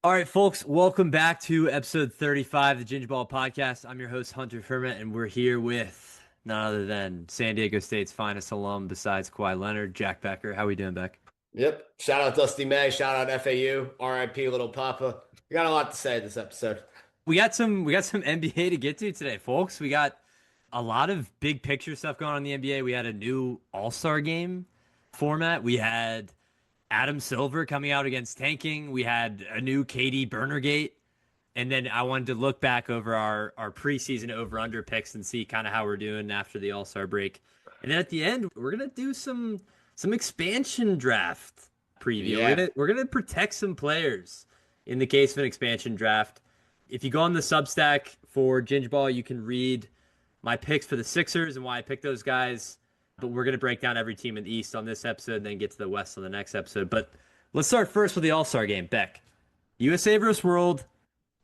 All right, folks, welcome back to episode 35 of the Ginger Ball Podcast. I'm your host, Hunter Furman, and we're here with none other than San Diego State's finest alum besides Kawhi Leonard, Jack Becker. How we doing, Beck? Yep. Shout out Dusty May. Shout out FAU. RIP Little Papa. We got a lot to say this episode. We got some NBA to get to today, folks. We got a lot of big picture stuff going on in the NBA. We had a new All-Star game format. We had Adam Silver coming out against tanking. We had a new KD Burnergate. And then I wanted to look back over our preseason over under picks and see kind of how we're doing after the All-Star break. And then at the end, we're gonna do some expansion draft preview. We're Yeah. gonna we're gonna protect some players in the case of an expansion draft. If you go on the Substack for Ginge Ball, you can read my picks for the Sixers and why I picked those guys. But we're gonna break down every team in the East on this episode, and then get to the West on the next episode. But let's start first with the All-Star game. Beck, USA versus World.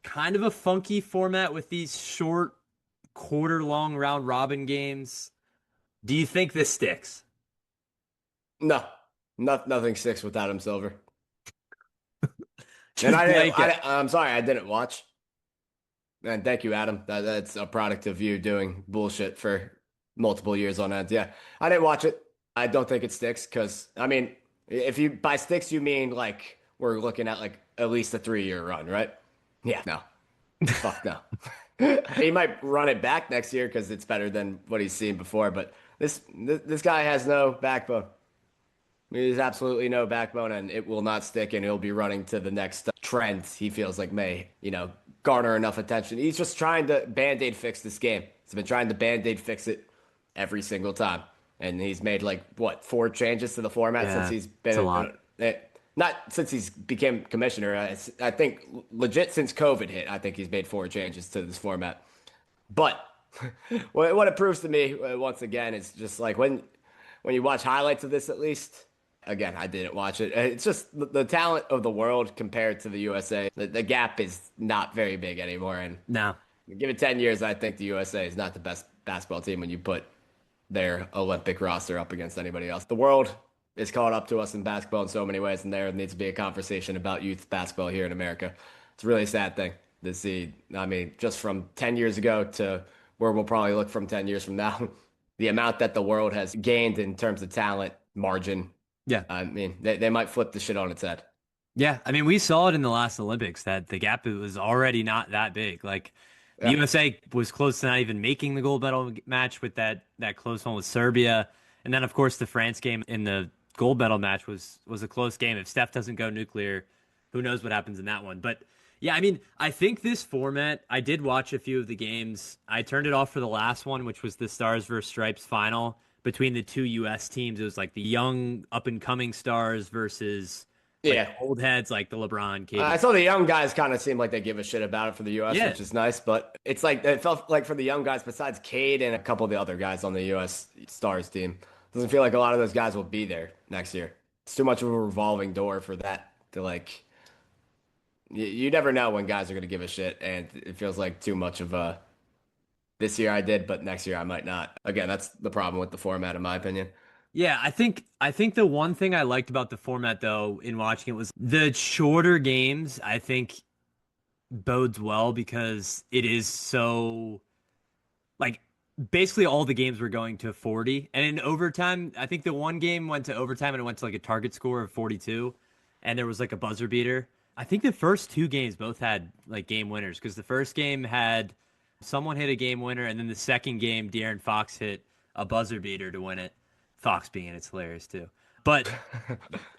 Kind of a funky format with these short quarter long round robin games. Do you think this sticks? No. Nothing sticks with Adam Silver. And Just blanket. I'm sorry, I didn't watch. And thank you, Adam. That's a product of you doing bullshit for multiple years on end. Yeah. I didn't watch it. I don't think it sticks because, I mean, if you by sticks, you mean like we're looking at like at least a 3-year run, right? Yeah. No. Fuck no. He might run it back next year because it's better than what he's seen before. But this guy has no backbone. There's absolutely no backbone, and it will not stick. And he'll be running to the next trend. He feels like may garner enough attention. He's just trying to band-aid fix this game. He's been trying to band-aid fix it every single time, and he's made like what 4 changes to the format since Yeah, he's it's a been lot. not since he's became commissioner. I think legit since COVID hit, I think he's made 4 changes to this format. But what it proves to me once again is just like when you watch highlights of this, at least. Again, I didn't watch it. It's just the talent of the world compared to the USA. The gap is not very big anymore. And No. give it 10 years, I think the USA is not the best basketball team when you put their Olympic roster up against anybody else. The world is caught up to us in basketball in so many ways, and there needs to be a conversation about youth basketball here in America. It's a really sad thing to see. I mean, just from 10 years ago to where we'll probably look from 10 years from now, the amount that the world has gained in terms of talent, margin. Yeah. I mean, they might flip the shit on its head. Yeah. I mean, we saw it in the last Olympics that the gap was already not that big. Like the Yeah. USA was close to not even making the gold medal match with that close one with Serbia. And then of course the France game in the gold medal match was a close game. If Steph doesn't go nuclear, who knows what happens in that one. But yeah, I mean, I think this format, I did watch a few of the games. I turned it off for the last one, which was the Stars versus Stripes final between the two US teams. It was like the young up and coming stars versus like Yeah. the old heads like the LeBron, I KD. saw the young guys kind of seem like they give a shit about it for the U.S., Yeah. which is nice. But it's like it felt like for the young guys, besides Cade and a couple of the other guys on the U.S. Stars team, doesn't feel like a lot of those guys will be there next year. It's too much of a revolving door for that to like. You never know when guys are going to give a shit, and it feels like too much of a. This year I did, but next year I might not. Again, that's the problem with the format, in my opinion. Yeah, I think the one thing I liked about the format though in watching it was the shorter games, I think bodes well because it is so like basically all the games were going to 40. And in overtime, I think the one game went to overtime and it went to like a target score of 42 and there was like a buzzer beater. I think the first two games both had like game winners because the first game had someone hit a game winner and then the second game De'Aaron Fox hit a buzzer beater to win it. Fox being in it's hilarious too. But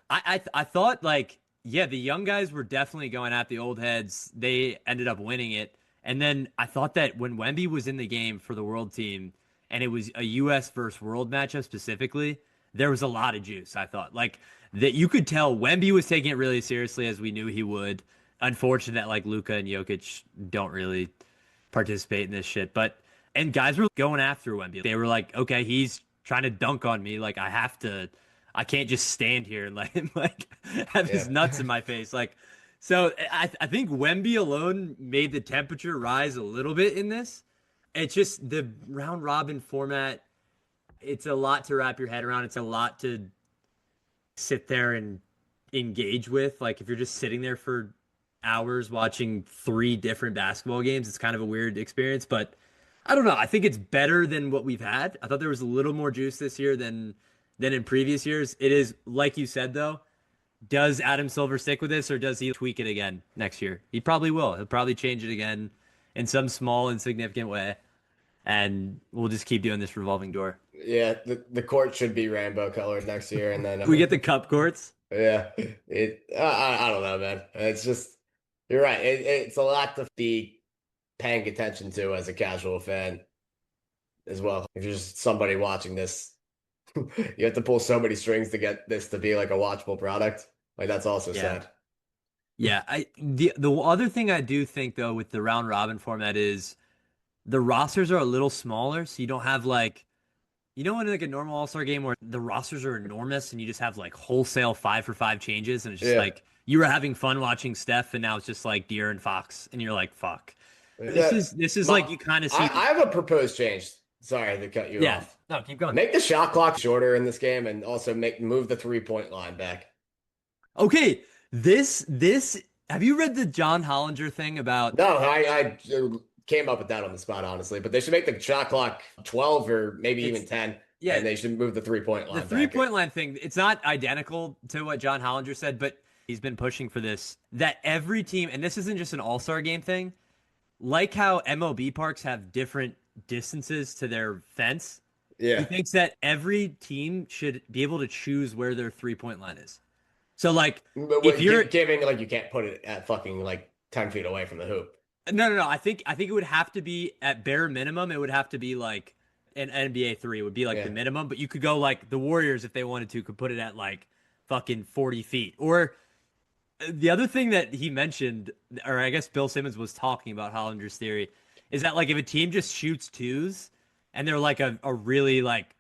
I thought like yeah, the young guys were definitely going at the old heads. They ended up winning it. And then I thought that when Wemby was in the game for the world team and it was a US versus world matchup specifically, there was a lot of juice, I thought. Like that you could tell Wemby was taking it really seriously as we knew he would. Unfortunate that like Luka and Jokic don't really participate in this shit. But and guys were going after Wemby. They were like, okay, he's trying to dunk on me. Like I can't just stand here and let him like have Yeah. his nuts in my face. Like, so I think Wemby alone made the temperature rise a little bit in this. It's just the round robin format. It's a lot to wrap your head around. It's a lot to sit there and engage with. Like if you're just sitting there for hours watching three different basketball games. It's kind of a weird experience, but I don't know. I think it's better than what we've had. I thought there was a little more juice this year than in previous years. It is like you said though. Does Adam Silver stick with this or does he tweak it again next year? He probably will. He'll probably change it again in some small, insignificant way. And we'll just keep doing this revolving door. Yeah, the court should be rainbow colored next year, and then We get the cup courts. yeah, I don't know, man. It's just you're right. It's a lot to be paying attention to as a casual fan as well. If you're just somebody watching this, you have to pull so many strings to get this to be like a watchable product. Like that's also Yeah. sad. Yeah. The other thing I do think though with the round robin format is the rosters are a little smaller, so you don't have like in like a normal All-Star game where the rosters are enormous and you just have like wholesale 5 for 5 changes and it's just Yeah. like you were having fun watching Steph and now it's just like De'Aaron Fox and you're like fuck. This Yeah. is this is My, like you kind of see I have a proposed change. Sorry to cut you yeah. off. No, keep going. Make the shot clock shorter in this game and also move the 3-point line back. Okay, this have you read the John Hollinger thing about No, I came up with that on the spot, honestly. But they should make the shot clock 12 or maybe even it's 10, yeah, and they should move the 3-point the line three back. point line thing, it's not identical to what John Hollinger said, but he's been pushing for this that every team, and this isn't just an all star game thing, like how MLB parks have different distances to their fence. He Yeah. thinks that every team should be able to choose where their 3 point line is. So, like, But if you're giving like you can't put it at fucking like 10 feet away from the hoop. no, I think it would have to be at bare minimum. It would have to be like an NBA three would be like the Yeah. minimum, but you could go like the Warriors if they wanted to could put it at like fucking 40 feet. Or the other thing that he mentioned, or I guess Bill Simmons was talking about Hollinger's theory, is that like if a team just shoots twos and they're like a really like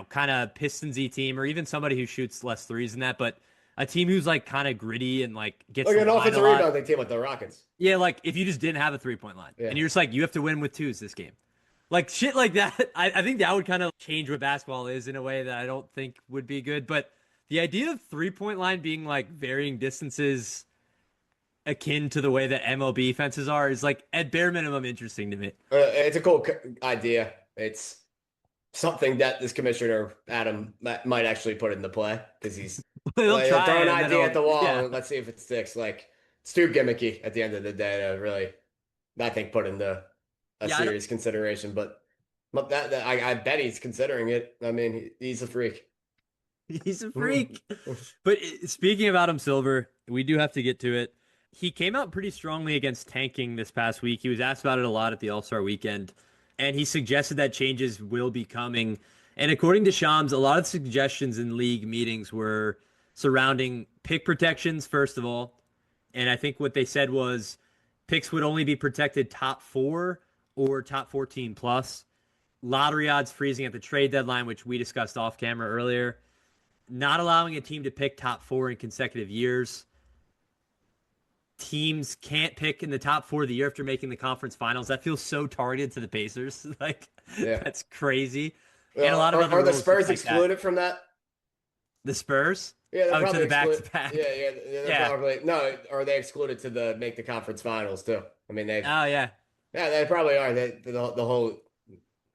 kind of Pistonsy team, or even somebody who shoots less threes than that, but a team who's like kind of gritty and like gets Like the an line a offensive lot. rebounding team like the Rockets. Yeah, like if you just didn't have a 3 point line Yeah. and you're just like, you have to win with twos this game. Like shit like that. I think that would kind of change what basketball is in a way that I don't think would be good. But the idea of 3 point line being like varying distances akin to the way that MLB fences are is like at bare minimum interesting to me. It's a cool idea. It's something that this commissioner Adam might actually put into play because he's They'll like, try throw an it and then idea at the wall yeah. and let's see if it sticks. Like it's too gimmicky at the end of the day to really, I think, put into a Yeah, I don't, serious consideration. But I bet he's considering it. I mean, he's a freak. he's a freak. But speaking of Adam Silver, we do have to get to it. He came out pretty strongly against tanking this past week. He was asked about it a lot at the All-Star weekend, and he suggested that changes will be coming. And according to Shams, a lot of suggestions in league meetings were surrounding pick protections, first of all. And I think what they said was picks would only be protected top four or top 14 plus. Lottery odds freezing at the trade deadline, which we discussed off camera earlier. Not allowing a team to pick top four in consecutive years. Teams can't pick in the top four of the year after making the conference finals. That feels so targeted to the Pacers. Like, Yeah. that's crazy. And a lot of other Are the rules Spurs like that. excluded from that? The Spurs? Yeah, they're Oh, to probably the back excluded. to back. Yeah, they're Yeah. probably no. Are they excluded to the make the conference finals too? I mean, Oh, yeah. yeah, they probably are. The whole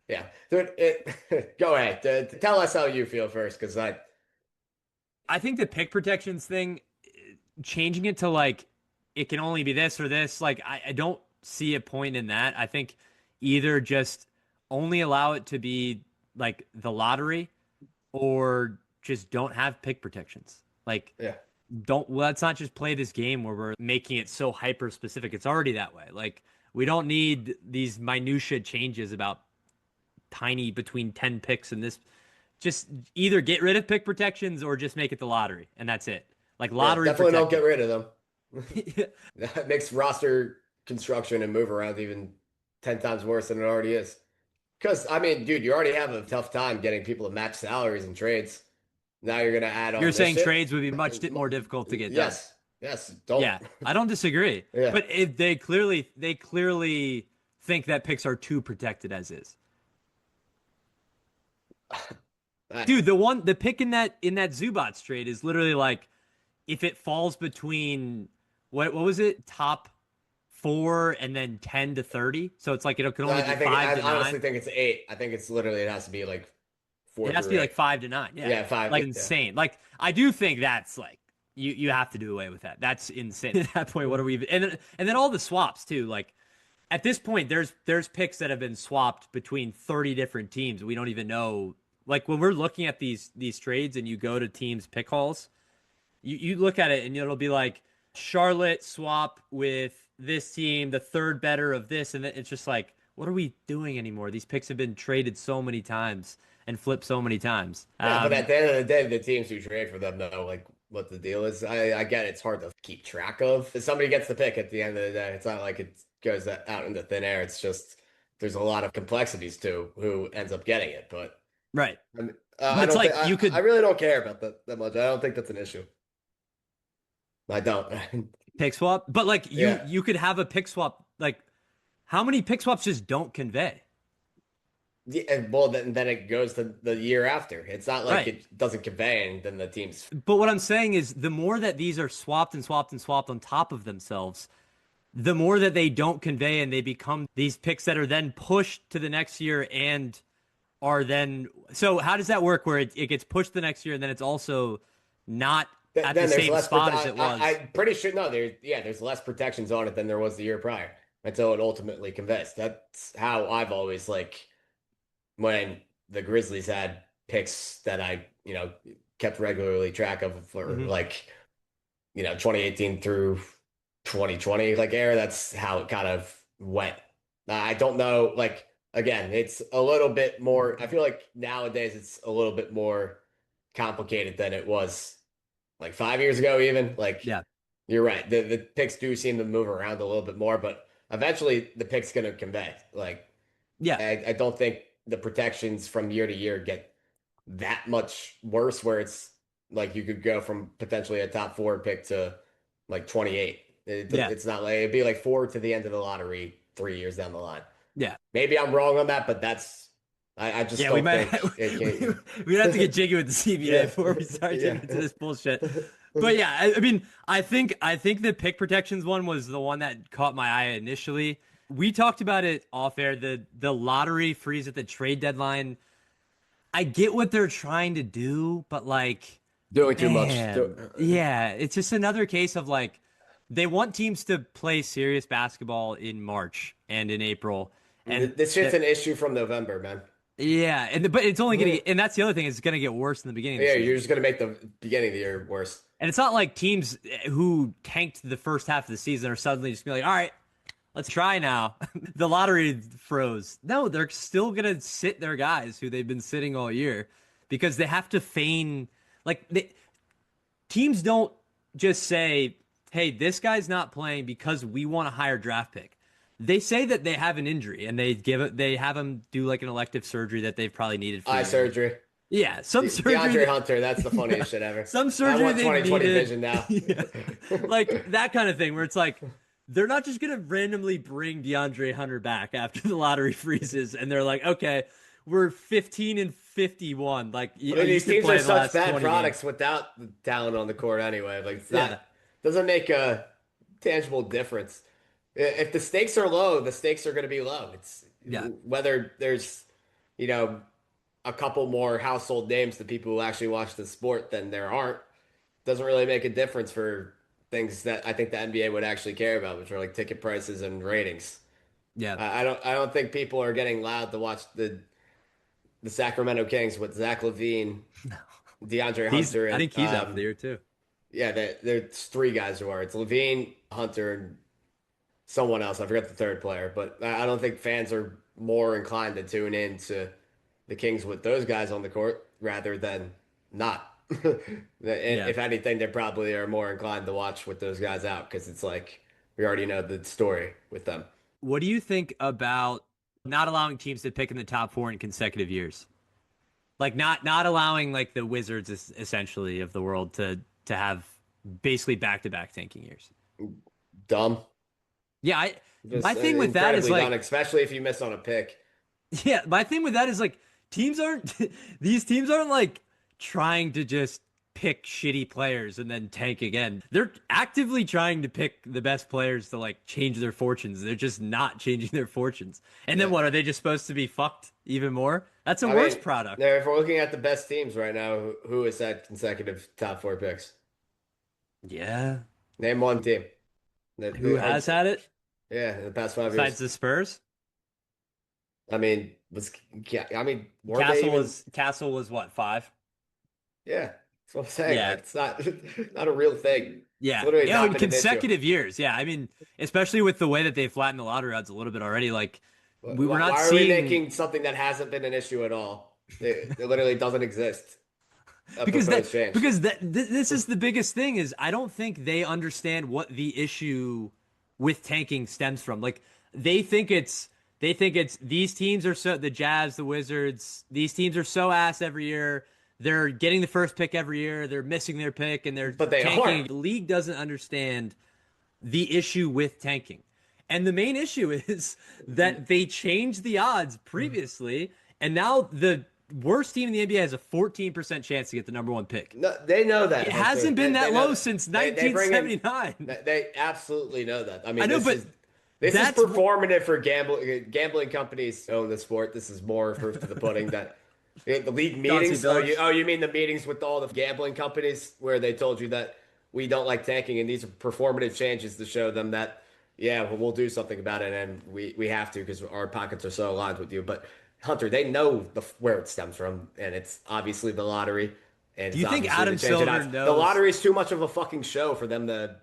yeah. Go ahead. Tell us how you feel first, because I think the pick protections thing, changing it to like it can only be this or this, like I don't see a point in that. I think either just only allow it to be like the lottery or just don't have pick protections. Like yeah. don't let's not just play this game where we're making it so hyper specific. It's already that way. Like we don't need these minutia changes about tiny between 10 picks and this. Just either get rid of pick protections or just make it the lottery and that's it. Like Yeah, lottery definitely don't protected. get rid of them. That makes roster construction and move around even 10 times worse than it already is. Because, I mean, dude, you already have a tough time getting people to match salaries and trades. Now you're going to add You're on this saying shit. trades would be much more difficult to get done. Yes. Yes. Don't. Yeah, I don't disagree. Yeah. But they clearly think that picks are too protected as is. Dude, the pick in that Zubats trade is literally like if it falls between what was it? Top four and then 10 to 30. So it's like it can only be I think five I to honestly nine. think it's eight. I think it's literally it has to be like four It has to through be like eight. five to nine. Yeah. Yeah, five. Like Yeah. insane. Like I do think that's like you have to do away with that. That's insane. At that point, what are we even and then all the swaps too. Like at this point, there's picks that have been swapped between 30 different teams. We don't even know. Like when we're looking at these trades and you go to teams pick hauls, you look at it and it'll be like Charlotte swap with this team, the third better of this, and it's just like, what are we doing anymore? These picks have been traded so many times and flipped so many times. Yeah, but at the end of the day, the teams who trade for them know like what the deal is. I get it's hard to keep track of. If somebody gets the pick at the end of the day, it's not like it goes out into thin air. It's just there's a lot of complexities to who ends up getting it. But Right. I mean, But I it's don't think like you I could really don't care about that much. I don't think that's an issue. I don't. pick swap, but like you Yeah. you could have a pick swap. Like how many pick swaps just don't convey? Yeah, and well, then it goes to the year after. It's not like Right. it doesn't convey, and then the teams. But what I'm saying is the more that these are swapped and swapped and swapped on top of themselves, the more that they don't convey and they become these picks that are then pushed to the next year and are then so how does that work where it gets pushed the next year and then it's also not at the Then there's same less. spot as it was. I'm pretty sure. No, there's less protections on it than there was the year prior until it ultimately conveys. That's how I've always like when the Grizzlies had picks that I kept regularly track of for Hmm. like 2018 through 2020 like era. That's how it kind of went. I don't know. Like again, it's a little bit more. I feel like nowadays it's a little bit more complicated than it was like 5 years ago. Even like Yeah. you're right. The picks do seem to move around a little bit more, but eventually the pick's going to convey. Like Yeah. I don't think the protections from year to year get that much worse where it's like you could go from potentially a top four pick to like 28. Yeah. It's not like it'd be like four to the end of the lottery 3 years down the line. Yeah. Maybe I'm wrong on that, but I just Yeah, we don't might think it can. we'd have to get jiggy with the CBA Yeah. before we start Yeah. getting into this bullshit. But yeah, I mean, I think the pick protections one was the one that caught my eye initially. We talked about it off air. The lottery freeze at the trade deadline. I get what they're trying to do, but like, Doing too much. man, yeah, it's just another case of like they want teams to play serious basketball in March and in April, and This shit's an issue from November, man. yeah, but it's only gonna, and that's the other thing, it's gonna get worse in the beginning of the Yeah, you're season. just gonna make the beginning of the year worse. And it's not like teams who tanked the first half of the season are suddenly just gonna be like, all right, let's try now. The lottery froze. No, they're still gonna sit their guys who they've been sitting all year because they have to feign like teams don't just say, "Hey, this guy's not playing because we want a higher draft pick." They say that they have an injury and they have him do like an elective surgery that they've probably needed for Eye years. surgery. Yeah, some surgery DeAndre that, Hunter, that's the yeah, funniest shit ever. some I surgery want they've 2020 needed. vision now. Yeah. Like that kind of thing where it's like they're not just gonna randomly bring DeAndre Hunter back after the lottery freezes and they're like, okay, we're 15 and 51. Like I mean, you these can teams play are the such last bad 20 games. products without the talent on the court anyway. Like it's Yeah, not doesn't make a tangible difference. If the stakes are low, the stakes are going to be low. It's yeah, whether there's, you know, a couple more household names to people who actually watch the sport than there aren't, doesn't really make a difference for things that I think the NBA would actually care about, which are like ticket prices and ratings. yeah. I don't think people are getting loud to watch the Sacramento Kings with Zach LaVine, DeAndre He's Hunter, I and think he's out for the year too. yeah, there's three guys who are. It's LaVine, Hunter, and someone else. I forgot the third player, but I don't think fans are more inclined to tune in to the Kings with those guys on the court rather than not. Yeah. If anything, they probably are more inclined to watch with those guys out because it's like we already know the story with them. What do you think about not allowing teams to pick in the top four in consecutive years? Like not allowing like the Wizards essentially of the world to have basically back to back tanking years. Dumb. Yeah, I my Just thing with that is incredibly dumb, like especially if you miss on a pick. yeah, my thing with that is like teams aren't these teams aren't like trying to just pick shitty players and then tank again. They're actively trying to pick the best players to like change their fortunes. They're just not changing their fortunes. And then Yeah. what, are they just supposed to be fucked even more? That's a I worse mean, product. now if we're looking at the best teams right now, who has had consecutive top four picks? Yeah. Name one team. Who has had it Yeah, in the past 5 years. besides the Spurs? I mean, yeah, I mean, were they Castle even? was Castle was what, 5? Yeah, that's what I'm saying. Yeah. Like, it's not not a real thing. It's Yeah. literally Yeah, not in been an issue. consecutive years. Yeah. I mean, especially with the way that they flattened the lottery odds a little bit already, like we were not Why are we seeing making something that hasn't been an issue at all? It literally doesn't exist. A because that proposed change. because that this is the biggest thing is I don't think they understand what the issue with tanking stems from. Like they think it's these teams are so the Jazz, the Wizards, these teams are so ass every year. They're getting the first pick every year. They're missing their pick and they're But they tanking. aren't. The league doesn't understand the issue with tanking. And the main issue is that they changed the odds previously, and now the worst team in the NBA has a 14% chance to get the number one pick. No, they know that, It Hunter. hasn't been They that know low that. since They bring in. 1979. They absolutely know that. I I mean, know, this but is that's performative for gambling companies own the sport. This is more proof to the pudding that the league Chauncey meetings. Billups. You mean the meetings with all the gambling companies where they told you that we don't like tanking and these are performative changes to show them that yeah, well, we'll do something about it and we have to because our pockets are so aligned with you. But Hunter, they know where it stems from, and it's obviously the lottery, and Do it's you think obviously the Adam change in Silver odds. The knows? lottery is too much of a fucking show for them to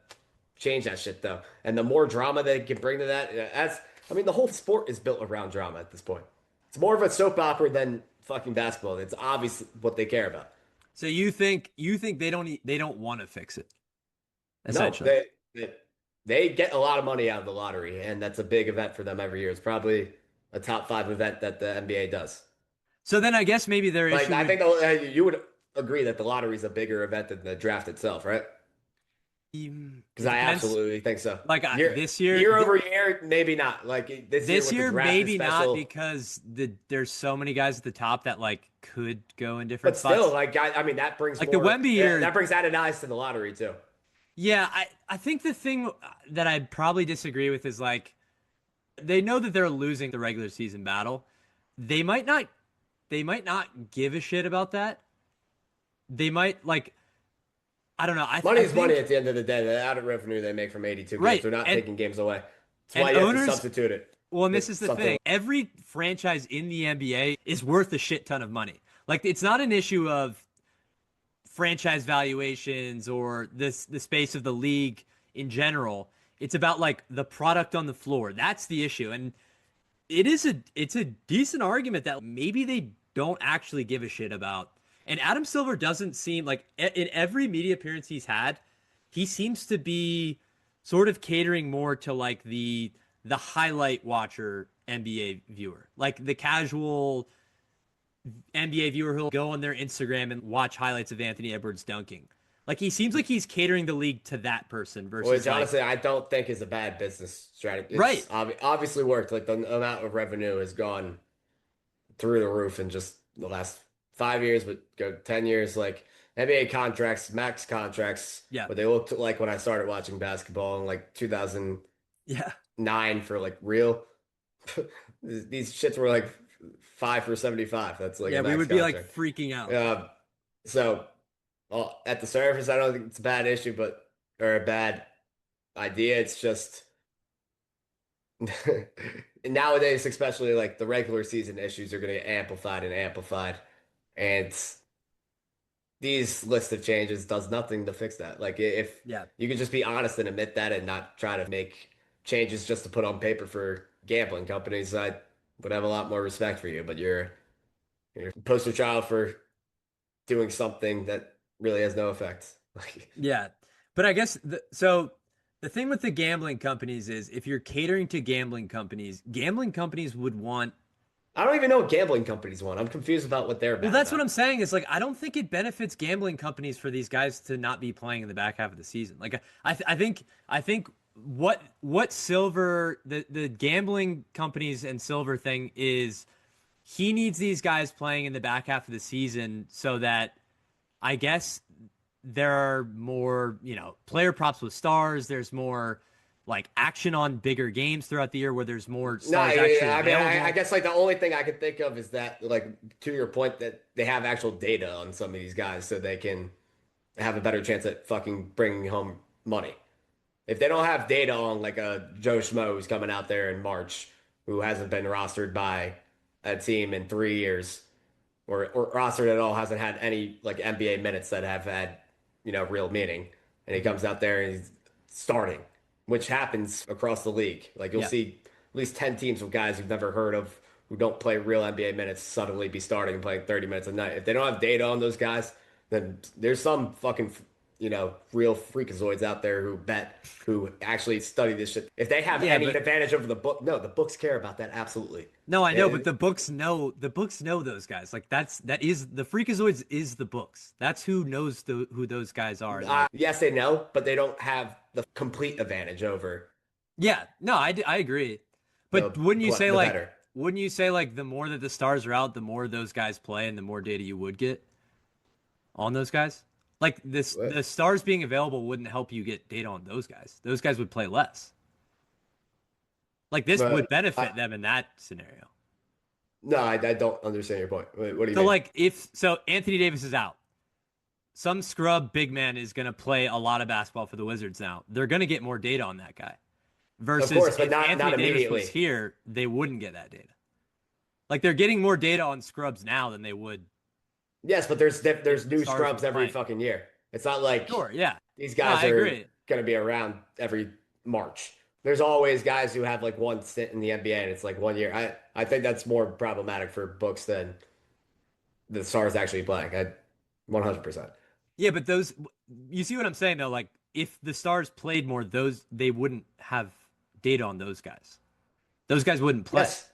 change that shit though. And the more drama they can bring to that, I mean, the whole sport is built around drama at this point. It's more of a soap opera than fucking basketball. It's obvious what they care about. So you think they don't want to fix it No, essentially. they get a lot of money out of the lottery, and that's a big event for them every year. It's probably a top five event that the NBA does. So then I guess maybe their Like issue I would think you would agree that the lottery is a bigger event than the draft itself, right? Because it I depends. absolutely think so. Like Year over year, maybe not. Like this year this with the year draft is maybe not special. because there's so many guys at the top that like could go in different But still, spots. like I mean, that brings Like the more. Wemby year, That brings added eyes to the lottery too. yeah, I think the thing that I'd probably disagree with is like they know that they're losing the regular season battle. They might not they might not give a shit about that. They might like I don't know. Money I is money think at the end of the day. The added revenue they make from 82 games, right. they're not taking games away. That's And why you have to owners substitute it well, and this with is the something. thing. Every franchise in the NBA is worth a shit ton of money. Like it's not an issue of franchise valuations or the space of the league in general. It's about like the product on the floor. That's the issue. And it's a decent argument that maybe they don't actually give a shit about. And Adam Silver doesn't seem like in every media appearance he's had, he seems to be sort of catering more to like the highlight watcher NBA viewer. Like the casual NBA viewer who'll go on their Instagram and watch highlights of Anthony Edwards dunking. Like he seems like he's catering the league to that person versus Which like honestly, I don't think is a bad business strategy. right. It's obviously worked. Like the amount of revenue has gone through the roof in just the last 5 years, but go 10 years. Like NBA contracts, max contracts, Yeah. what they looked like when I started watching basketball in like 2009 Yeah. for like real. These shits were like 5 for 75. That's like a Yeah, we max would be like contract. freaking out. So well, at the surface, I don't think it's a bad issue, but or a bad idea. It's just nowadays, especially like the regular season issues are going to get amplified and amplified, and these list of changes does nothing to fix that. Like if Yeah. you could just be honest and admit that and not try to make changes just to put on paper for gambling companies, I would have a lot more respect for you. But you're poster child for doing something that really has no effect. Like Yeah. But I guess so the thing with the gambling companies is if you're catering to gambling companies would want I don't even know what gambling companies want. I'm confused about what they're well, mad that's what about. I'm saying is like I don't think it benefits gambling companies for these guys to not be playing in the back half of the season. Like I think what Silver the gambling companies and Silver thing is he needs these guys playing in the back half of the season so that I guess there are more, player props with stars. There's more like action on bigger games throughout the year where there's more No, stars actually I mean, I available. guess like the only thing I could think of is that, like, to your point, that they have actual data on some of these guys so they can have a better chance at fucking bringing home money. If they don't have data on like a Joe Schmo who's coming out there in March, who hasn't been rostered by a team in 3 years, or rostered at all, hasn't had any like NBA minutes that have had, real meaning, and he Mhm. comes out there and he's starting, which happens across the league. Like you'll Yeah. see at least 10 teams with guys you've never heard of who don't play real NBA minutes suddenly be starting and playing 30 minutes a night. If they don't have data on those guys, then there's some fucking, real freakazoids out there who actually study this shit. If they have Yeah, any but advantage over the book, no, the books care about that absolutely. no, I know, but It- the books know those guys. Like that is the Freakazoids is the books. That's who knows who those guys are. And like, yes, they know, but they don't have the complete advantage over yeah, no, I agree. But the wouldn't you say the like better. wouldn't you say like the more that the stars are out, the more those guys play and the more data you would get on those guys? Like the stars being available wouldn't help you get data on those guys. Those guys would play less. Like this would But benefit them in that scenario. no, I don't understand your point. What do you So mean? like if so Anthony Davis is out. Some scrub big man is going to play a lot of basketball for the Wizards now. They're going to get more data on that guy. Of Versus course, but if not Anthony Davis was immediately. here, they wouldn't get that data. Like they're getting more data on scrubs now than they would Yes, but if there's the new stars scrubs weren't every playing. fucking year. It's not like Sure, yeah. these No, guys I are agree. going to be around every March. There's always guys who have like one stint in the NBA and it's like 1 year. I think that's more problematic for books than the stars actually playing. 100%. Yeah, but those you see what I'm saying though, like if the stars played more, those they wouldn't have data on those guys. Those guys wouldn't play. Yes.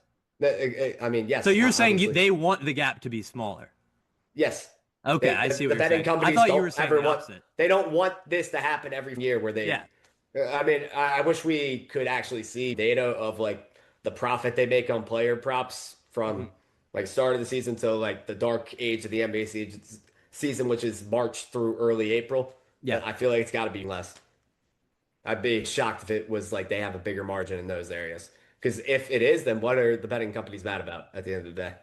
I mean, So yes, you're saying obviously. they want the gap to be smaller. Yes. Okay, I see what The you're betting saying. I companies thought you were don't saying ever the want, opposite. they don't want this to happen every year where they, Yeah. I mean, I wish we could actually see data of like the profit they make on player props Mhm. from like start of the season to like the dark age of the NBA season, which is March through early April. Yeah. I feel like it's got to be less. I'd be shocked if it was like they have a bigger margin in those areas. Because if it is, then what are the betting companies mad about at the end of the day?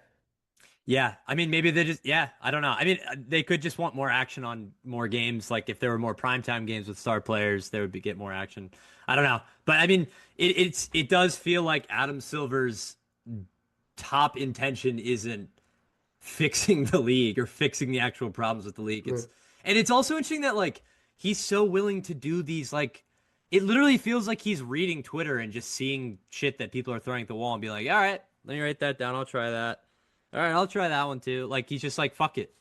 Yeah, I mean, maybe they just, yeah, I don't know. I mean, they could just want more action on more games. Like if there were more primetime games with star players, there would be get more action. I don't know, but I mean, it does feel like Adam Silver's top intention isn't fixing the league or fixing the actual problems with the league. It's also interesting that like he's so willing to do these like it literally feels like he's reading Twitter and just seeing shit that people are throwing at the wall and be like, all right, let me write that down. I'll try that. All right, I'll try that one too. Like he's just like, fuck it.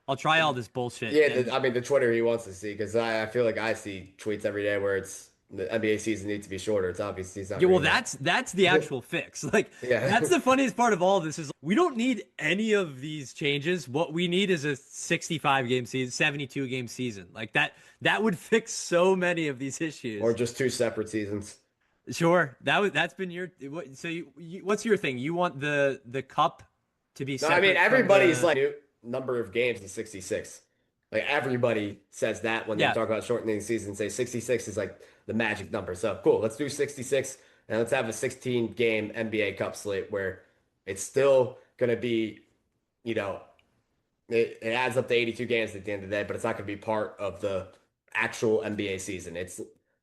I'll try all this bullshit. Yeah, And I mean the Twitter he wants to see because I feel like I see tweets every day where it's the NBA season needs to be shorter. It's obvious he's not yeah, well, reading that. that's the actual fix. Like Yeah, that's the funniest part of all of this is we don't need any of these changes. What we need is a 65 game season, 72 game season. Like that would fix so many of these or issues. just two separate seasons. Sure, that's been your so what's your thing? You want the cup to be No, I mean separate from everybody's the like new number of games is 66. Like everybody says that when they yeah talk about shortening the season, say 66 is like the magic number. So cool, let's do 66 and let's have a 16 game NBA Cup slate where it's still gonna be, you know, it adds up to 82 games at the end of the day, but it's not going to be part of the actual NBA season. It's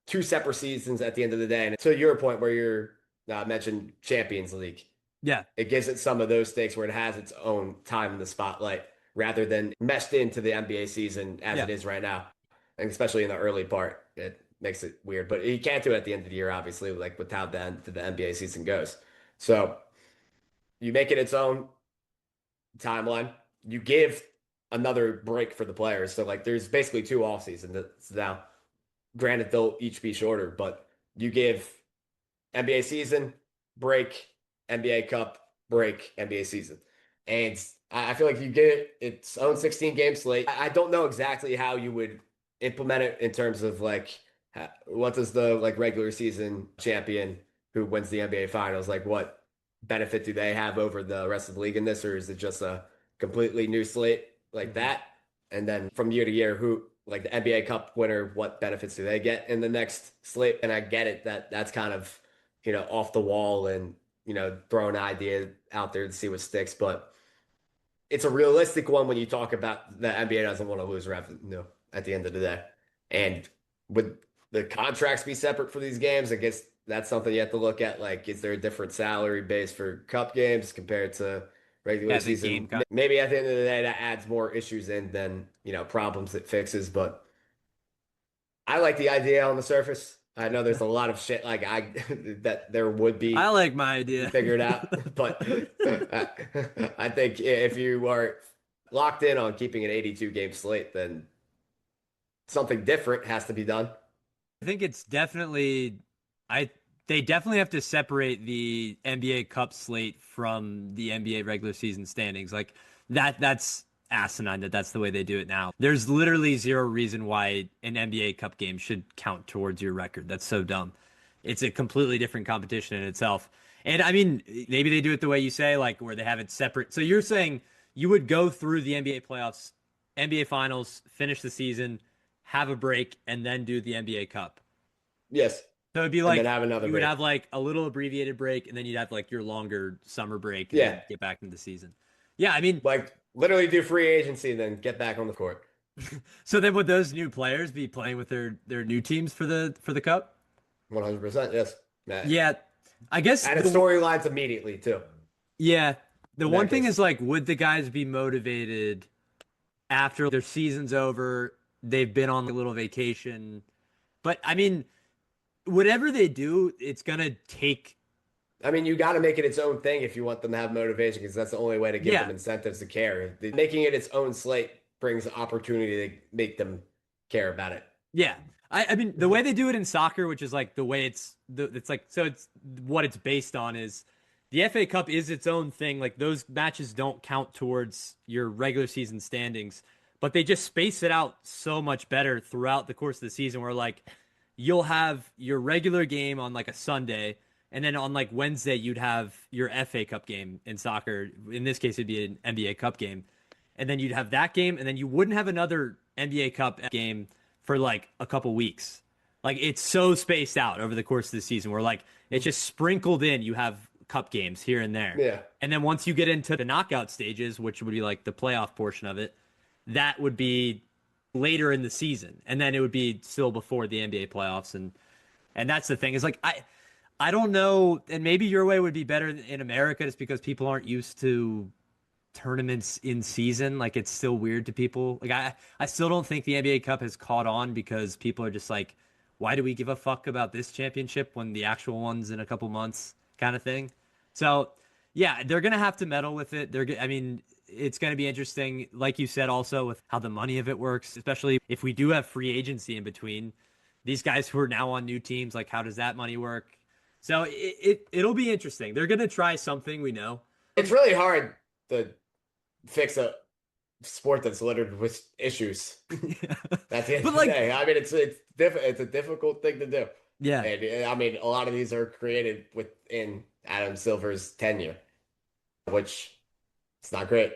two separate seasons at the end of the day. And to your point where you're mentioned Champions League, yeah it gives it some of those stakes where it has its own time in the spotlight rather than meshed into the NBA season as yeah it is right now. And especially in the early part, it makes it weird. But you can't do it at the end of the year, obviously, like with how the end of the NBA season goes. So you make it its own timeline. You give another break for the players. So like there's basically two off seasons now. Granted, they'll each be shorter, but you give NBA season break, NBA Cup break, NBA season, and I feel like you get its own 16 game slate. I don't know exactly how you would implement it in terms of like what does the like regular season champion who wins the NBA finals like what benefit do they have over the rest of the league in this, or is it just a completely new slate like hmm that? And then from year to year, like the NBA Cup winner, what benefits do they get in the next slate? And I get it that that's kind of, off the wall and, throw an idea out there to see what sticks. But it's a realistic one when you talk about the NBA doesn't want to lose revenue at the end of the day. And would the contracts be separate for these games? I guess that's something you have to look at. Like, is there a different salary base for cup games compared to regular Yeah, the game season? kind. Maybe at the end of the day, that adds more issues in than, problems it fixes. But I like the idea on the surface. I know there's a lot of shit like I that there would I be like my idea. figured out, but I think if you are locked in on keeping an 82 game slate, then something different has to be done. I think it's definitely I they definitely have to separate the NBA Cup slate from the NBA regular season standings. Like that's asinine that that's the way they do it now. There's literally zero reason why an NBA Cup game should count towards your record. That's so dumb. It's a completely different competition in itself. And I mean, maybe they do it the way you say, like where they have it separate. So you're saying you would go through the NBA playoffs, NBA finals, finish the season, have a break, and then do the NBA Cup. Yes, So it'd be and then like have another you would break. have like a little abbreviated break, and then you'd have like your longer summer break, and Yeah, then get back into the season. Yeah, I mean, like literally do free agency and then get back on the court. so then would those new players be playing with their new teams for the cup? 100%. Yes. Yeah, I guess Added the storylines immediately too. yeah the In one that thing case, is like, would the guys be motivated after their season's over? They've been on a little vacation, but I mean, whatever they do, it's gonna take. I mean, you got to make it its own thing if you want them to have motivation, because that's the only way to give them Yeah, incentives to care. Making it its own slate brings the opportunity to make them care about it. yeah. I mean the way they do it in soccer, which is like the way it's like so it's what it's based on is the FA Cup is its own thing. Like those matches don't count towards your regular season standings, but they just space it out so much better throughout the course of the season where like you'll have your regular game on like a Sunday, and then on like Wednesday you'd have your FA Cup game in soccer. In this case it'd be an NBA Cup game. And then you'd have that game, and then you wouldn't have another NBA Cup game for like a couple weeks. Like it's so spaced out over the course of the season where like it's just sprinkled in. You have cup games here and there. Yeah. And then once you get into the knockout stages, which would be like the playoff portion of it, that would be later in the season. And then it would be still before the NBA playoffs. And that's the thing is like I don't know, and maybe your way would be better in America just because people aren't used to tournaments in season. Like it's still weird to people. Like I still don't think the NBA Cup has caught on because people are just like, why do we give a fuck about this championship when the actual one's in a couple months kind of thing. So yeah, they're gonna have to meddle with it. I mean, it's gonna be interesting, like you said, also with how the money of it works, especially if we do have free agency in between. These guys who are now on new teams, like how does that money work? So it'll be interesting. They're gonna try something, we know. It's really hard to fix a sport that's littered with issues. At the end But of the like, day, I mean, it's a difficult thing to do, yeah. and I mean, a lot of these are created within Adam Silver's tenure, which it's not great.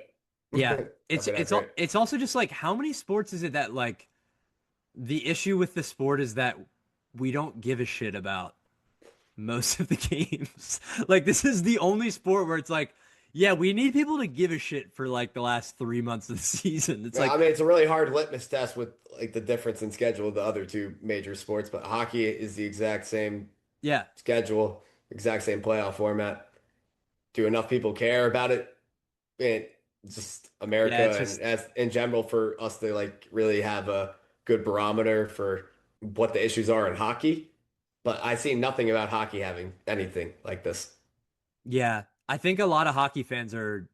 Yeah. Definitely not great. It's also just like how many sports is it that like the issue with the sport is that we don't give a shit about most of the games. Like this is the only sport where it's like, yeah, we need people to give a shit for like the last 3 months of the season. It's Yeah, I like, mean, it's a really hard litmus test with like the difference in schedule of the other two major sports, but hockey is the exact same yeah, schedule, exact same playoff format. Do enough people care about it? And just yeah, America it's and just as in general for us to like really have a good barometer for what the issues are in hockey. But I see nothing about hockey having anything like this. yeah. I think a lot of hockey fans are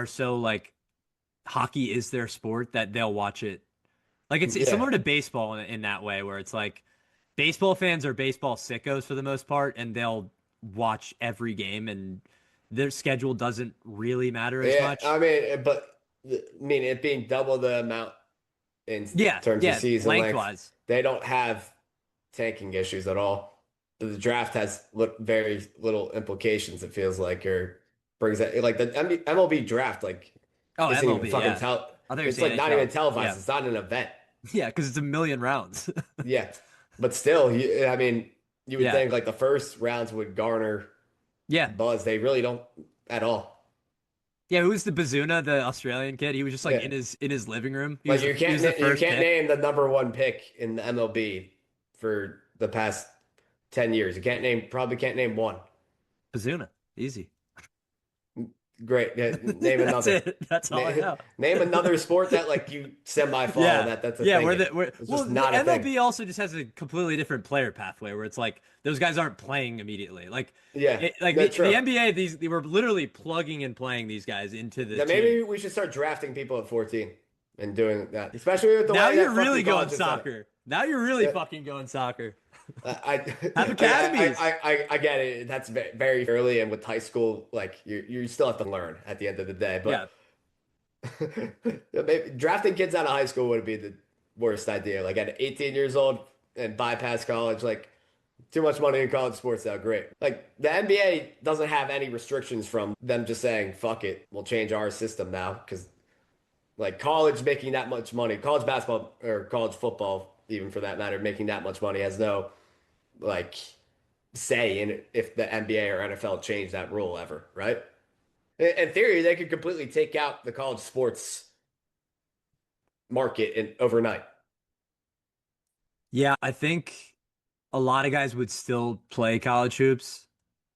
so like hockey is their sport that they'll watch it. Like it's Yeah. similar to baseball in that way where it's like baseball fans are baseball sickos for the most part and they'll watch every game and their schedule doesn't really matter as Yeah, much. I mean, but I mean, it being double the amount in Yeah, terms of yeah, season length, lengthwise. they don't have tanking issues at all. The draft has very little implications, it feels like, or brings it like the MLB draft, like, Oh, isn't even MLB, fucking yeah. I thought you were it's saying like not even NHL. televised. Yeah. It's not an event. Yeah, because it's a million rounds. Yeah, but still, I mean, you would Yeah. think like the first rounds would garner Yeah. buzz. They really don't at all. Yeah, who was the Bazuna, the Australian kid? He was just like Yeah, in his living room. like He was the you first can't pick. name the number one pick in the MLB for the past 10 years. You can't name probably can't name one. Bazuna. Easy. Great. Yeah, name That's another. it. That's all I know. Name another sport that like you semi follow Yeah. that's a Yeah, thing. where It it's well just the not a thing. MLB also just has a completely different player pathway where it's like those guys aren't playing immediately. Yeah, Like that's the true. NBA, these they were literally plugging and playing these guys into the Yeah, team. maybe we should start drafting people at 14 and doing that, especially with the Now way you're that really fucking going college is set up. soccer. Now you're really Yeah, fucking going soccer. I, Have academies. I get it. That's very early, and with high school, like you still have to learn at the end of the day. Yeah. But maybe drafting kids out of high school would be the worst idea. Like at 18 years old and bypass college, like too much money in college sports now, great. Like the NBA doesn't have any restrictions from them just saying, fuck it, we'll change our system now. Because like college making that much money, college basketball or college football, even for that matter, making that much money has no like say in if the NBA or NFL change that rule ever, right? In theory, they could completely take out the college sports market in overnight. Yeah, I think a lot of guys would still play college hoops.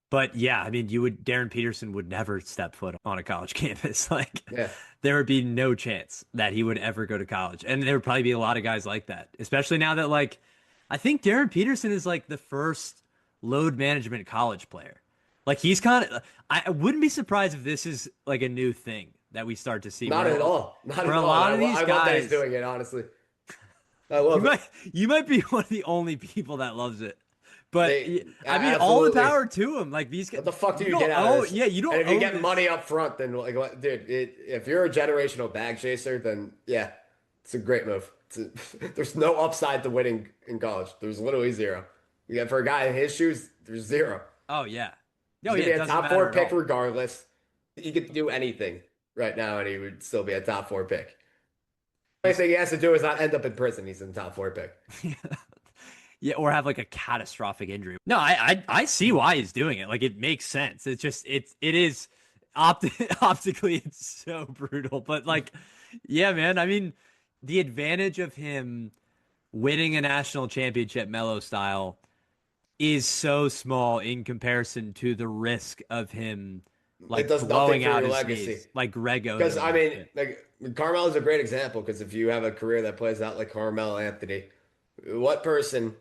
But yeah, I mean, Darren Peterson would never step foot on a college campus. Like, Yeah. there would be no chance that he would ever go to college. And there would probably be a lot of guys like that, especially now that, like, I think Darren Peterson is like the first load management college player. Like, he's kind of, I wouldn't be surprised if this is like a new thing that we start to see Not at all. Not where at a all. And lot of these I love that he's guys, doing it, honestly. I you love it. might, you might be one of the only people that loves it. But I mean, all the Absolutely. power to him. Like these guys, What the fuck do you you get don't out of own. this? Yeah, you And don't if you own get money this. up front, then like, what, dude, if you're a generational bag chaser, then yeah, it's a great move. There's no upside to winning in college. There's literally zero. Yeah, for a guy in his shoes, there's zero. Oh yeah, no, He's yeah, gonna be it a doesn't top four matter at pick all. regardless. He could do anything right now, and he would still be a top four pick. The only thing he has to do is not end up in prison. He's in top four pick. Yeah, or have like a catastrophic injury. No, I see why he's doing it. Like it makes sense. It's just it is optically it's so brutal. But like, yeah, man. I mean, the advantage of him winning a national championship Melo style is so small in comparison to the risk of him It like does nothing blowing for out your his legacy. knees like Greg Because Oden I and mean, shit. like Carmelo is a great example. Because if you have a career that plays out like Carmelo Anthony, what person,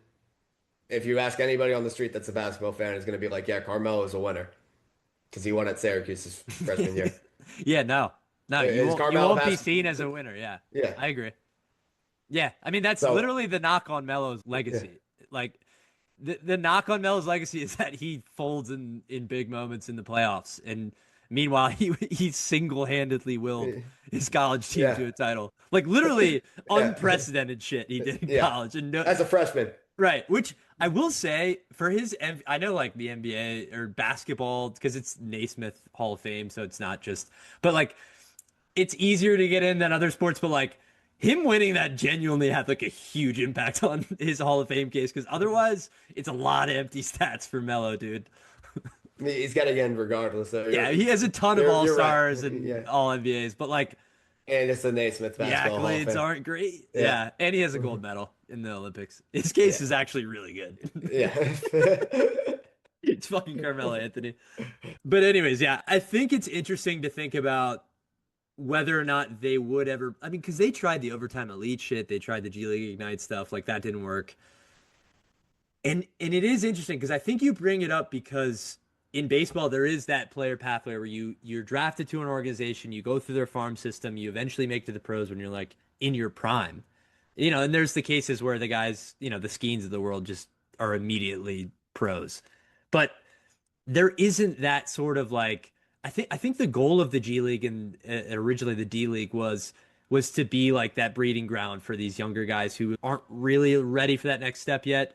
if you ask anybody on the street that's a basketball fan, is going to be like, "Yeah, Carmelo is a winner because he won at Syracuse his freshman year." Yeah, no. No, Is you Carmelo won't be past? seen as a winner. Yeah. Yeah. I agree. Yeah, I mean that's So literally the knock on Melo's yeah, legacy. Like the knock on Melo's legacy is that he folds in big moments in the playoffs, and meanwhile he single-handedly willed his college team yeah, to a title. Like literally yeah, unprecedented shit he did in yeah. college, and no, As a freshman, right. Which I will say for his, I know like the NBA or basketball because it's Naismith Hall of Fame, so it's not just, but like it's easier to get in than other sports, but like him winning that genuinely had like a huge impact on his Hall of Fame case because otherwise it's a lot of empty stats for Melo, dude. he's got to get in regardless. So Yeah, he has a ton of All you're right. Stars and Yeah, All NBAs, but like and it's the Naismith the Basketball Hall of accolades Fame. aren't great. Yeah, Yeah, and he has a gold medal in the Olympics. His case yeah, is actually really good. yeah. It's fucking Carmelo Anthony. But anyways, yeah, I think it's interesting to think about whether or not they would ever. I mean, because they tried the overtime elite shit, they tried the G League Ignite stuff, like that didn't work. And it is interesting because I think you bring it up because in baseball there is that player pathway where you're drafted to an organization, you go through their farm system, you eventually make to the pros when you're like in your prime. You know, and there's the cases where the guys, you know, the Skeens of the world just are immediately pros. But there isn't that sort of like I think the goal of the G League and originally the D League was to be like that breeding ground for these younger guys who aren't really ready for that next step yet.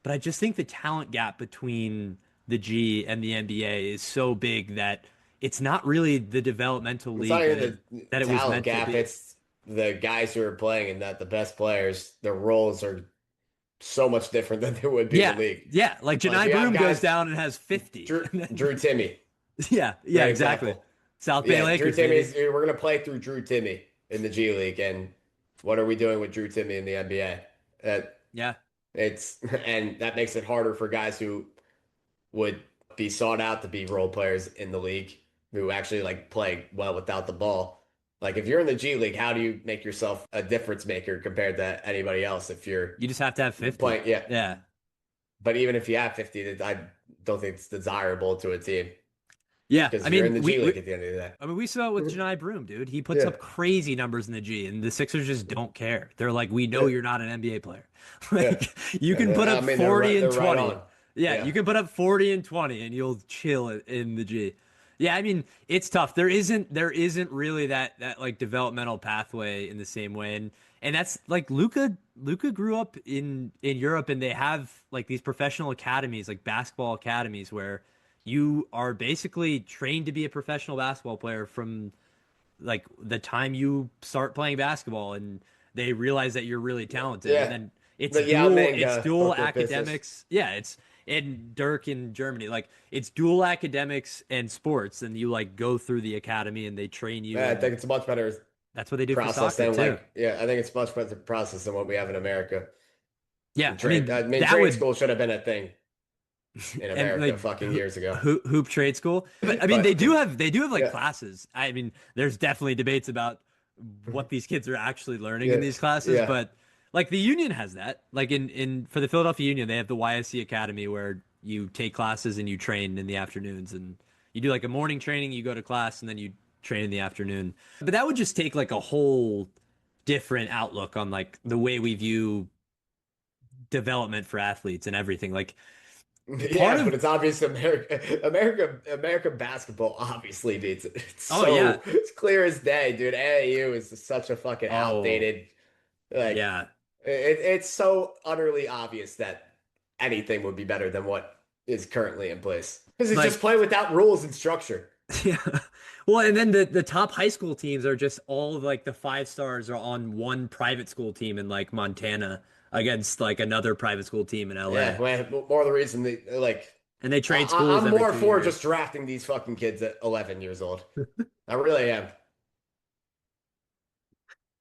But I just think the talent gap between the G and the NBA is so big that it's not really the developmental It's not league even the that it was talent meant to gap. be. the guys who are playing and that the best players, their roles are so much different than they would be in the Yeah, league. yeah. Like Like Janai you have Broom goes guys, down and has 50, and then Drew Timmy, yeah, yeah, great exactly. example. South Bay Yeah, Drew Lakers, Timmy baby. is, we're gonna play through Drew Timmy in the G League, and what are we doing with Drew Timmy in the NBA? That Yeah, it's and that makes it harder for guys who would be sought out to be role players in the league who actually like play well without the ball. Like if you're in the G League, how do you make yourself a difference maker compared to anybody else if you're you just have to have 50. playing? Yeah, Yeah, but even if you have 50, I don't think it's desirable to a team yeah. I because you're in mean, the G League at the end of the we saw it with day. Janai Broom, dude. He puts Yeah, up crazy numbers in the G, and the Sixers just don't care. They're like, we know yeah, you're not an NBA player. yeah. Like, you And can put I up mean 40 they're and right 20. on. Yeah, you Yeah. can put up 40 and 20, and you'll chill in the G. Yeah, I mean, it's tough. There isn't really that like developmental pathway in the same way, and that's like Luca grew up in Europe, and they have like these professional academies, like basketball academies, where you are basically trained to be a professional basketball player from like the time you start playing basketball, and they realize that you're really talented, and Yeah. then it's The Yao dual Ming it's dual hook or business. academics. Yeah, it's in Dirk in Germany, like it's dual academics and sports, and you like go through the academy and they train you, Yeah, I and think it's a much better that's what they do for process soccer than too. like yeah, I think it's much better process than what we have in America. Yeah, And I trade I mean mean that trade would school should have been a thing in and America like fucking years ago. hoop trade school. But I mean, But they do have like yeah. classes. I mean, there's definitely debates about what these kids are actually learning in Yeah. these classes, Yeah. but like the Union has that. Like in for the Philadelphia Union, they have the YSC Academy where you take classes and you train in the afternoons, and you do like a morning training, you go to class, and then you train in the afternoon. But that would just take like a whole different outlook on like the way we view development for athletes and everything. Like part Yeah, but of it's obvious American basketball obviously beats it. It's oh yeah. so it's clear as day, dude. AAU is such a fucking Oh, outdated like yeah. it's so utterly obvious that anything would be better than what is currently in place. Because it's just Like, play without rules and structure. yeah. Well, and then the top high school teams are just all of like the five stars are on one private school team in like Montana against like another private school team in Yeah, LA. well, more the reason they like And they trade schools I'm every more two for years. just drafting these fucking kids at 11 years old. I really am.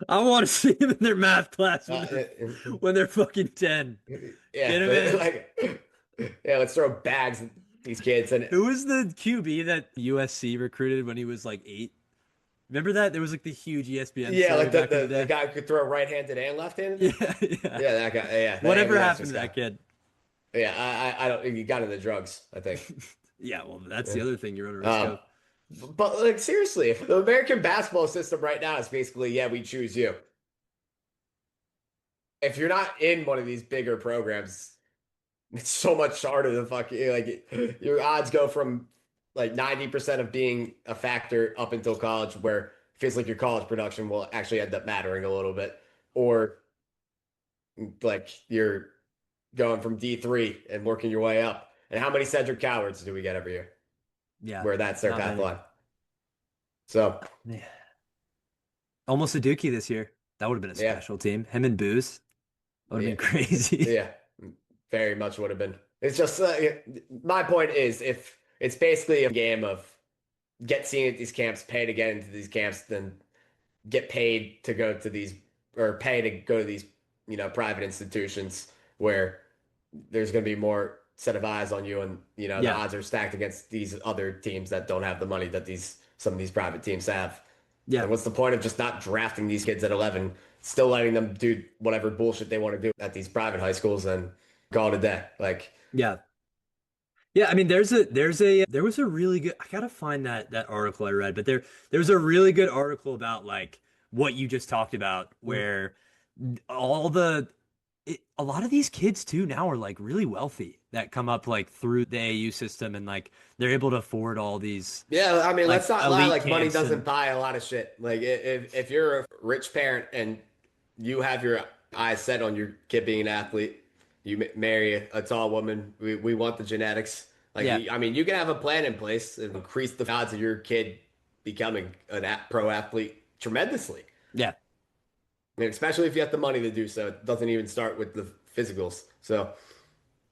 I want to see them in their math class when Uh, they're when they're fucking 10. Get yeah, them in. like yeah, let's throw bags at these kids and Who was the QB that USC recruited when he was like 8? Remember that? There was like the huge ESPN yeah, story like the, back in the the the day. guy who could throw right-handed and left-handed. Yeah, yeah. Yeah, that guy. Yeah, Whatever happened ambidextrous to guy. that kid? Yeah, I don't. He got into drugs, I think. Yeah, well, that's Yeah. the other thing you're at risk Um, of. but like seriously, the American basketball system right now is basically, yeah, we choose you. If you're not in one of these bigger programs, it's so much harder to fucking like your odds go from like 90% of being a factor up until college, where it feels like your college production will actually end up mattering a little bit, or like you're going from D3 and working your way up. And how many Cedric Cowards do we get every year Yeah, where that's their not path many. line? So, Yeah. Almost a Dookie this year. That would have been a yeah, special team. Him and Booze would have yeah, been crazy. yeah, very much would have been. It's just my point is if it's basically a game of get seen at these camps, pay to get into these camps, then get paid to go to these or pay to go to these, private institutions where there's going to be more set of eyes on you and the Yeah, odds are stacked against these other teams that don't have the money that these some of these private teams have. yeah, And what's the point of just not drafting these kids at 11, still letting them do whatever bullshit they want to do at these private high schools and call it a day? Like, yeah. Yeah, I mean there was a really good I gotta find that article I read, but there was a really good article about like what you just talked about where all a lot of these kids too now are like really wealthy that come up like through the AU system, and like they're able to afford all these yeah, I mean, let's like not lie. elite Like, money camps doesn't and buy a lot of shit. Like, if you're a rich parent and you have your eyes set on your kid being an athlete, you marry a tall woman. We want the genetics. Like, yeah, I mean, you can have a plan in place and increase the odds of your kid becoming pro athlete tremendously. yeah. And especially if you have the money to do so. It doesn't even start with the physicals. So,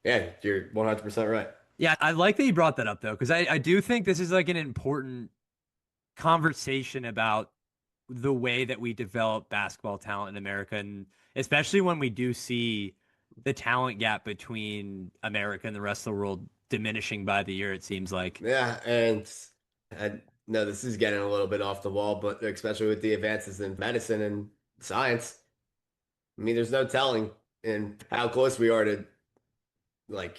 yeah, you're 100% right. Yeah, I like that you brought that up though, because I do think this is like an important conversation about the way that we develop basketball talent in America, and especially when we do see the talent gap between America and the rest of the world diminishing by the year, it seems like. Yeah, and I know this is getting a little bit off the wall, but especially with the advances in medicine and science, I mean, there's no telling in how close we are to like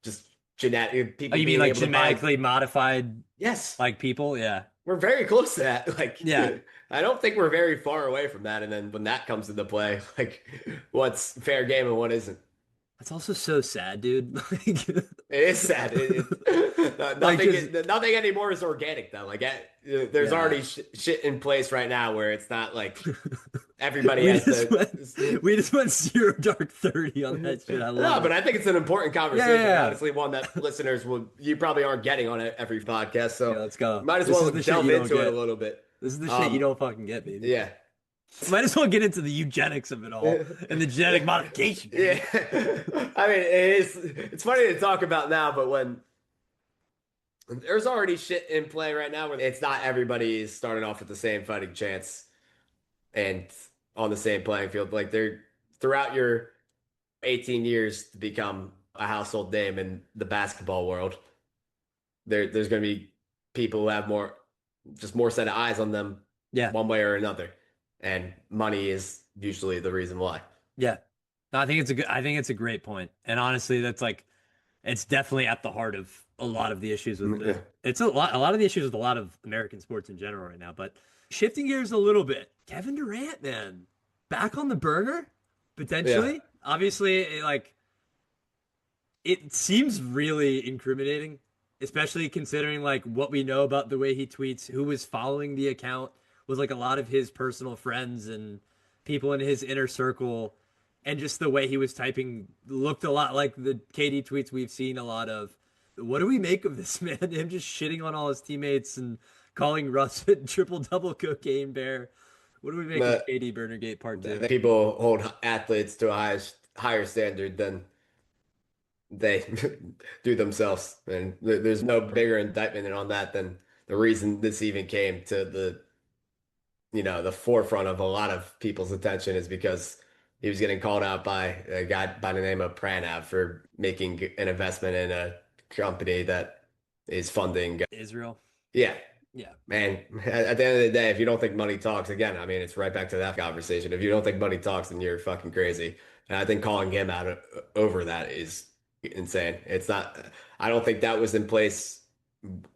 just genetic Oh, people you mean being like able to buy. genetically modified Yes, like people? Yeah. we're very close to that. Like, Yeah. I don't think we're very far away from that. And then when that comes into play, like, what's fair game and what isn't? That's also so sad, dude. Like, It is sad. like Nothing, just nothing anymore is organic though. Like, there's yeah. already shit in place right now where it's not like everybody We has just to. went we just went zero dark 30 on that shit. I love No, but it. I think it's an important Yeah, yeah, conversation. yeah. Honestly, one that listeners will, you probably aren't getting on every podcast. Yeah, So let's go. might as This well is the shit delve you don't into it a get. little bit. This is the shit you Um, don't fucking get, baby. yeah. Might as well get into the eugenics of it all and the genetic modification, Yeah. baby. I mean, it's funny to talk about now, but when there's already shit in play right now where it's not everybody is starting off with the same fighting chance and on the same playing field. Like they're throughout your 18 years to become a household name in the basketball world, there's going to be people who have just more set of eyes on them Yeah. one way or another. And money is usually the reason why. Yeah. No, I think it's a great point. And honestly, that's like it's definitely at the heart of a lot of the issues with the Yeah. it's a lot of the issues with a lot of American sports in general right now. But shifting gears a little bit, Kevin Durant, man, back on the burner, Yeah. potentially. Obviously, like it seems really incriminating, especially considering like what we know about the way he tweets, who was following the account was like a lot of his personal friends and people in his inner circle, and just the way he was typing looked a lot like the KD tweets we've seen a lot of. What do we make of this, man? Him just shitting on all his teammates and calling Russ a triple double cocaine bear. What do we make of But KD Burnergate Part I Two? think people hold athletes to a higher standard than they do themselves. And there's no bigger indictment on that than the reason this even came to the forefront of a lot of people's attention is because he was getting called out by a guy by the name of Pranav for making an investment in a company that is funding. Israel. Yeah, Yeah. man, at the end of the day, if you don't think money talks, again, I mean, it's right back to that conversation. If you don't think money talks, then you're fucking crazy. And I think calling him out over that is insane. It's not, I don't think that was in place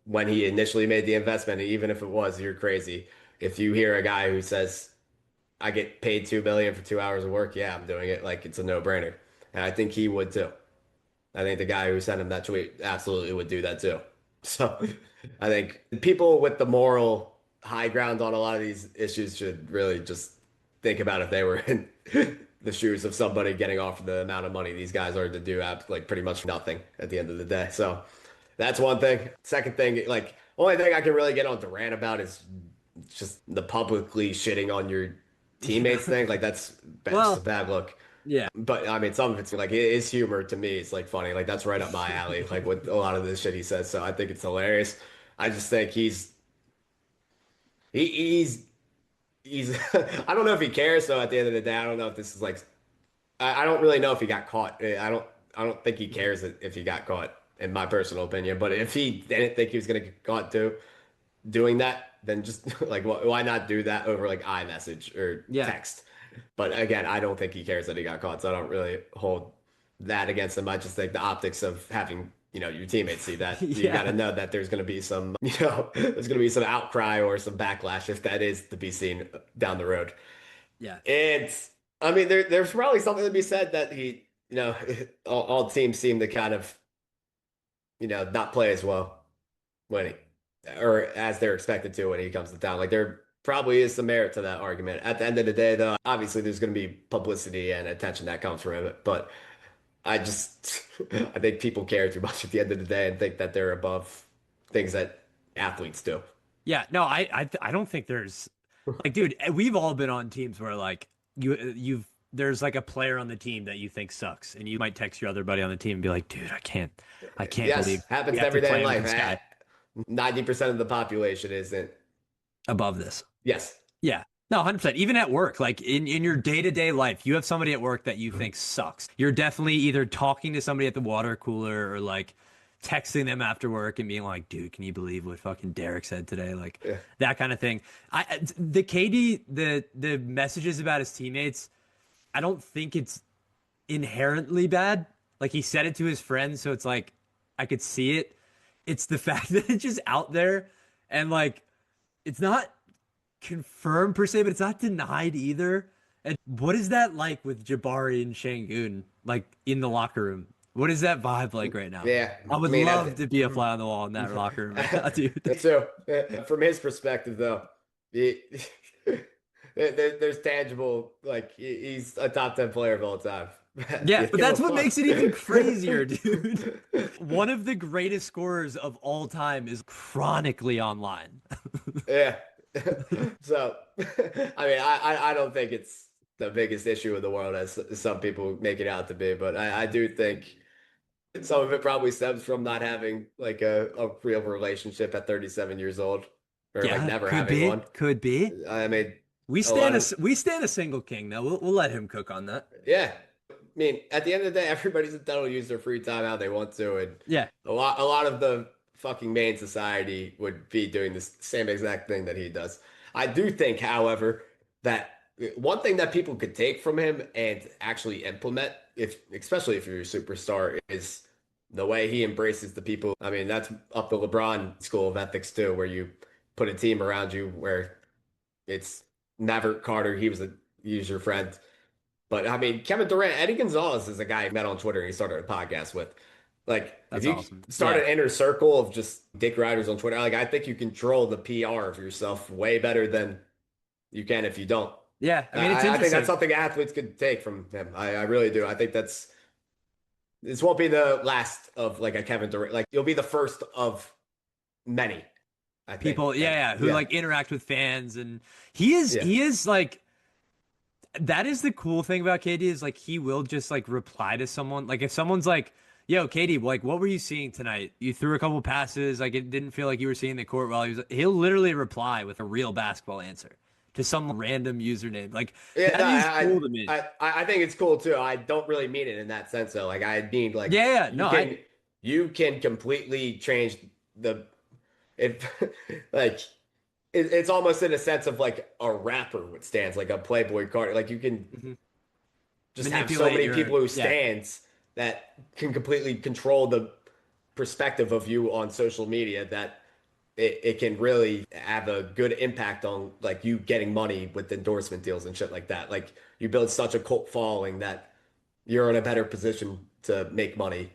when he initially made the investment. And even if it was, you're crazy. If you hear a guy who says, I get paid 2 million for 2 hours of work, yeah, I'm doing it. Like it's a no-brainer. And I think he would too. I think the guy who sent him that tweet absolutely would do that too. So I think people with the moral high ground on a lot of these issues should really just think about if they were in the shoes of somebody getting offered the amount of money these guys are to do like pretty much nothing at the end of the day. So that's one thing. Second thing, like only thing I can really get on Durant about is just the publicly shitting on your teammates thing. Like that's just a Well, bad look. yeah. But I mean, some of it's like it is humor to me. It's like funny. Like that's right up my alley. Like with a lot of the shit he says. So I think it's hilarious. I just think he's he's. I don't know if he cares. So at the end of the day, I don't know if this is like. I don't really know if he got caught. I don't think he cares if he got caught. In my personal opinion, but if he didn't think he was gonna get caught doing that, then just like why not do that over like iMessage or Yeah. text? But again, I don't think he cares that he got caught, so I don't really hold that against him. I just think the optics of having, your teammates see that, you got to Yeah. know that there's going to be some, there's going to be some outcry or some backlash if that is to be seen down the road. Yeah. And I mean, there's probably something to be said that all teams seem to kind of, not play as well when or as they're expected to when he comes to town. Like there probably is some merit to that argument. At the end of the day, though, obviously there's going to be publicity and attention that comes from it. But I just I think people care too much at the end of the day and think that they're above things that athletes do. Yeah. No, I don't think there's like, dude, we've all been on teams where like you've there's like a player on the team that you think sucks, and you might text your other buddy on the team and be like, dude, I can't believe Yes, happens we have to every day in play with life. this guy 90% of the population isn't. above this. Yes. Yeah. No, 100%. Even at work, like in your day-to-day life, you have somebody at work that you think sucks. You're definitely either talking to somebody at the water cooler or like texting them after work and being like, dude, can you believe what fucking Derek said today? Like Yeah. that kind of thing. The KD, the messages about his teammates, I don't think it's inherently bad. Like he said it to his friends, so it's like I could see it. It's the fact that it's just out there and like it's not confirmed per se, but it's not denied either. And what is that like with Jabari and Şengün, like in the locker room? What is that vibe like right now? Yeah. I I would mean, love to be a fly on the wall in that locker room right now, dude. so from his perspective, though, he, there's tangible, like he's a top 10 player of all time. Yeah, but Give a that's what fuck. makes it even crazier, dude. One of the greatest scorers of all time is chronically online. Yeah. So, I mean, I don't think it's the biggest issue in the world as some people make it out to be, but I do think some of it probably stems from not having like a real relationship at 37 years old or like Yeah, never could having be, one. could be. I mean, We a lot stand a of, we stand a single king though. We'll let him cook on that. yeah. I mean, at the end of the day, everybody's entitled to use their free time how they want to, and Yeah, a lot of the fucking main society would be doing the same exact thing that he does. I do think, however, that one thing that people could take from him and actually implement, if especially if you're a superstar, is the way he embraces the people. I mean, that's up the LeBron school of ethics too, where you put a team around you where it's never Carter, he was your friend. But I mean, Kevin Durant, Eddie Gonzalez is a guy I met on Twitter and he started a podcast with. Like, if that's you awesome. start Yeah. an inner circle of just dick riders on Twitter, like I think you control the PR of yourself way better than you can if you don't. Yeah, I mean it's I think that's interesting. something athletes could take from him. I really do. I think this won't be the last of like a Kevin Durant. Like you'll be the first of many. I think People, yeah, that yeah, who yeah, like interact with fans and he is like that is the cool thing about KD is like he will just like reply to someone. Like if someone's like, "Yo, KD, like what were you seeing tonight? You threw a couple passes, like it didn't feel like you were seeing the court while he was." He'll literally reply with a real basketball answer to some random username. Like yeah. No, that is cool to me. I think it's cool too. I don't really mean it in that sense though. Like I mean like Yeah, yeah, you no, I can you can completely change the if like it's almost in a sense of like a rapper with stands, like a Playboy card. Like you can mhm. just have so Manipulate many your people who yeah. stands that can completely control the perspective of you on social media that it can really have a good impact on like you getting money with endorsement deals and shit like that. Like you build such a cult following that you're in a better position to make money.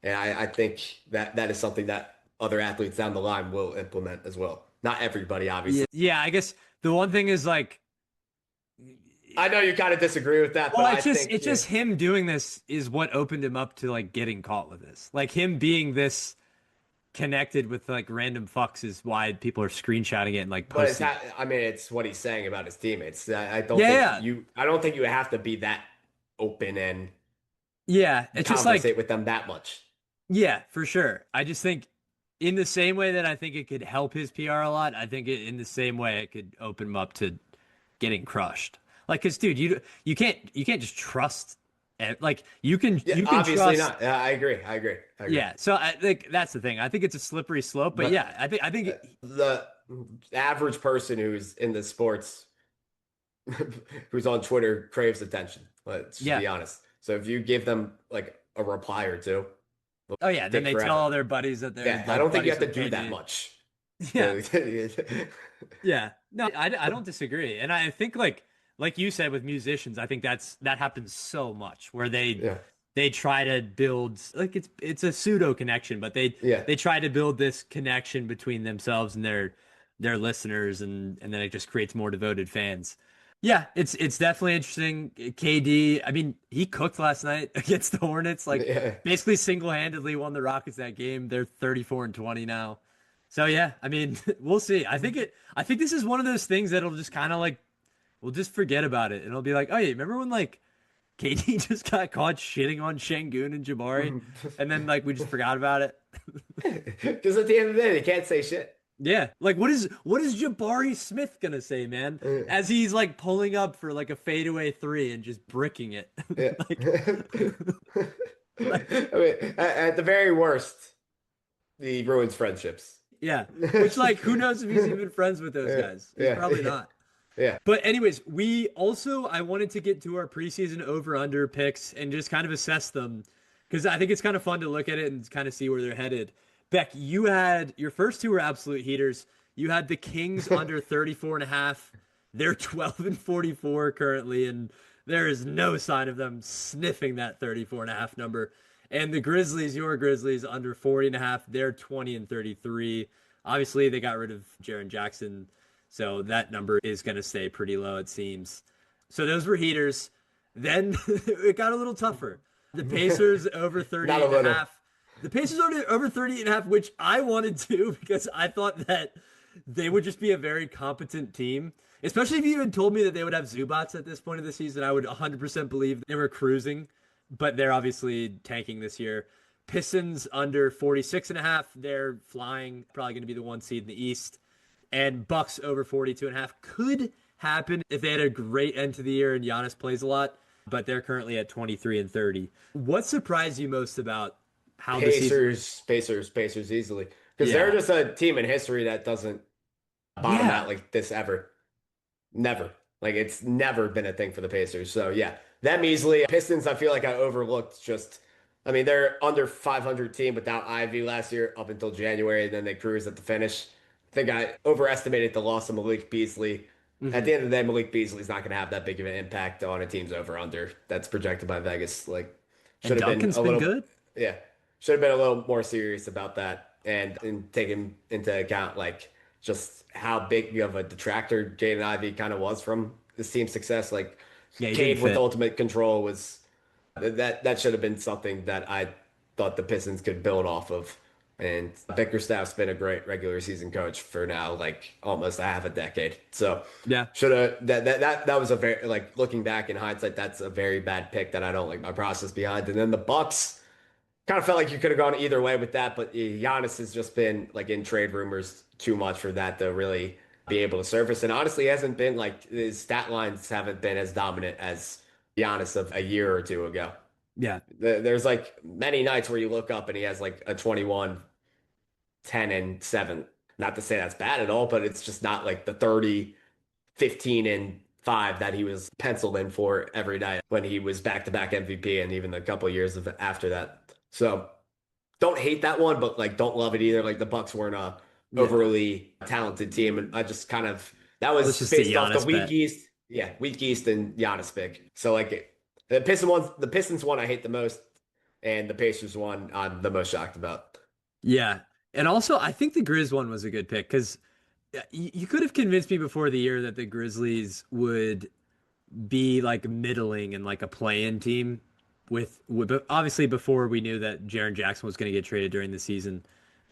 And I think that is something that other athletes down the line will implement as well. Not everybody, Yeah, obviously. yeah, I guess the one thing is like I know you kind of disagree with that, but well, I it's just think it's yeah, just him doing this is what opened him up to like getting caught with this. Like him being this connected with like random fucks is why people are screenshotting it and like but posting. I mean, it's what he's saying about his teammates. Yeah, yeah, I don't think you have to be that open and yeah. It's just like conversate with them that much. yeah, for sure. I just think in the same way that I think it could help his PR a lot, I think in the same way it could open him up to getting crushed. Like, cause dude, you can't just trust. Like Yeah, you can obviously trust. not. Yeah, I agree. I agree. I agree. Yeah. So I think that's the thing. I think it's a slippery slope. But But yeah, I think the average person who's in the sports, who's on Twitter, craves attention. Let's just yeah. be honest. So if you give them like a reply or two, they'll Oh yeah. Then take they tell forever. all their buddies that they're Yeah, I like don't think you buddies have to with do that KD. much. Yeah. To- Yeah. No, I don't disagree. And I think like you said with musicians, I think that happens so much where yeah, they try to build like it's a pseudo connection, but yeah. they try to build this connection between themselves and their listeners and then it just creates more devoted fans. Yeah, it's definitely interesting. KD, I mean, he cooked last night against the Hornets, like Yeah. basically single-handedly won the Rockets that game. They're 34 and 20 now. So yeah, I mean, we'll see. I think this is one of those things that'll just kind of like we'll just forget about it, and it'll be like, oh yeah, remember when like KD just got caught shitting on Şengün and Jabari, and then like we just forgot about it. Because at the end of the day, they can't say shit. Yeah, like what is Jabari Smith gonna say, man? Yeah. As he's like pulling up for like a fadeaway three and just bricking it, Yeah. like, like I mean, at the very worst, he ruins friendships. yeah. Which like who knows if he's even friends with those Yeah, guys? He's yeah, probably yeah, not. yeah. But anyways, we also I wanted to get to our preseason over under picks and just kind of assess them because I think it's kind of fun to look at it and kind of see where they're headed. Beck, you had your first two were absolute heaters. You had the Kings under 34 and a half. They're 12 and 44 currently, and there is no sign of them sniffing that 34 and a half number. And the Grizzlies, your Grizzlies, under 40 and a half. They're 20 and 33. Obviously, they got rid of Jaren Jackson, so that number is going to stay pretty low, it seems. So those were heaters. Then it got a little tougher. The Pacers over Not 38 a and a little. half. The Pacers over 38 and a half, which I wanted to because I thought that they would just be a very competent team. Especially if you even told me that they would have Zubats at this point of the season, I would 100% believe they were cruising, but they're obviously tanking this year. Pistons under 46 and a half. They're flying, probably going to be the one seed in the East. And Bucks over 42 and a half could happen if they had a great end to the year and Giannis plays a lot, but they're currently at 23 and 30. What surprised you most about how the season? Pacers easily. Because they're Yeah. just a team in history that doesn't bottom Yeah. out like this ever. Never. Like it's never been a thing for the Pacers. So yeah, them easily. Pistons, I feel like I overlooked just. I mean, they're under 500 team without Ivy last year up until January, and then they cruised at the finish. I think I overestimated the loss of Malik Beasley. At Hmm. the end of the day, Malik Beasley's not going to have that big of an impact on a team's over under. That's projected by Vegas. Like, And should have been Duncan's a been little, good. yeah, should have been a little more serious about that and taking into account like just how big of a detractor Jaden Ivey kind of was from this team's success. Like Yeah, he didn't Cade with fit. ultimate control was that should have been something that I thought the Pistons could build off of. And Bickerstaff's been a great regular season coach for now, like almost a half a decade. So Yeah. should have that was a very like looking back in hindsight, that's a very bad pick that I don't like my process behind. And then the Bucks kind of felt like you could have gone either way with that, but Giannis has just been like in trade rumors too much for that to really be able to surface. And honestly, hasn't been like his stat lines haven't been as dominant as Giannis of a year or two ago. Yeah. There's like many nights where you look up and he has like a 21, 10, and 7. Not to say that's bad at all, but it's just not like the 30, 15, and 5 that he was penciled in for every night when he was back-to-back MVP and even a couple of years of after that. So don't hate that one, but like don't love it either. Like the Bucks weren't a Yeah. overly talented team, and I just kind of that Well, was it's just a based off the Giannis weak bet. East. Yeah, weak East and Giannis pick. So like the Pistons one I hate the most, and the Pacers one I'm the most shocked about. Yeah. And also, I think the Grizz one was a good pick because you could have convinced me before the year that the Grizzlies would be like middling and like a play-in team but obviously before we knew that Jaren Jackson was going to get traded during the season.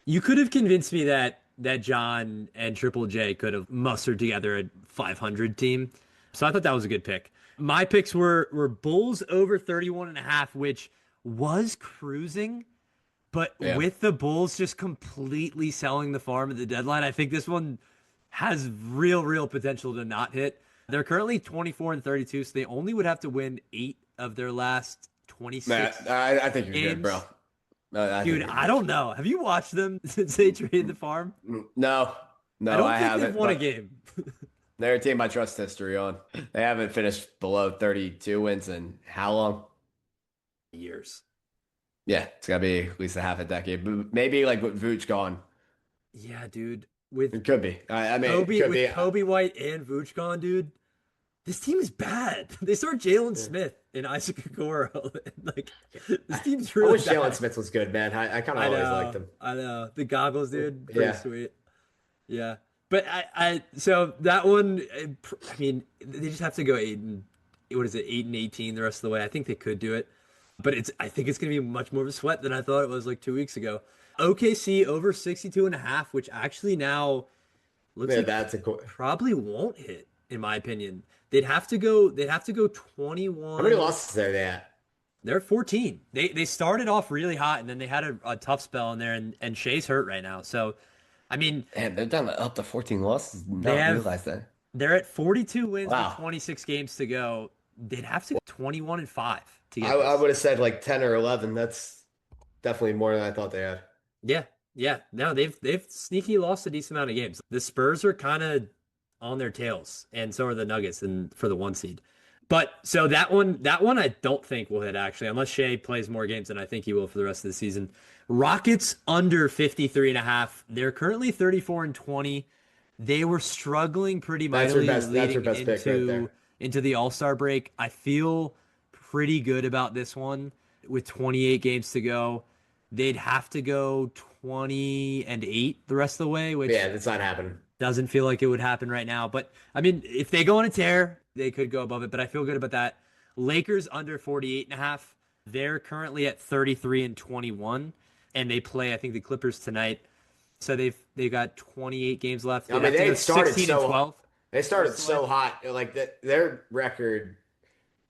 You could have convinced me that John and Triple J could have mustered together a 500 team. So I thought that was a good pick. My picks were Bulls over 31 and a half, which was cruising, but Yeah. with the Bulls just completely selling the farm at the deadline, I think this one has real potential to not hit. They're currently 24 and 32, so they only would have to win 8 of their last Matt, 26 I think you're good, bro. games. I think Dude, you're I good. don't know. Have you watched them since they traded the farm? No, I no, don't I think they've haven't. won a But game. they're a team I trust history on. They haven't finished below 32 wins in how long? Years. Yeah, it's gotta be at least a half a decade. Maybe like with Vooch gone, Yeah, dude. With it could be. I mean, it Kobe could with be. Kobe White and Vooch gone, dude. This team is bad. They start Jalen Yeah. Smith and Isaac Okoro. Like this I, team's I really wish Jalen bad. Smith was good, man. I kind of I always liked know. him. I know. The goggles, dude, pretty Yeah, sweet. Yeah. But so that one, I mean, they just have to go what is it, 8 and 18 the rest of the way. I think they could do it, but I think it's going to be much more of a sweat than I thought it was like 2 weeks ago. OKC over 62 and a half, which actually now looks yeah, like that's a cool. probably won't hit. in my opinion. They'd have to go How many 21. losses are they at? They're at 14. They started off really hot and then they had a tough spell in there and Shea's hurt right now. So, I mean, Man, they're down up to 14 losses. they Not have realize that. they're at 42 wins with Wow. 26 games to go. They'd have to go 21 and 5 to get I this. would have said like 10 or 11. That's definitely more than I thought they had. Yeah. Yeah. No, they've sneaky lost a decent amount of games. The Spurs are kind of on their tails, and so are the Nuggets and for the one seed. But so that one I don't think will hit actually, unless Shea plays more games than I think he will for the rest of the season. Rockets under 53 and a half. They're currently 34 and 20. They were struggling pretty mightily That's your leading best pick right into the All-Star break. I feel pretty good about this one with 28 games to go. They'd have to go 20 and 8 the rest of the way, Yeah, which that's not happening. doesn't feel like it would happen right now. But I mean, if they go on a tear, they could go above it, but I feel good about that. Lakers under 48 and a half. They're currently at 33 and 21 and they play I think the Clippers tonight. So they've got 28 games left. I They'd mean, have to go they started 16 and so 12 they the started rest of the way. so hot. Like their record,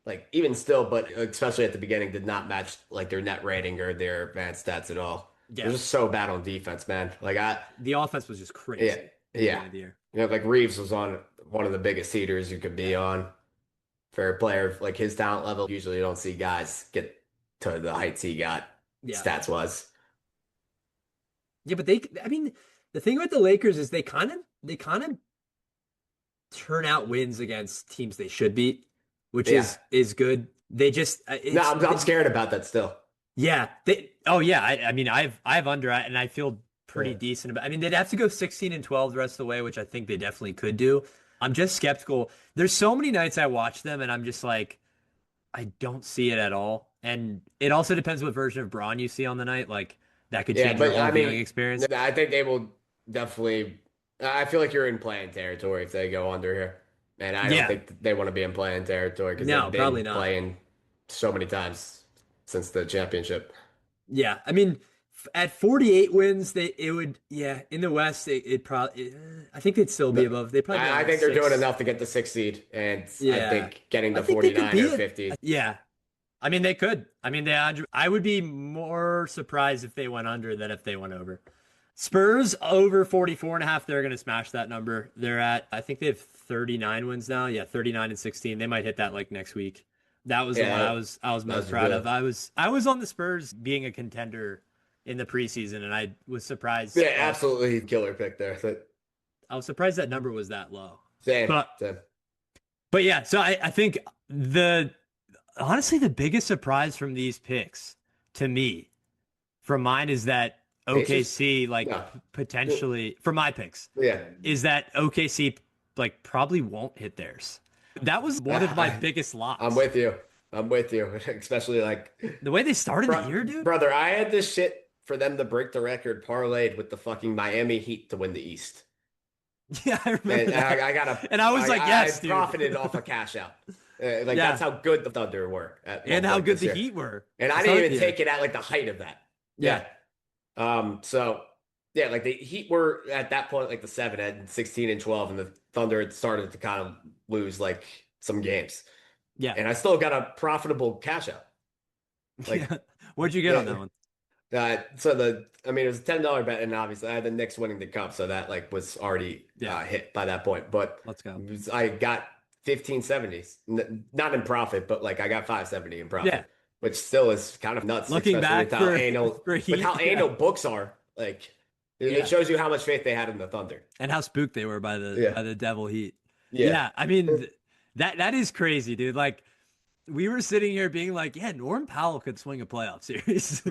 like even still, but especially at the beginning, did not match like their net rating or their advanced stats at all. They're Yeah. just so bad on defense, man. The offense was just Yeah, crazy in the yeah. beginning of the year. Like Reeves was on one of the biggest heaters you could be on for a player of like his talent level. Usually, you don't see guys get to the heights he got Yeah. stats was. Yeah, but I mean, the thing with the Lakers is they kind of turn out wins against teams they should beat, which Yeah. is good. They just No, it's I'm scared about that still. yeah. Oh yeah. I mean I've under and I feel pretty Yeah. decent about. I mean they'd have to go 16 and 12 the rest of the way, which I think they definitely could do. I'm just skeptical. There's so many nights I watch them and I'm just like I don't see it at all. And it also depends what version of Braun you see on the night. Like that could Yeah, change your but whole I viewing mean, experience. I think they will definitely. I feel like you're in playing territory if they go under here, and I don't Yeah. think they want to be in playing territory because they've No, probably been not. playing so many times since the championship. Yeah, I mean, at 48 wins, it would in the West it probably I think they'd still be No, above. They'd probably be I around think they're doing six. enough to get the sixth seed, and I Yeah, think getting I to think they could 49 be or it. 50. Yeah, I mean they could. I mean I would be more surprised if they went under than if they went over. Spurs over 44 and a half. They're going to smash that number. I think they have 39 wins now. Yeah, 39 and 16. They might hit that like next week. That was the one Yeah, I was that most was proud of. good. I was on the Spurs being a contender in the preseason, and I was surprised Yeah, that absolutely killer pick there. number was that low. Same, But same. but yeah, so I think the honestly the biggest surprise from these picks to me from mine is that Pacers? OKC like No. potentially for my picks Yeah. is that OKC like probably won't hit theirs. That was one of my I, biggest I'm locks. with you. I'm with you. Especially like The way they started the year, dude. Brother, I had this shit for them to break the record parlayed with the fucking Miami Heat to win the East. Yeah, I remember And that. I got a, And I was like, I yes, dude. profited off a cash out. Like that's Yeah. how good the Thunder were at one And how point good this the year. Heat were And to I didn't start the even year. take it at like the height of that. Yeah. Yeah. So yeah, like the Heat were at that point like the seven at 16 and 12, and the Thunder had started to kind of lose like some games. Yeah. And I still got a profitable cash out. Like Yeah. What'd you get on that one? I mean, it was a $10 bet, and obviously I had the Knicks winning the cup, so that like was already Yeah. hit by that point. But Let's go. I got 1570s, not in profit, but like I got 570 in profit, Yeah. which still is kind of nuts, Looking especially back with how for anal for with Heat, how yeah. anal books are. Like it Yeah. shows you how much faith they had in the Thunder. And how spooked they were Yeah, by the Devil Heat. yeah. Yeah, I mean that is crazy, dude. Like we were sitting here being like, yeah, Norm Powell could swing a playoff series.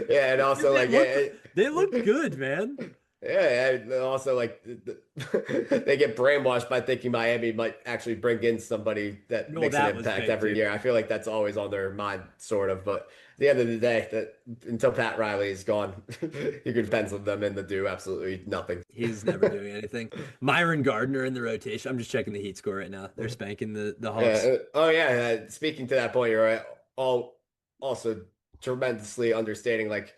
Yeah, and also They like look they look good, man. yeah, and also like they get brainwashed by thinking Miami might actually bring in somebody that No, makes an that was impact big every too. year. I feel like that's always on their mind, sort of. But at the end of the day, that until Pat Riley is gone, you can pencil them in to do absolutely nothing. He's never doing anything. Myron Gardner in the rotation. I'm just checking the Heat score right now. They're spanking the Hawks. Oh yeah. Speaking to that point, you're right. All also tremendously understanding like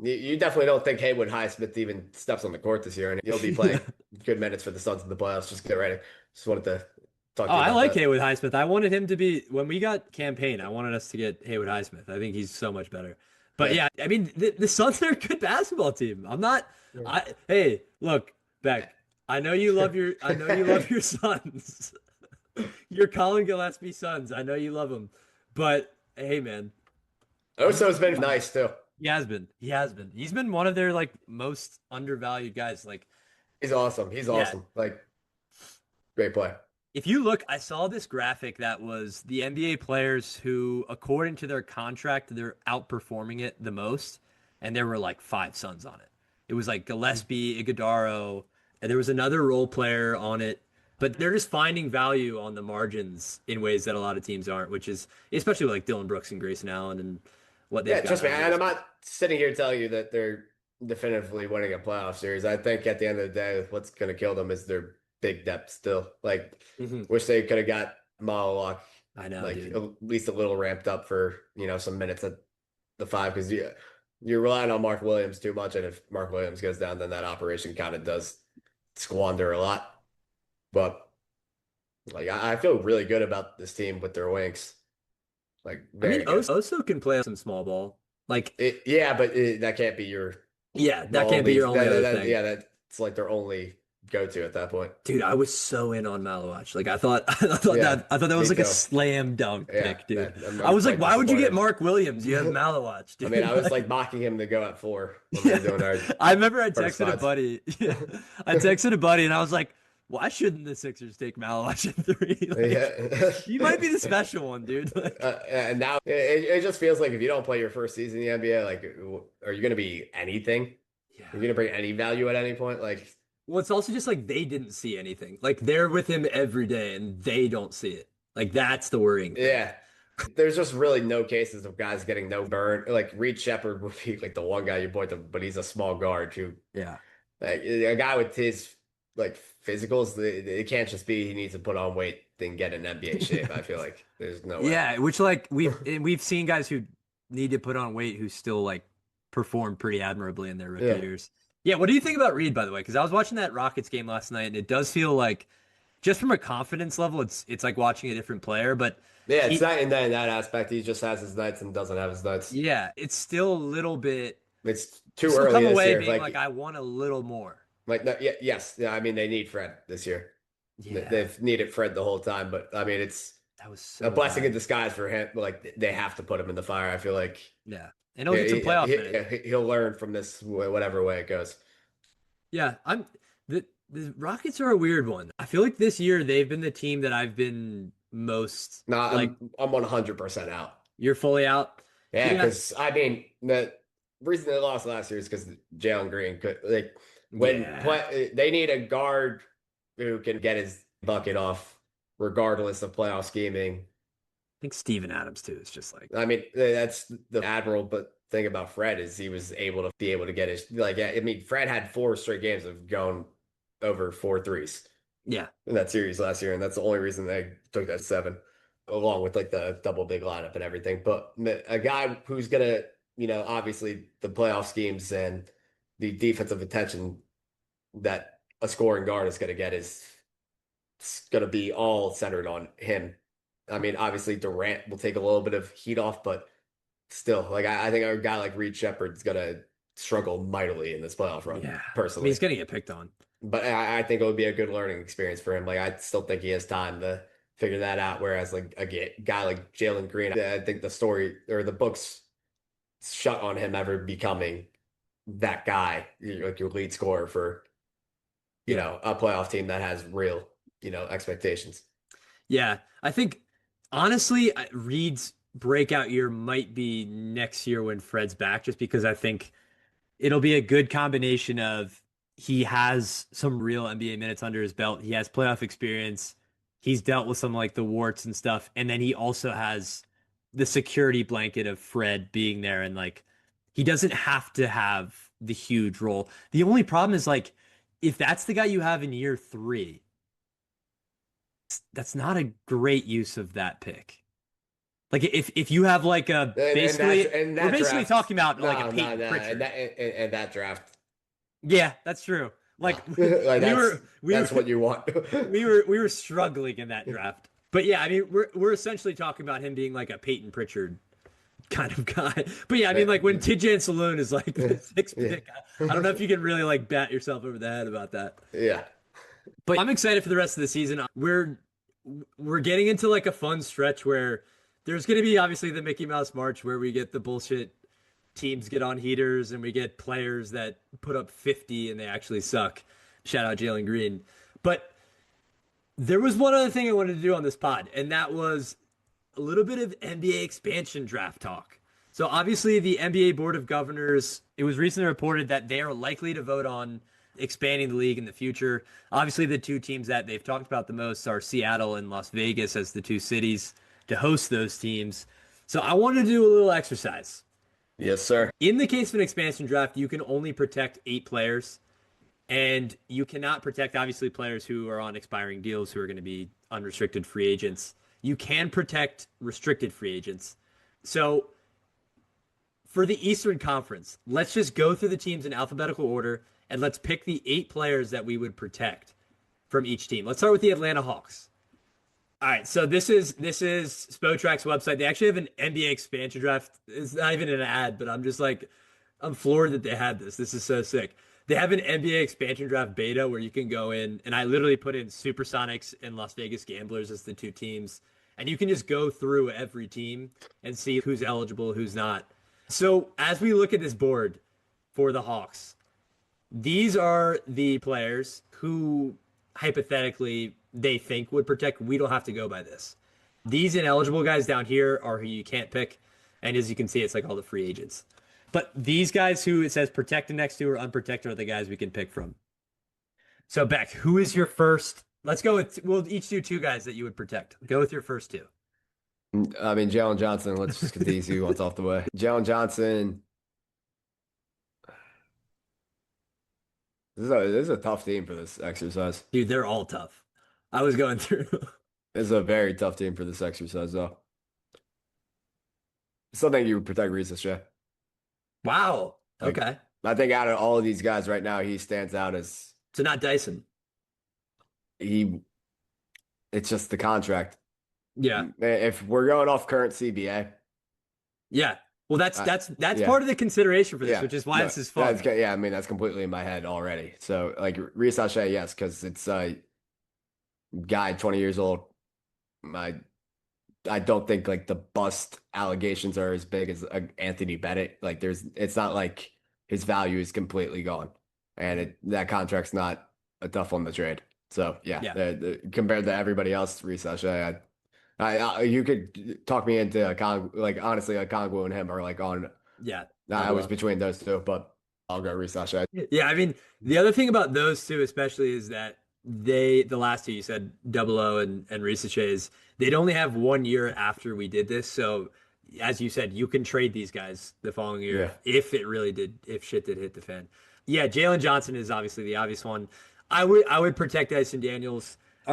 You definitely don't think Haywood Highsmith even steps on the court this year, and he'll be playing good minutes for the Suns in the playoffs. Just get ready. Just wanted to talk Oh, to you I about like that. Haywood Highsmith. I wanted him to be when we got campaign. I wanted us to get Haywood Highsmith. I think he's so much better. But Yeah. yeah, I mean the Suns are a good basketball team. I'm not. I hey, look, Beck. I know you love your Suns. Your Colin Gillespie Suns. I know you love them. But hey, man, you Oso's been nice too. he has been. He has been. He's been one of their like most undervalued guys. Like, He's awesome. He's yeah, awesome. Like great play. if you look, I saw this graphic that was the NBA players who, according to their contract, they're outperforming it the most, and there were like five Suns on it. It was like Gillespie, Iguodaro, and there was another role player on it. But they're just finding value on the margins in ways that a lot of teams aren't, which is especially like Dylan Brooks and Grayson Allen and what they've Yeah, got trust me. out of And those I'm guys. not sitting here telling you that they're definitively winning a playoff series. I think at the end of the day, what's going to kill them is their big depth still. Like, Hmm. wish they could have got Malawak I know, like dude. at least a little ramped up for, some minutes at the five because you're relying on Mark Williams too much. And if Mark Williams goes down, then that operation kind of does squander a lot. But like, I feel really good about this team with their wings. Like, I mean, very good. Oso can play some small ball. Like, Yeah, but that can't be yeah, the that can't be only your only other thing. yeah, that's like their only go-to at that point. Dude, I was so in on Malawach. Like Yeah, I thought that was me like a too. slam dunk Yeah, pick, dude. I I'm was like, quite why would you get disappointed. Mark Williams? You have Malawach, I mean, dude. I was like Like, mocking him to go at 4 when we were yeah. doing our I remember I first texted a spots. buddy. Yeah. I texted a buddy and I was like, why shouldn't the Sixers take Malawach at three? Like, Yeah. you might be the special one, dude. Like, And now it just feels like if you don't play your first season in the NBA, like, are you going to be anything? Are you yeah. going to bring any value at any point? Like, Well, it's also just like they didn't see anything. Like they're with him every day and they don't see it. Like that's the worrying thing. yeah, there's just really no cases of guys getting no burn. Like Reed Shepard would be like the one guy you point to, but he's a small guard who Yeah. like a guy with his like physicals, it can't just be he needs to put on weight then get in NBA shape. I feel like there's no way. Yeah, which like we've seen guys who need to put on weight who still like perform pretty admirably in their rookie Yeah. years. Yeah, what do you think about Reed, by the way? Because I was watching that Rockets game last night, and it does feel like just from a confidence level, it's like watching a different player. But Yeah, it's he, not in that aspect. He just has his nights and doesn't have his nights. yeah, it's still a little bit. It's You too still early come this away year. being like, I want a little more. No, yeah, yes. Yeah, I mean, they need Fred this year. Yeah, They've needed Fred the whole time, but I mean, it's that was a so blessing in bad. disguise for him. Like they have to put him in the fire. I feel like Yeah, and he'll get some playoff minutes. he'll learn from this whatever way it goes. Yeah, the Rockets are a weird one. I feel like this year they've been the team that I've been most No, like I'm 100% out. you're fully out. Yeah, Yeah. because I mean the reason they lost last year is because Jalen Green could like when Yeah. they need a guard who can get his bucket off regardless of playoff scheming. I think Steven Adams too is just like I mean that's the admiral, but thing about Fred is he was able to get his like I mean Fred had 4 straight games of going over 4 threes yeah. in that series last year, and that's the only reason they took that 7, along with like the double big lineup and everything. But a guy who's gonna, obviously the playoff schemes and the defensive attention that a scoring guard is gonna get is it's gonna be all centered on him. I mean, obviously Durant will take a little bit of heat off, but still, like I think a guy like Reed Shepard's gonna struggle mightily in this playoff run, Yeah. I mean, he's personally. gonna get picked on. But I think it would be a good learning experience for him. Like I still think he has time to figure that out. Whereas like a guy like Jalen Green, I think the story or the books shut on him ever becoming that guy, like your lead scorer for, Yeah. a playoff team that has real, expectations. Yeah. I think honestly, Reed's breakout year might be next year when Fred's back, just because I think it'll be a good combination of he has some real NBA minutes under his belt. He has playoff experience. He's dealt with some like the warts and stuff. And then he also has the security blanket of Fred being there and like he doesn't have to have the huge role. The only problem is like if that's the guy you have in year three, that's not a great use of that pick. Like if you have like a basically In we're that basically draft, talking about like a no, no, Peyton no, Pritchard. in that draft, Yeah, that's true. no, Like like we were we were that's what you want. we were struggling in that draft. But yeah, I mean we're essentially talking about him being like a Peyton Pritchard kind of guy. But yeah, I mean like when Tidjane Saloon is like the sixth Yeah, pick, I don't know if you can really like bat yourself over the head about that. yeah, But I'm excited for the rest of the season. We're getting into like a fun stretch where there's going to be obviously the Mickey Mouse March where we get the bullshit teams get on heaters and we get players that put up 50 and they actually suck. Shout out Jalen Green. But there was one other thing I wanted to do on this pod, and that was a little bit of NBA expansion draft talk. So obviously the NBA Board of Governors, it was recently reported that they are likely to vote on expanding the league in the future. Obviously the two teams that they've talked about the most are Seattle and Las Vegas as the two cities to host those teams. So I wanted to do a little exercise. yes, sir. In the case of an expansion draft, you can only protect 8 players, and you cannot protect obviously players who are on expiring deals who are going to be unrestricted free agents. You can protect restricted free agents. So for the Eastern Conference, let's just go through the teams in alphabetical order and let's pick the 8 players that we would protect from each team. Let's start with the Atlanta Hawks. All right, so this is Spotrack's website. They actually have an NBA expansion draft. It's not even an ad, but I'm just like I'm floored that they had this. This is so sick. They have an NBA expansion draft beta where you can go in, and I literally put in Supersonics and Las Vegas Gamblers as the two teams, and you can just go through every team and see who's eligible, who's not. So as we look at this board for the Hawks, these are the players who hypothetically they think would protect. We don't have to go by this. These ineligible guys down here are who you can't pick. And as you can see, it's like all the free agents. But these guys who it says protected next to or unprotected are the guys we can pick from. So Beck, who is your first? Let's go with we'll each do two guys that you would protect. Go with your first two. I mean, Jalen Johnson. Let's just get the easy ones off the way. Jalen Johnson. This is a tough team for this exercise. Dude, they're all tough. I was going through. This is a very tough team for this exercise, though. Still think you would protect Reese Shea. Wow. Like, Okay. I think out of all of these guys right now, he stands out as So not Dyson. he. It's just the contract. Yeah. If we're going off current CBA, Yeah. Well, that's yeah, part of the consideration for this, yeah, which is why no, this is fun. yeah. I mean, that's completely in my head already. So, like Reese Shea, yes, because it's a guy 20 years old. I I don't think like the bust allegations are as big as Anthony Bennett. Like it's not like his value is completely gone, and that contract's not a tough one to trade. So yeah, Yeah. compared to everybody else, Reese you could talk me into like honestly, like Kongwu and him are like on. Yeah. I Double was up. between those two, but I'll go Reese. Yeah. I mean, the other thing about those two, especially, is that the last two you said, Double O and Risache, they'd only have 1 year after we did this. So, as you said, you can trade these guys the following year Yeah. if it really did, if shit did hit the fan. Yeah. Jalen Johnson is obviously the obvious one. I would protect Dyson Daniels. So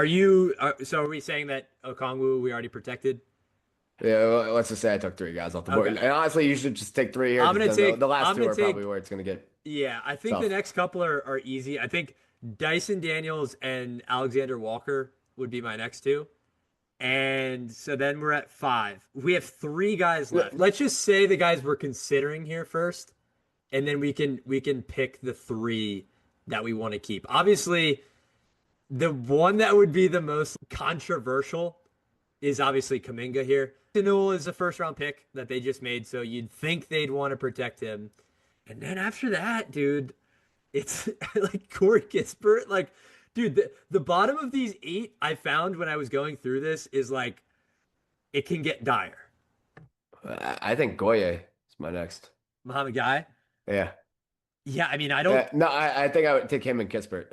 are we saying that Okongwu we already protected? Yeah, let's just say I took three guys off the board. Okay. And honestly, you should just take three here I'm because gonna then take. the last I'm two gonna are probably take. where it's going to get Yeah, I think the tough. next couple are easy. I think Dyson Daniels and Alexander Walker would be my next two. And so then we're at 5. We have 3 guys Yeah, left. Let's just say the guys we're considering here first, and then we can pick the 3 that we want to keep. Obviously, the one that would be the most controversial is obviously Kaminga here. Newell is a first round pick that they just made, so you'd think they'd want to protect him. And then after that, dude, it's like Corey Kispert. Like, dude, the bottom of these 8 I found when I was going through this is like it can get dire. I think Goye is my next. Muhammad Guy. Yeah. Yeah, I mean, I don't. No, I think I would take him and Kispert.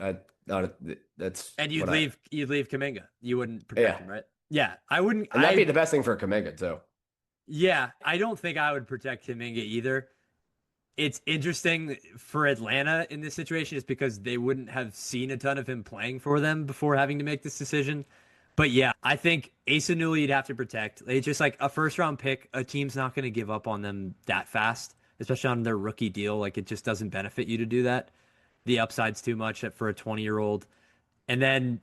That's And what I. you'd leave Kaminga. You wouldn't protect Yeah, him, right? Yeah, I wouldn't. and that'd be the best thing for Kaminga too. Yeah, I don't think I would protect Kaminga either. It's interesting for Atlanta in this situation is because they wouldn't have seen a ton of him playing for them before having to make this decision. But yeah, I think Asa Newell you'd have to protect. It's just like a first round pick. A team's not going to give up on them that fast, especially on their rookie deal. Like it just doesn't benefit you to do that. The upside's too much for a 20-year-old. And then,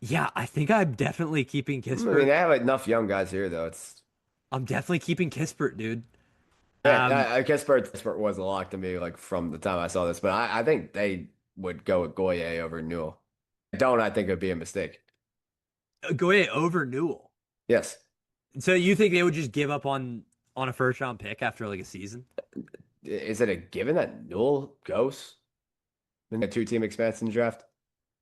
yeah, I think I'm definitely keeping I mean, Kispert. they have enough young guys here, though. It's I'm definitely keeping Kispert, dude. yeah, Um, I guess Pittsburgh was a lock to me, like from the time I saw this, but I think they would go with Goye over Newell. I think it'd be a mistake. Go ahead over Newell. Yes. So you think they would just give up on a first round pick after like a season? Is it a given that Newell goes in the two-team expansion draft?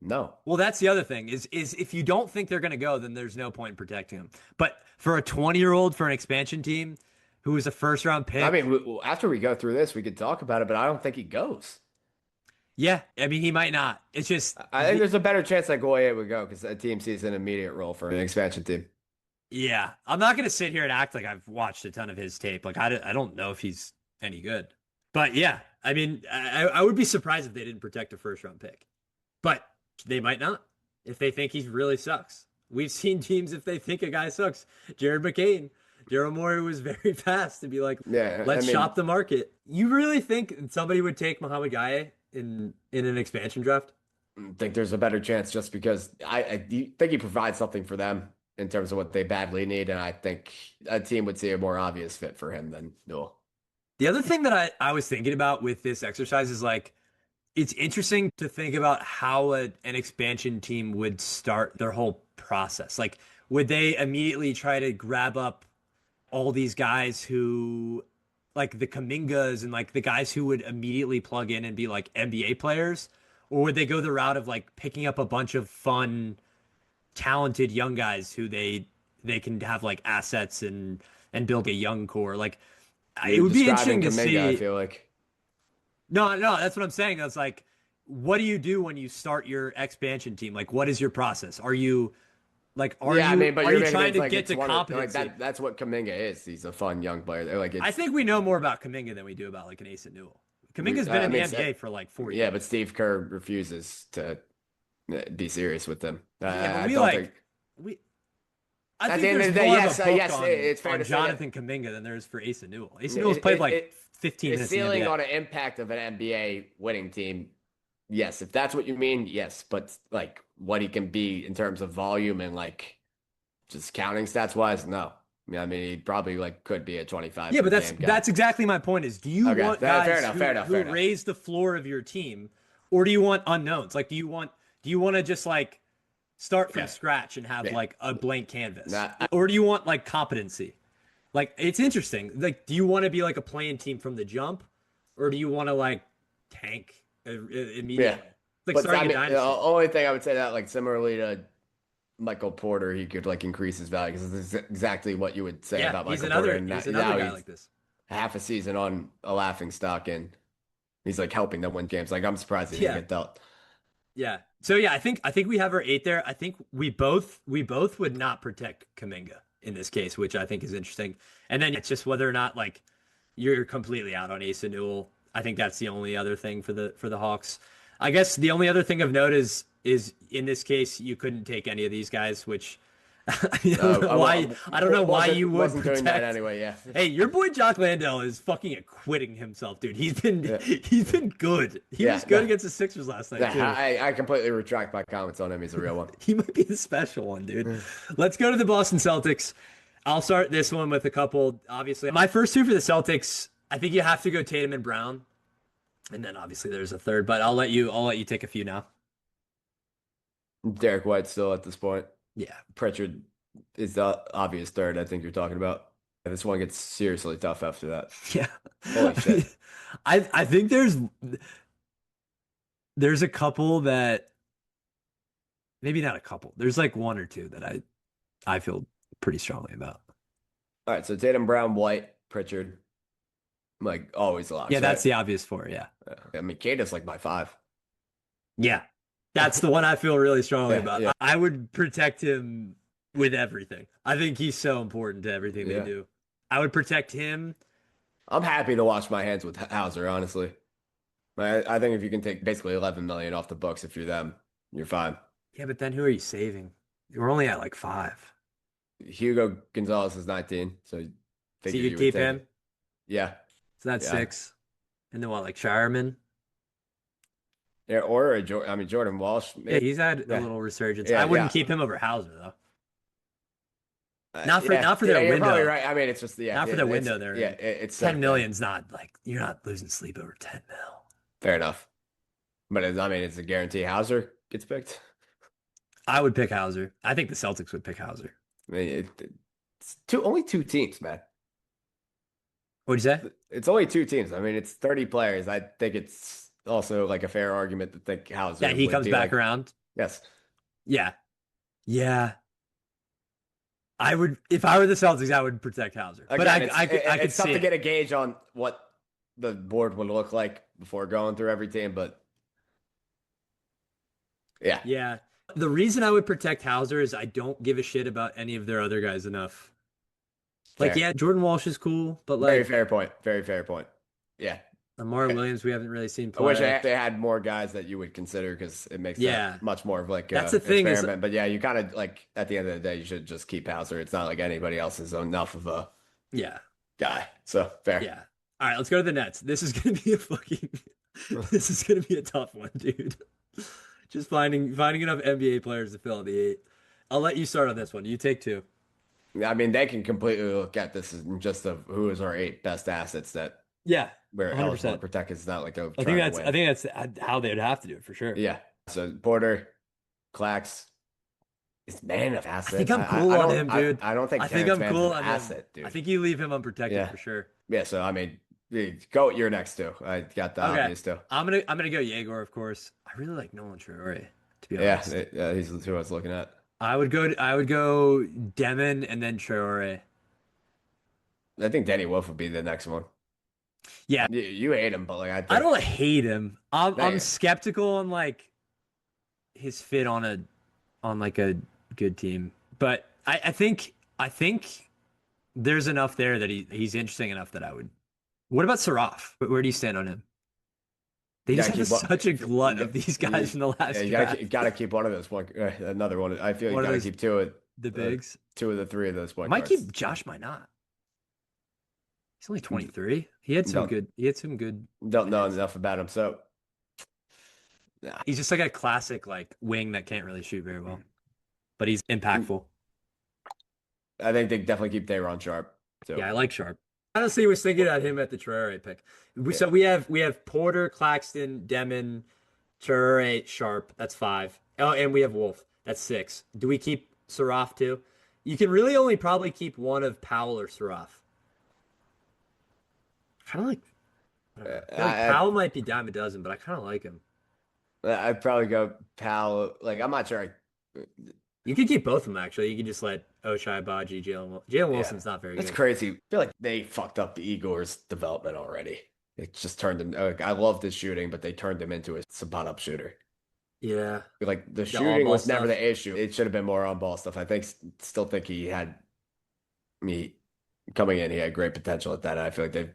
No. Well, that's the other thing is if you don't think they're going to go, then there's no point in protecting them. But for a 20-year-old for an expansion team who is a first round I pick, mean, after we go through this, we could talk about it, but I don't think he goes. yeah, I mean he might not. It's just I think there's a better chance that Goye would go because that team sees an immediate role for an expansion team. yeah, I'm not going to sit here and act like I've watched a ton of his tape. Like I don't know if he's any good. But yeah, I mean I would be surprised if they didn't protect a first round pick. But they might not if they think he really sucks. We've seen teams if they think a guy sucks. Jared McCain, Daryl Morey was very fast to be like, Yeah, I let's mean, shop the market. You really think somebody would take Muhammad Gaye in an expansion draft? I think there's a better chance just because I think he provides something for them in terms of what they badly need, and I think a team would see a more obvious fit for him than Newell. The other thing that I was thinking about with this exercise is like it's interesting to think about how an expansion team would start their whole process. Like, would they immediately try to grab up all these guys who, like the Kamingas and like the guys who would immediately plug in and be like NBA players? Or would they go the route of like picking up a bunch of fun, talented young guys who they can have like assets and build a young core? Like, it You're would be describing interesting to Kaminga, I see. feel like. No, that's what I'm saying. That's like, what do you do when you start your expansion team? Like, what is your process? Are you like, Yeah, I mean, but are you're you making trying it to like get it's to one of like competency? that's what Kaminga is. He's a fun young player. They're like I it's think we know more about Kaminga than we do about like an Asa Newell. Kaminga's been I in the mean, NBA for like 4 years. yeah, but Steve Kerr refuses to be serious with them. Yeah, but I we don't like think we. I at think the end of there's the day, more of a yes, book yes, it's fair on to say that Jonathan Kaminga than there is for Asa Newell. Asa Newell's it, played it, like it 15 his minutes in the ceiling NBA. on an impact of an NBA winning team. Yes, if that's what you mean, yes, but like what he can be in terms of volume and like just counting stats wise, no. I mean, he probably like could be a 25 Yeah, per but game guy. that's exactly my point is do you Okay, want fair guys enough, fair enough, fair who enough. raise the floor of your team or do you want unknowns? Like do you want to just like start from Okay, scratch and have yeah, like a blank canvas? not, Or do you want like competency? Like it's interesting. Like do you want to be like a playing team from the jump or do you want to like tank yeah. immediately? Like But I starting a mean, the dynasty. only thing I would say that like similarly to Michael Porter, he could like increase his value because this is exactly what you would say Yeah, about Michael Porter. And he's another now guy he's like this. half a season on a laughing stock and he's like helping them win games. Like I'm surprised he didn't Yeah. get dealt. Yeah. So yeah, I think we have our eight there. I think we both would not protect Kaminga in this case, which I think is interesting. And then it's just whether or not like you're completely out on Asa Newell. I think that's the only other thing for the Hawks. I guess the only other thing of note is in this case you couldn't take any of these guys, which I don't know why you would wasn't doing that protect. anyway. Yeah, Hey, your boy Jock Landale is fucking acquitting himself, dude. yeah, He's been good. He yeah. was good No, against the Sixers last night too. yeah. I completely retract my comments on him. He's a real one. He might be the special one, dude. Let's go to the Boston Celtics. I'll start this one with a couple. Obviously, my first two for the Celtics. I think you have to go Tatum and Brown, and then obviously there's a third. But I'll let you take a few now. Derek White still at this point. Yeah, Pritchard is the obvious third. I think you're talking about. And this one gets seriously tough after that. yeah. Holy shit. I think there's a couple that maybe not a couple. There's like one or two that I feel pretty strongly about. All right, so Tatum, Brown, White, Pritchard, like always locks, Yeah, right? that's the obvious four. Yeah. Yeah. I mean, Cada's like my five. Yeah. That's the one I feel really strongly Yeah, about. yeah, I would protect him with everything. I think he's so important to everything they yeah. do. I would protect him. I'm happy to wash my hands with Hauser, honestly. I think if you can take basically 11 million off the books, if you're them, you're fine. Yeah, but then who are you saving? We're only at like five. Hugo Gonzalez is 19, so So figure you'd you would keep take him. it. Yeah, So that's yeah. six. And then what, like Shireman? Yeah, or I mean Jordan Walsh, Yeah, maybe. he's had a Yeah, little resurgence. yeah, I wouldn't yeah. keep him over Hauser though. Not for Yeah, not for yeah, their you're probably window. right. I mean, it's just Not for their window they're in. it's so 10 thin. million's not like you're not losing sleep over 10 mil. Fair enough. But I mean, it's a guarantee Hauser gets picked. I would pick Hauser. I think the Celtics would pick Hauser. I mean, it's only two teams, man. What'd you say? It's only two teams. I mean, it's 30 players. I think it's also like a fair argument to think Yeah, Hauser he would comes be back like, around. yes. Yeah. Yeah. I would if I were the Celtics, I would protect Hauser. But Again, I could it's tough see to get it. a gauge on what the board would look like before going through every team, but yeah, Yeah. The reason I would protect Hauser is I don't give a shit about any of their other guys enough. Like, fair. yeah, Jordan Walsh is cool, but Very like fair point. Very fair point. Yeah. Lamar Williams, we haven't really seen I wish play. they had more guys that you would consider because it makes that Yeah. much more of like That's a the thing is experiment. But yeah, you kind of like at the end of the day, you should just keep Hauser. It's not like anybody else is enough of a yeah. guy. So fair. Yeah. All right, let's go to the Nets. This is gonna be a fucking this is gonna be a tough one, dude. Just finding enough NBA players to fill out the eight. I'll let you start on this one. You take two. I mean, they can completely look at this as just of who is our eight best assets that Yeah, we're eligible to 100%. protect. It's not like they're I think trying to that's I win. think that's how they'd have to do it for sure. Yeah. So Porter, Clax is man of I think asset. I'm cool on him, dude. I don't think I think Terrence I'm Mann's cool an on him. asset, I dude. think you leave him unprotected Yeah. for sure. Yeah. So I mean, go your next two. I got the Okay. obvious two. I'm gonna go Jaeger, of course. I really like Nolan Traore, to be Yeah, honest. he's who I was looking at. I would go Demon and then Traore. I think Danny Wolf would be the next one. Yeah, You hate him, but like I I think don't hate him. I'm they, skeptical on like his fit on like a good team. But I think there's enough there that he's interesting enough that I would. What about Saraf? Where do you stand on him? They you just gotta have keep one. such a glut of these guys in the Yeah, last you draft. gotta keep one of those one. Another one. I feel you One of gotta those keep two of the uh, bigs. two of the three of those I point might guards. keep Josh, might not. He's only 23. He had some Don't good he had some good don't know minutes. enough about him, so nah. He's just like a classic like wing that can't really shoot very well, but he's impactful. I think they definitely keep Dayron Sharp too. Yeah, I like Sharp. Honestly, was thinking about him at the Traore pick. So Yeah. we have Porter, Claxton, Demon, Traore, Sharp. That's five. Oh, and we have Wolf. That's six. Do we keep Saraf too? You can really only probably keep one of Powell or Saraf. Kind of like I don't know. I feel like I, Powell might be dime a dozen, but I kind of like him. I'd probably go Pal. Like I'm not sure. You could keep both of them actually. You could just let Ochai Baji, Jalen Yeah, Wilson's not very that's good. crazy. I feel like they fucked up Igor's development already. It just turned him. Like, I love this shooting, but they turned him into a spot up shooter. Yeah, Like the the all shooting ball was never stuff. the issue. It should have been more on ball stuff. I think still think he had me coming in. He had great potential at that. And I feel like they've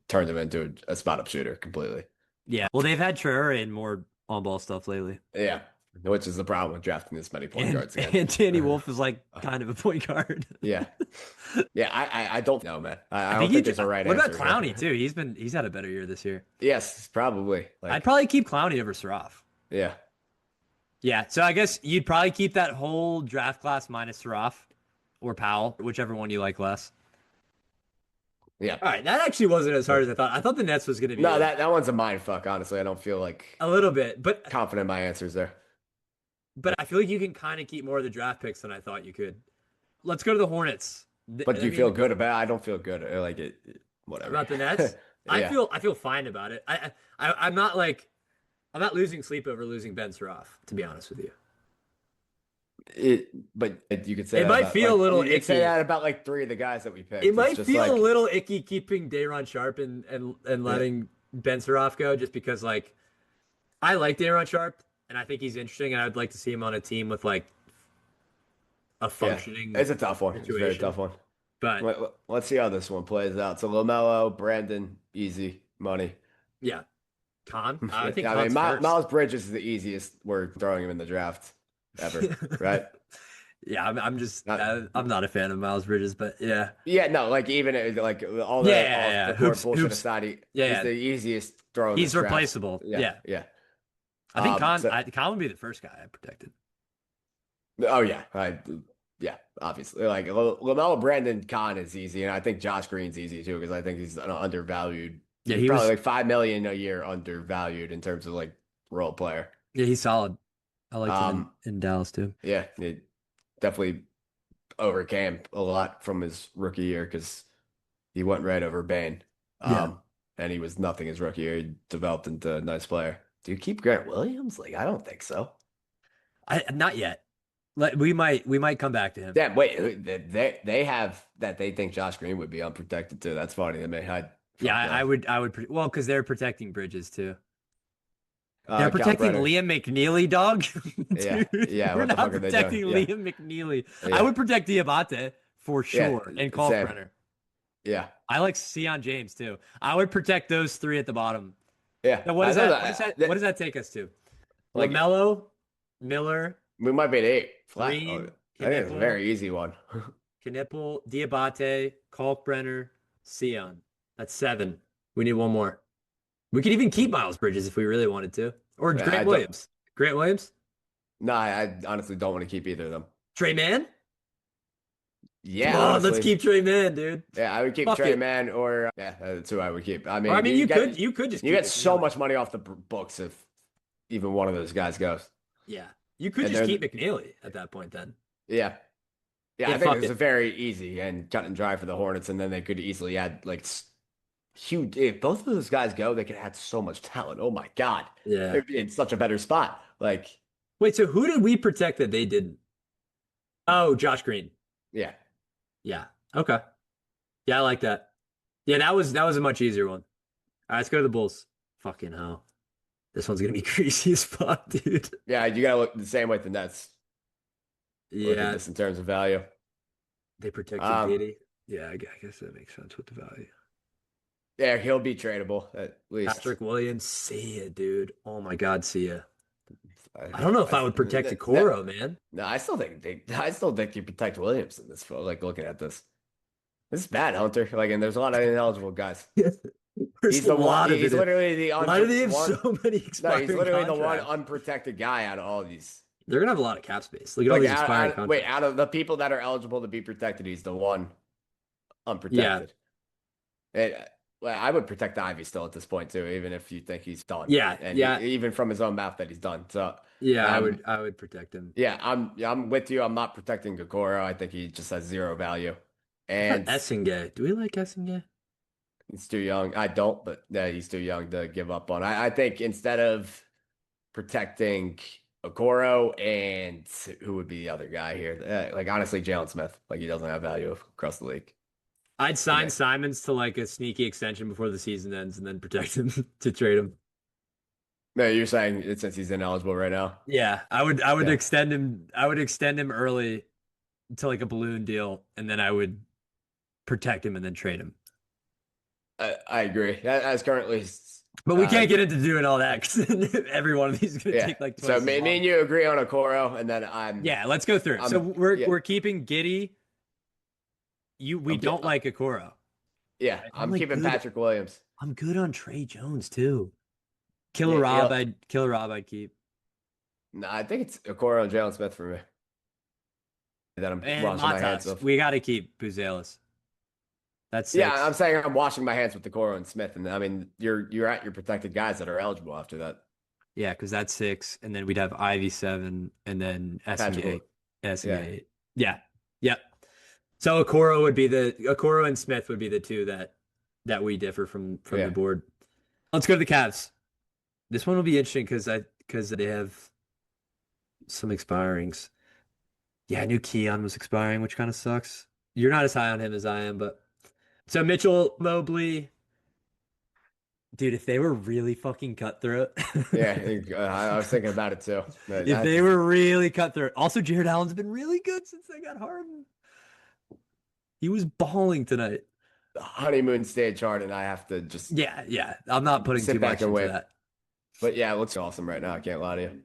turned him into a spot up shooter completely. Yeah. Well, they've had Traore and more on ball stuff lately. Yeah, which is the problem with drafting this many point And guards again. and Danny Wolf is like kind of a point guard. Yeah, yeah. I don't know, man. I I don't think think there's a right what about answer Clowney here. too? He's had a better year this year. Yes, probably. I'd Like, probably keep Clowney over Saraf. yeah, Yeah, so I guess you'd probably keep that whole draft class minus Saraf or Powell, whichever one you like less. yeah. All right, that actually wasn't as hard as I thought. I thought the Nets was going to be No, that one's a mind fuck. Honestly, I don't feel like a little bit, but confident in my answers there. I feel like you can kind of keep more of the draft picks than I thought you could. Let's go to the Hornets. But do I you feel mean, good about it? I don't feel good. Like whatever. about the Nets. I Yeah. feel I feel fine about it. I'm not like I'm not losing sleep over losing Ben Suraf, to be honest with you. But you could say It that might about, feel a like, little you could say icky. that about like three of the guys that we picked. It It's might just feel a like, little icky keeping Dayron Sharp and yeah, letting Ben Suraf go just because like I like Dayron Sharp and I think he's interesting and I'd like to see him on a team with like a yeah, functioning it's a tough one. It's a very situation. tough one. But Let's see how this one plays out. So LaMelo, Brandon, easy money. yeah, Khan. I think I mean, Khan's first. Miles Bridges is the easiest. We're throwing him in the draft. ever, right? Yeah, I'm just Not, I'm not a fan of Miles Bridges, but yeah. yeah, no, like even like all Yeah, the yeah, off yeah. the court Hoops, bullshit hoops. aside, Yeah, he's yeah. the easiest throw in this He's draft. replaceable. Yeah, Yeah. yeah. I think So Khan would be the first guy I protected. oh yeah, yeah, obviously like Lamelo Brandon Khan is easy, and I think Josh Green's easy too because I think he's an undervalued. Yeah, He's he probably was like 5 million a year undervalued in terms of like role player. yeah, he's solid. I liked him Um, in Dallas too. yeah, it definitely overcame a lot from his rookie year because he went right over Bane. Yeah. And he was nothing his rookie year. He developed into a nice player. Do you keep Grant Williams? Like, I don't think so. I not yet. We might come back to him. Damn, wait, they have that they think Josh Green would be unprotected too. That's funny to me. I Yeah, fuck no. I would well because they're protecting Bridges too. They're protecting Calprenner. Liam McNeely, dog. Yeah, Dude, yeah. we're What the not fuck are they doing? protecting Yeah, Liam McNeely. I yeah, would protect Diabate for yeah. sure and Same. Kalkbrenner. Yeah, I like Sion James too. I would protect those three at the bottom. yeah. Now, I know what does that take us to? like LaMelo, Miller, we might be at 8 flat. Oh, Green, I think it's a Knipple, very easy one. Diabate, Kalkbrenner, Sion. That's seven. We need one more. We could even keep Miles Bridges if we really wanted to. Or Yeah, I Grant don't. Williams. Grant Williams? No, I honestly don't want to keep either of them. Trey Mann? Come Yeah, on, let's honestly. keep Trey Mann, dude. Yeah, I would keep Fuck Trey it. Man or yeah, that's who I would keep. I Or I mean, mean, you could just you keep get so McNeely. much money off the books if even one of those guys goes. Yeah. You could And just keep they're McNeely at that point then. yeah, yeah. Yeah, I think fuck it's a it. very easy and cut and dry for the Hornets, and then they could easily add like huge. If both of those guys go, they could add so much talent. Oh my God, Yeah. they'd be in such a better spot. Like Wait, so who did we protect that they didn't? Oh, Josh Green. yeah, Yeah. Okay. Yeah, I like that. Yeah, that was a much easier one. All right, let's go to the Bulls. Fucking hell. This one's gonna be crazy as fuck, dude. yeah. You gotta look the same way at the Nets. Look at Yeah, this in terms of value. they protected Um, Giddy. Yeah, I guess that makes sense with the value. yeah, he'll be tradable at least. Patrick Williams, see ya, dude. Oh my God, see ya. I, I don't know if I, I would protect that, Okoro, man. No, I still think you protect Williams in this photo, like looking at this. This is bad, Hunter. Like, and there's a lot of ineligible guys. There's He's a the one. lot of He's it. literally the Why do they have one. so many No, he's expiring literally the one contracts? unprotected guy out of all these. They're gonna have a lot of cap space. Look at all Like, these expiring wait, contracts. out of the people that are eligible to be protected, he's the one Yeah, unprotected. And well, I would protect Ivy still at this point too, even if you think he's done, yeah, and yeah, even from his own mouth that he's done. So, yeah. um, I would protect him. yeah, I'm with you. I'm not protecting Gokoro. I think he just has zero value, What about and Essengay? Do we like Essengay? he's too young. I don't, but yeah, he's too young to give up on. I think instead of protecting Okoro and who would be the other guy here? Like honestly, Jalen Smith. Like he doesn't have value across the league. I'd To sign me. Simons to like a sneaky extension before the season ends and then protect him to trade him. No, you're saying it since he's ineligible right now. Yeah, Yeah, I would extend him early to like a balloon deal and then I would protect him and then trade him. I agree. As currently, But we uh, can't get into doing all that because every one of these is going to yeah. take like So twice as me long. and you agree on Okoro, and then Yeah, let's go through it. So yeah, we're keeping Giddy. We I'm don't like Okoro. yeah, I'm I'm like keeping good. Patrick Williams. I'm good on Trey Jones too. Yeah, Killer Rob, I'd keep. no, I think it's Okoro and Jalen Smith for me that I'm And washing my hands Matas, of. we got to keep Buzelis. That's Yeah, six. I'm saying I'm washing my hands with Okoro and Smith, and I mean you're at your protected guys that are eligible after that. Yeah, because that's six, and then we'd have Ivy seven, and then Patrick, S and yeah, eight. Yeah, yep. So Okoro and Smith would be the two that we differ from the yeah, board. Let's go to the Cavs. This one will be interesting because they have some expirings. Yeah, I knew Keon was expiring, which kind of sucks. You're not as high on him as I am, but so Mitchell Mobley, dude, if they were really fucking cutthroat, yeah. I was thinking about it too. if they were really cutthroat. Also, Jared Allen's been really good since they got Harden. He was balling tonight. The honeymoon stage hard, and I have to just Yeah, yeah. I'm not putting too sit back much and into wait. that. But yeah, it looks awesome right now. I can't lie to you.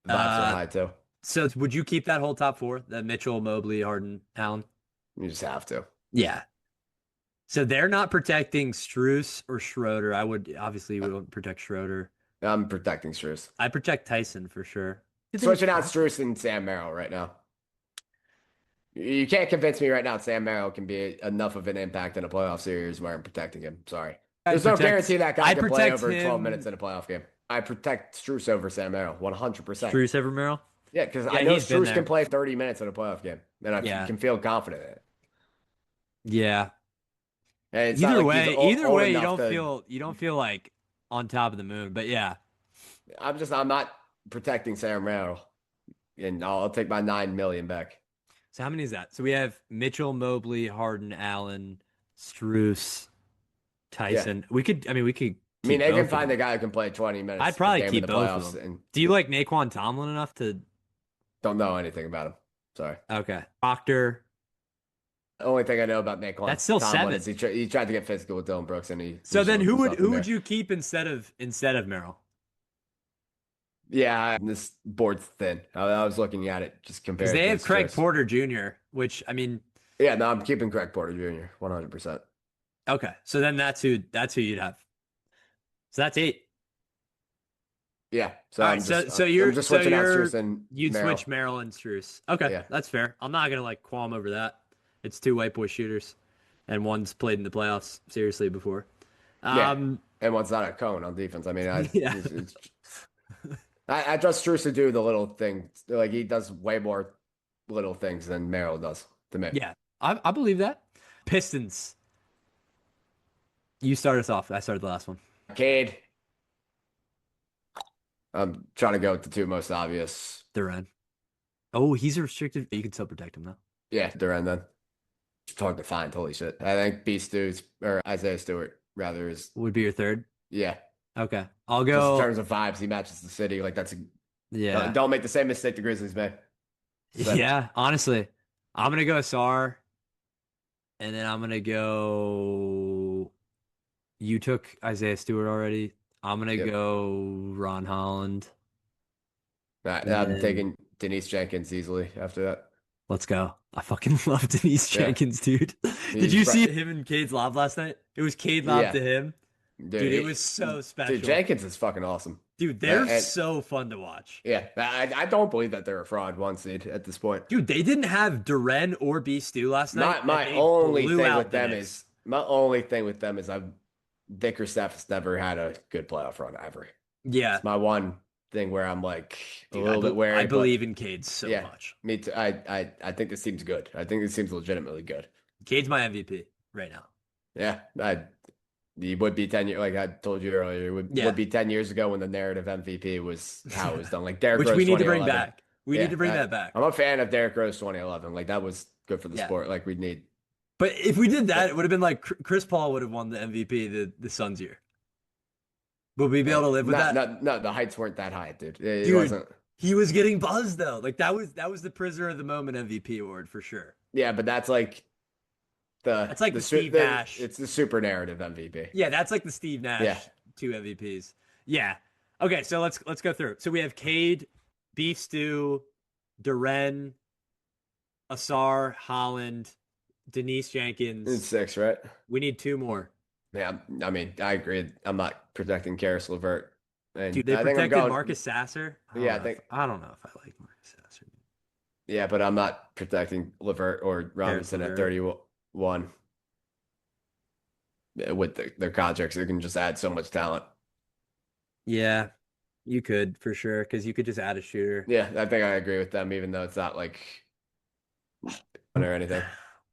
The vibes are Uh, high too. So would you keep that whole top four? That Mitchell, Mobley, Harden, Allen? You just have to. Yeah. So they're not protecting Struess or Schroeder. I would obviously we won't protect Schroeder. I'm protecting Strus. I protect Tyson for sure. Did they Switching out draft? Strus and Sam Merrill right now. You can't convince me right now Sam Merrill can be enough of an impact in a playoff series where I'm protecting him. Sorry. There's no guarantee that guy I can play protect over 12 minutes him. in a playoff game. I protect Strus over Sam Merrill 100%. Struess over Merrill. Yeah, because I Yeah, know he's been Strus can there. play 30 minutes in a playoff game, and I Yeah. can feel confident in it. Yeah. And it's not like he's Either old way, enough to. you don't feel like on top of the moon. But yeah. I'm not protecting Sam Merrill, and I'll take my 9 million back. So how many is that? So we have Mitchell, Mobley, Harden, Allen, Struess, Yeah, Tyson. We could I mean keep they can both of find a them. guy who can play 20 I'd minutes a probably game in keep the both of playoffs, them. and Do you like Naquan Tomlin enough to? don't know anything about him. Sorry. Okay, Proctor. The only thing I know about Nick That's still Tomlin is seven. he tried to get physical with Dylan Brooks and he So then showed himself in who would there. you keep instead of Merrill? Yeah, this board's thin. I was looking at it just Because compared they have against Craig Strus. Porter Jr., which I mean, Yeah, no, I'm keeping Craig Porter Jr. 100%. okay. So then that's who you'd have. So that's eight. Yeah, so All right. I'm just switching out Strus and You'd Merrill. switch Merrill and Struess. Okay, Yeah, that's fair. I'm not gonna like qualm over that. It's two white boy shooters, and one's played in the playoffs seriously before. yeah, Um, and one's not a cone on defense. I mean, yeah, I trust Strus to do the little thing. Like he does way more little things than Merrill does to me. yeah. I believe that. Pistons. You start us off. I started the last one. Cade, I'm trying to go with the two most obvious. Duran. Oh, he's a restricted. You can still protect him though. Yeah, Duran then. It's hard to find. Holy shit. I think Beast Dudes or Isaiah Stewart rather is Would be your third. yeah. Okay, I'll Just in go. terms of vibes, he matches the city. Like that's Yeah, don't make the same mistake the Grizzlies made. So, yeah. Honestly, I'm gonna go Sar, and then I'm gonna go. You took Isaiah Stewart already. I'm gonna yep. go Ron Holland, and I'm then taking Denise Jenkins easily after that. let's go. I fucking love Denise Yeah. Jenkins, dude. Did He's you right. see him and Cade's lob last night? It was Cade lob Yeah. to him. Dude, Dude, it was so dude, special. Jenkins is fucking awesome. Dude, they're And so fun to watch. yeah, I don't believe that they're a fraud one seed at this point. Dude, they didn't have Duren or B Stu last night, and My they only blew thing out with the them Knicks. is my only thing with them is I've Bickerstaff has never had a good playoff run ever. Yeah, It's my one thing where I'm like a dude, little bit I wary, believe but in Cade so yeah, much. me too. I think this team's good. I think this team's legitimately good. Cade's my MVP right now. Yeah, he would be 10 years, like I told you earlier, it Yeah, would be 10 years ago when the narrative MVP was how it was done. Like Derrick which Rose we need to bring 2011. back. We need Yeah, to bring that back. I'm a fan of Derrick Rose 2011. Like that was good for the Yeah. sport. Like we need. But if we did that, But it would have been like Chris Paul would have won the MVP the Suns year. Would we be able to live with that? no, the heights weren't that high, dude. It Dude, wasn't. he was getting buzzed though. Like that was the prisoner of the moment MVP award for sure. Yeah, but that's like That's like the Steve Nash. it's the super narrative MVP. Yeah, that's like the Steve Yeah, Nash two MVPs. Yeah. Okay, so let's go through. So we have Cade, Beef Stew, Duren, Asar, Holland, Denise it's Jenkins. 6, right? We need two more. Yeah, I mean, I agree. I'm not protecting Karis LeVert, and Dude, they I think I'm protected going. Marcus Sasser. Yeah, I think. I don't know if I like Marcus Sasser. Yeah, but I'm not protecting LeVert or Harris Robinson at LeVert. 31 with their contracts. They can just add so much talent. Yeah, you could for sure because you could just add a shooter. Yeah, I think I agree with them, even though it's not like or anything.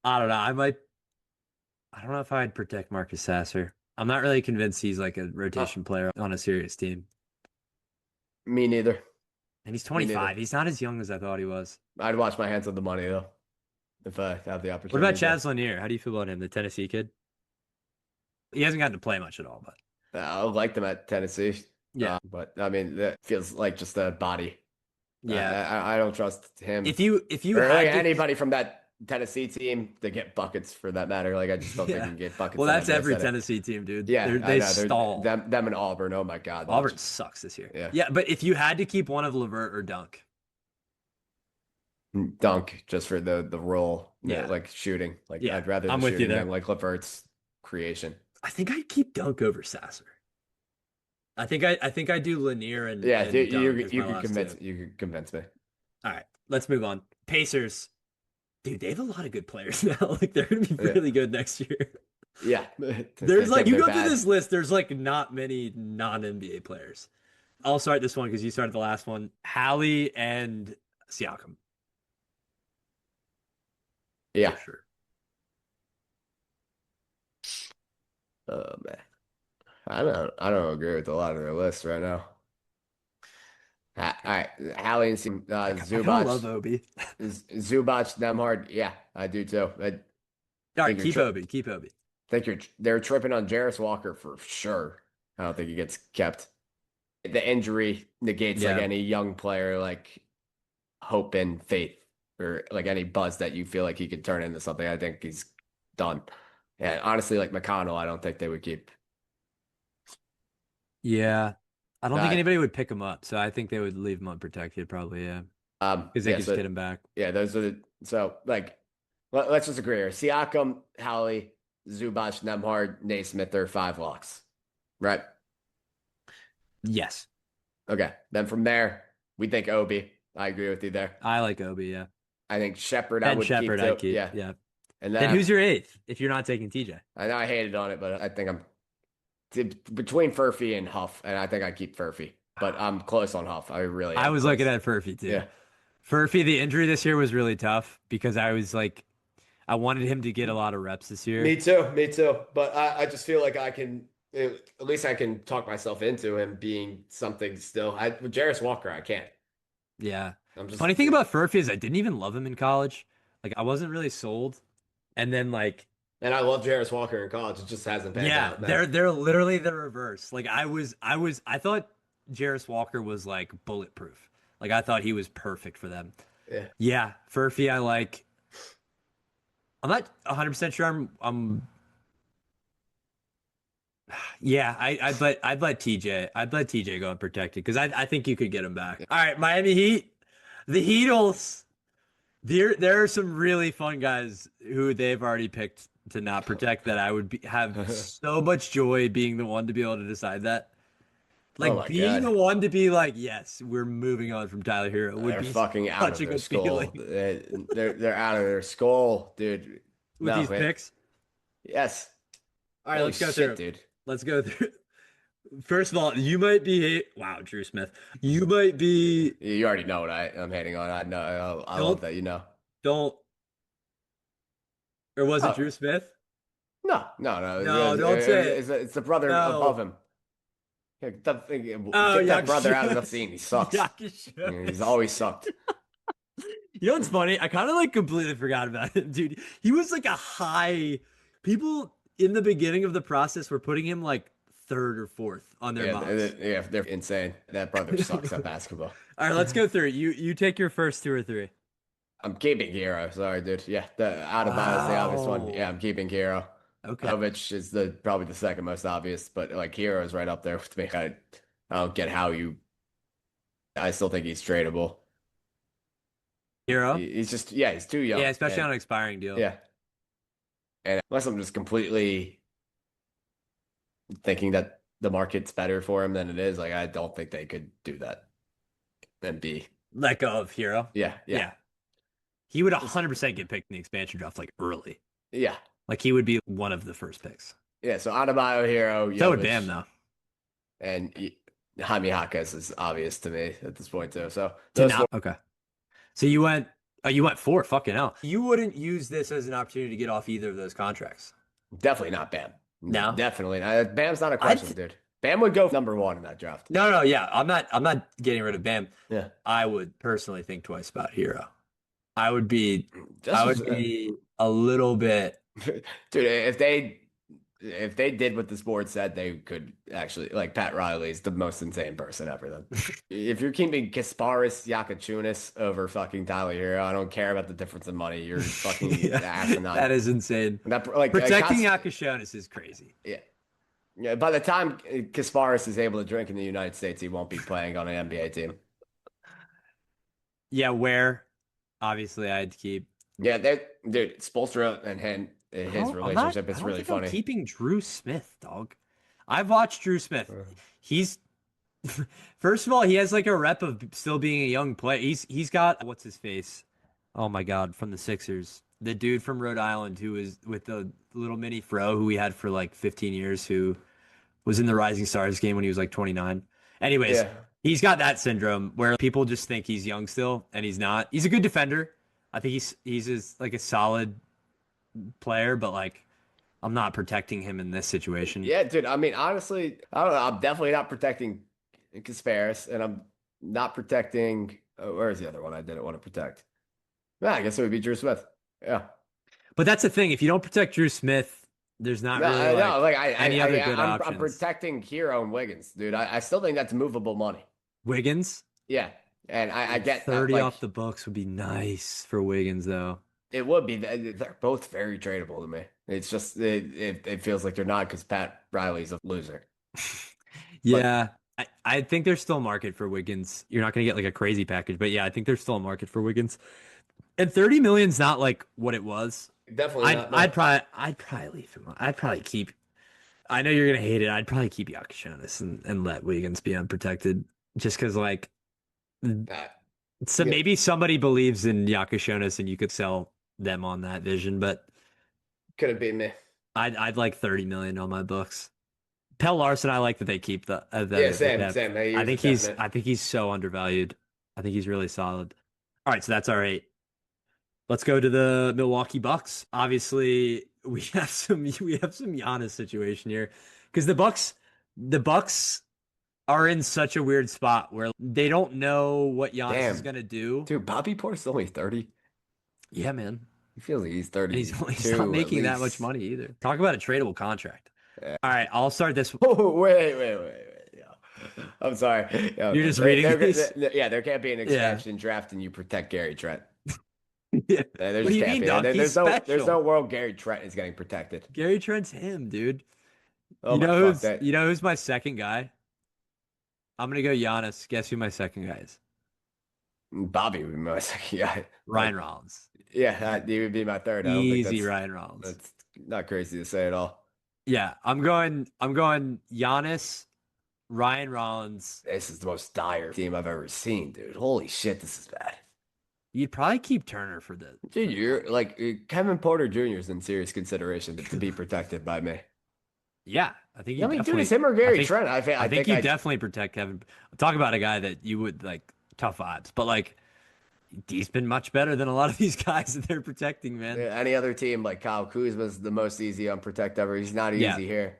I don't know. I don't know if I'd protect Marcus Sasser. I'm not really convinced he's like a Uh, rotation player on a serious team. Me neither. And he's Me neither. 25. He's not as young as I thought he was. I'd watch my hands on the money though, if I have the What about opportunity. Chaz Lanier? How do you feel about him, the Tennessee kid? He hasn't gotten to play much at all, but I like them at Tennessee, yeah, but I mean, that feels like just a body. yeah. I don't trust him If you or really had to, anybody from that Tennessee team to get buckets for that matter. Like I just don't think yeah. you can get buckets. Well, in that's NBA every setting. Tennessee team, dude. Yeah, I They know. They're stall. them and Auburn. Oh my God. Auburn sucks this year. Yeah. Yeah, but if you had to keep one of Levert or Dunk, Dunk just for the role, Yeah, like shooting. Like yeah, I'd rather the I'm with you shooting than there. like Levert's creation. I think I'd keep Dunk over Sasser. I think I do Lanier and Yeah, and Dunk as you my could last convince two. me. All right, let's move on. Pacers, dude, they have a lot of good players now. Like they're gonna be Yeah, really good next year. yeah. There's like you They're go through bad. this list, there's like not many non-NBA players. I'll start this one because you started the last one. Hallie and Siakam for Yeah. sure. Oh man, I don't agree with a lot of their lists right now. All right, Hallie and I kind of love Zubac, Obi. Zubac, Nemhard. Yeah, I do too. I All right, think keep Obi, keep Obi. they're tripping on Jarris Walker for sure. I don't think he gets kept. The injury negates like Yeah, any young player, like hope and faith, or like any buzz that you feel like he could turn into something. I think he's done. And honestly, like McConnell, I don't think they would keep. yeah. I don't think That anybody would pick him up, so I think they would leave him unprotected, probably. Yeah, because they yeah, could just so get him back. yeah, those are so like let's just agree here. Siakam, Hallie, Zubac, Nemhard, Naismith are five locks. Right. Yes, Okay. Then from there, we think Obi. I agree with you there. I like Obi. Yeah, I think Shepard I Ben would keep Shepherd, I'd too. keep. Yeah. Yeah. And then Then who's your eighth if you're not taking TJ? I know I hated on it, but I think I'm between Furphy and Huff, and I think I keep Furphy. But I'm close on Huff. I really I am was looking close. at Furphy too. Yeah. Furphy, the injury this year was really tough because I was like, I wanted him to get a lot of reps this year. Me too, me too. But I just feel like I can, at least I can talk myself into him being something still. With Jarris Walker, I can't. Yeah. I'm just, Funny thing about Furphy is I didn't even love him in college. Like I wasn't really sold. And then like, and I love Jarris Walker in college. It just hasn't panned yeah, out, man. they're literally the reverse. Like I thought Jarris Walker was like bulletproof. Like I thought he was perfect for them. Yeah. Yeah, Furphy I like. I'm not 100% sure I'm yeah, I'd let TJ go unprotected because I think you could get him back. All right, Miami Heat. The Heatles. There are some really fun guys who they've already picked to not protect that I would have so much joy being the one to be able to decide that. Oh Like my being God. the one to be like, yes, we're moving on from Tyler Hero would They're be fucking out such of a their good skull. feeling They're out of their skull, dude. with No, these wait. picks. Yes. All right, Holy let's go shit, through. dude. Let's go through. First of all, you might be wow, Drew Smith. You might be You already know what I'm hating on. I know. I love don't that. You know. don't or was it Oh Drew Smith? no. No, don't say it. It's the brother above No. him. Oh, Get that brother out of the Yakuza. scene. He sucks. He's Yakuza. always sucked. You know what's funny? I kind of like completely forgot about him, dude. He was like a high. People in the beginning of the process were putting him like third or fourth on their Yeah, mocks. they're insane. That brother sucks at basketball. All right, let's go through it. You take your first two or three. I'm keeping Hero. Sorry, dude. Yeah, the Adebayo is the obvious one. Yeah, Oh, I'm keeping Hero. okay. Jovic is the probably the second most obvious, but like Hero is right up there with me. I don't get how you. I still think he's tradable. Hero. He's just yeah, he's too young, Yeah, especially and on an expiring deal. yeah, and unless I'm just completely thinking that the market's better for him than it is, like I don't think they could do that and be Let go of Hero. yeah, Yeah. He would just 100% get picked in the expansion draft like early. yeah, Like he would be one of the first picks. yeah. So Adebayo, Hero, So would Bam Jovic, though. and Jaime Jaquez is obvious to me at this point too. So To those not four, okay. So you went four. Fucking hell. You wouldn't use this as an opportunity to get off either of those contracts. definitely not Bam. No. Definitely not. Bam's not a I question, dude. Bam would go number one in that draft. no, yeah. I'm not getting rid of Bam. Yeah, I would personally think twice about Hero. just I would be a little bit dude. If they did what this board said, they could actually like Pat Riley's the most insane person ever. Then, if you're keeping Kasparis Yakachunas over fucking Tyler Hero, I don't care about the difference in money. You're fucking yeah, asinine. that is insane. That like Protecting Akashonis is crazy. yeah. Yeah, by the time Kasparis is able to drink in the United States, he won't be playing on an NBA team. Yeah, where? Obviously, I'd keep. Yeah, that dude, Spoelstra and his I'm not. relationship I is don't really think I'm funny. keeping Drew Smith, dog. I've watched Drew Smith. He's first of all, he has like a rep of still being a young player. He's got what's his face? Oh my God, from the Sixers, the dude from Rhode Island who was with the little mini fro who we had for like 15 years, who was in the Rising Stars game when he was like 29. Anyways, Yeah. he's got that syndrome where people just think he's young still, and he's not. He's a good defender. I think like a solid player, but like I'm not protecting him in this situation. Yeah, dude. I mean, honestly, I don't know. I'm definitely not protecting Kasparis, and I'm not protecting. Where's the other one I didn't want to protect? Yeah, I guess it would be Drew Smith. Yeah. But that's the thing. If you don't protect Drew Smith, there's not No, really no. like Like any other good I'm options. protecting Hero and Wiggins, dude. I still think that's movable money. Wiggins, Yeah, and I ooh, get 30 like off the books would be nice for Wiggins, though. it would be. They're both very tradable to me. It's just it feels like they're not because Pat Riley's a loser. But Yeah, I think there's still a market for Wiggins. You're not going to get like a crazy package, but yeah, I think there's still a market for Wiggins. And 30 million's not like what it was. definitely not. No. I'd probably leave him. I'd probably keep. I know you're gonna hate it. I'd probably keep Yakashonis and let Wiggins be unprotected, just because like Uh, so yeah, maybe somebody believes in Yakashonis and you could sell them on that vision, but couldn't be me. I'd like 30 million on my books. Pell Larson, I like that they keep Yeah, the same, depth. same. He was a definite. I think he's so undervalued. I think he's really solid. All right, so that's all right. Let's go to the Milwaukee Bucks. Obviously, we have some Giannis situation here because the Bucks are in such a weird spot where they don't know what Giannis is Damn, gonna do. dude, Bobby Portis only 30. Yeah, man. He feels like he's And he's not 32 at making that much least. money either. Talk about a tradable contract. Yeah. All right, I'll start this. Oh, wait. Yeah. I'm sorry. Yeah, You're just reading these? yeah, there can't be an Yeah. expansion draft and you protect Gary Trent. Yeah. There What do just you can't mean, be. dog? He's There's no special. world Gary Trent is getting protected. Gary Trent's him, dude. Oh my fuck You that know who's my second guy? I'm gonna go Giannis. Guess who my second guy is? Bobby would be my second guy. Ryan Rollins. Yeah, he would be my third. I don't think Easy Ryan Rollins. that's not crazy to say at all. Yeah, I'm going Giannis, Ryan Rollins. This is the most dire team I've ever seen, dude. Holy shit, this is bad. You'd probably keep Turner for Dude, the you're like Kevin Porter Jr. is in serious consideration to be protected by me. Yeah, I think I you mean, dude, it's definitely him or I Gary think Trent. I I think think you I definitely protect Kevin. Talk about a guy that you would like tough vibes, but like he's been much better than a lot of these guys that they're protecting, man. any other team like Kyle Kuzma's the most easy unprotect ever. He's not Yeah. easy here.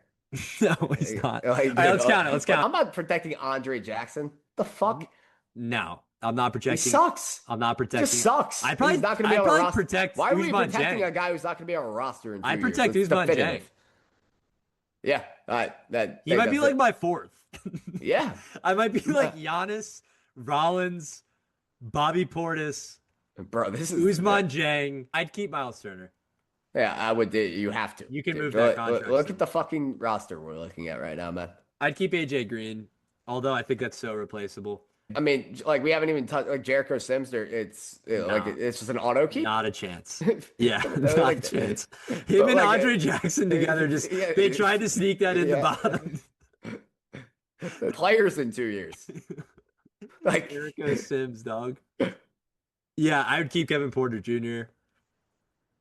No, he's not. All Like, right, dude, let's count it. Let's like count I'm not protecting Andre Jackson. The fuck? No, I'm not He protecting. sucks. I'm not He just protecting. sucks. He's not going to be I'd on a probably roster. protect Why are we Usman protecting Jang. a guy who's not going to be on a roster in I 2 years? protect That's Usman Jang. definitive. Yeah, that He think might be that's like it. my fourth. Yeah, I might be like Giannis, Rollins, Bobby Portis, bro, this is Usman Jang. I'd keep Miles Turner. yeah. I would. You have to. You can Dude, move that contract look at the somewhere. fucking roster we're looking at right now, man. I'd keep AJ Green, although I think that's so replaceable. I mean, like we haven't even touched like Jericho Sims. There, like Nah, it's just an auto keep. not a chance. Yeah, not a Like, chance. Him but and like, Andre Jackson together just yeah, they tried to sneak that in the yeah. bottom. Players in 2 years. Like, Jericho Sims, dog. Yeah, I would keep Kevin Porter Jr.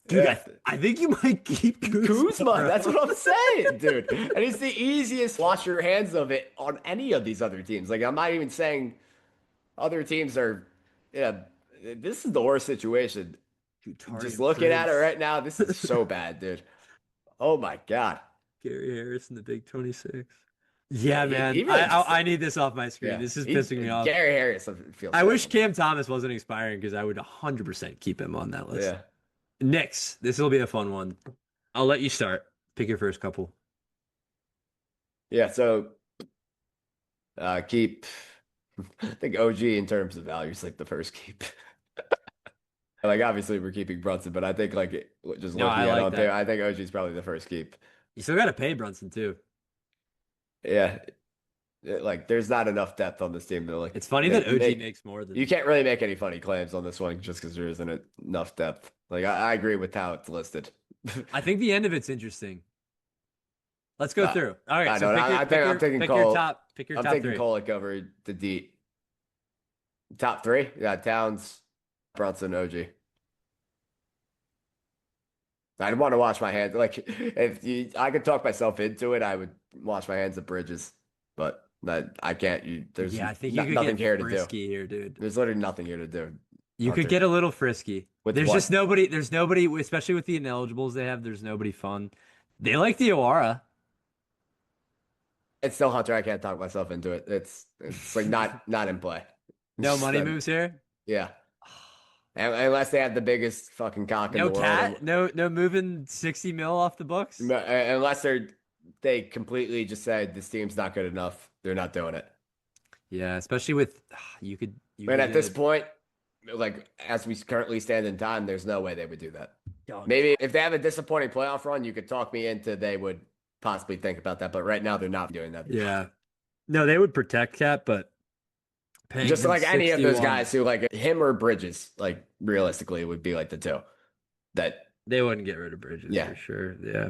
Dude, yeah. I think you might keep Kuzma, Kuzma, that's bro. what I'm saying, dude. And it's the easiest wash your hands of it on any of these other teams. Like, I'm not even saying other teams are, yeah, this is the worst situation. Dude, Just Tariq looking at it Prince, right now, this is so bad, dude. Oh my God. Gary Harris in the Big 26. Yeah, man. Even just, I need this off my screen. yeah, This is he's pissing me off. Gary Harris feels I wish terrible. Cam Thomas wasn't expiring because I would 100% keep him on that list. Yeah. Knicks, this will be a fun one. I'll let you start. Pick your first couple. Yeah. So, keep, I think OG in terms of value is like the first keep. Like obviously we're keeping Brunson, but I think like just No, looking I at like on paper, that. I think OG is probably the first keep. You still got to pay Brunson too. Yeah, Like, there's not enough depth on this team to like It's funny that OG makes more You than. can't really make any funny claims on this one just because there isn't enough depth. Like, I agree with how it's listed. I think the end of it's interesting. Let's go Uh, through. All right, I so know. I'm taking Cole. pick your I'm top taking three. Kolek over the D. Top three. Yeah, Towns, Brunson, OG. I'd want to wash my hands. Like, I could talk myself into it, I would wash my hands at Bridges, but that I can't. There's Yeah, I think you could nothing get here to do. frisky here, dude. There's literally nothing here to do, You could Hunter. get a little frisky. With There's just what? nobody. There's nobody, especially with the ineligibles they have. There's nobody fun. They like the Iwara. It's still Hunter. I can't talk myself into it. It's like not in play. It's No just money not, moves here. yeah. Unless they have the biggest fucking cock in No the world, cat. No moving 60 mil off the books. unless they completely just say this team's not good enough, they're not doing it. Yeah, especially with you And could at this get point, like as we currently stand in time, there's no way they would do that. a Maybe if they have a disappointing playoff run, you could talk me into they would possibly think about that. But right now, they're not doing that. yeah. No, they would protect Cat, but paying Just him like any of those 61, guys who like him or Bridges, like realistically, would be like the two that, they wouldn't get rid of Bridges yeah. for sure. Yeah.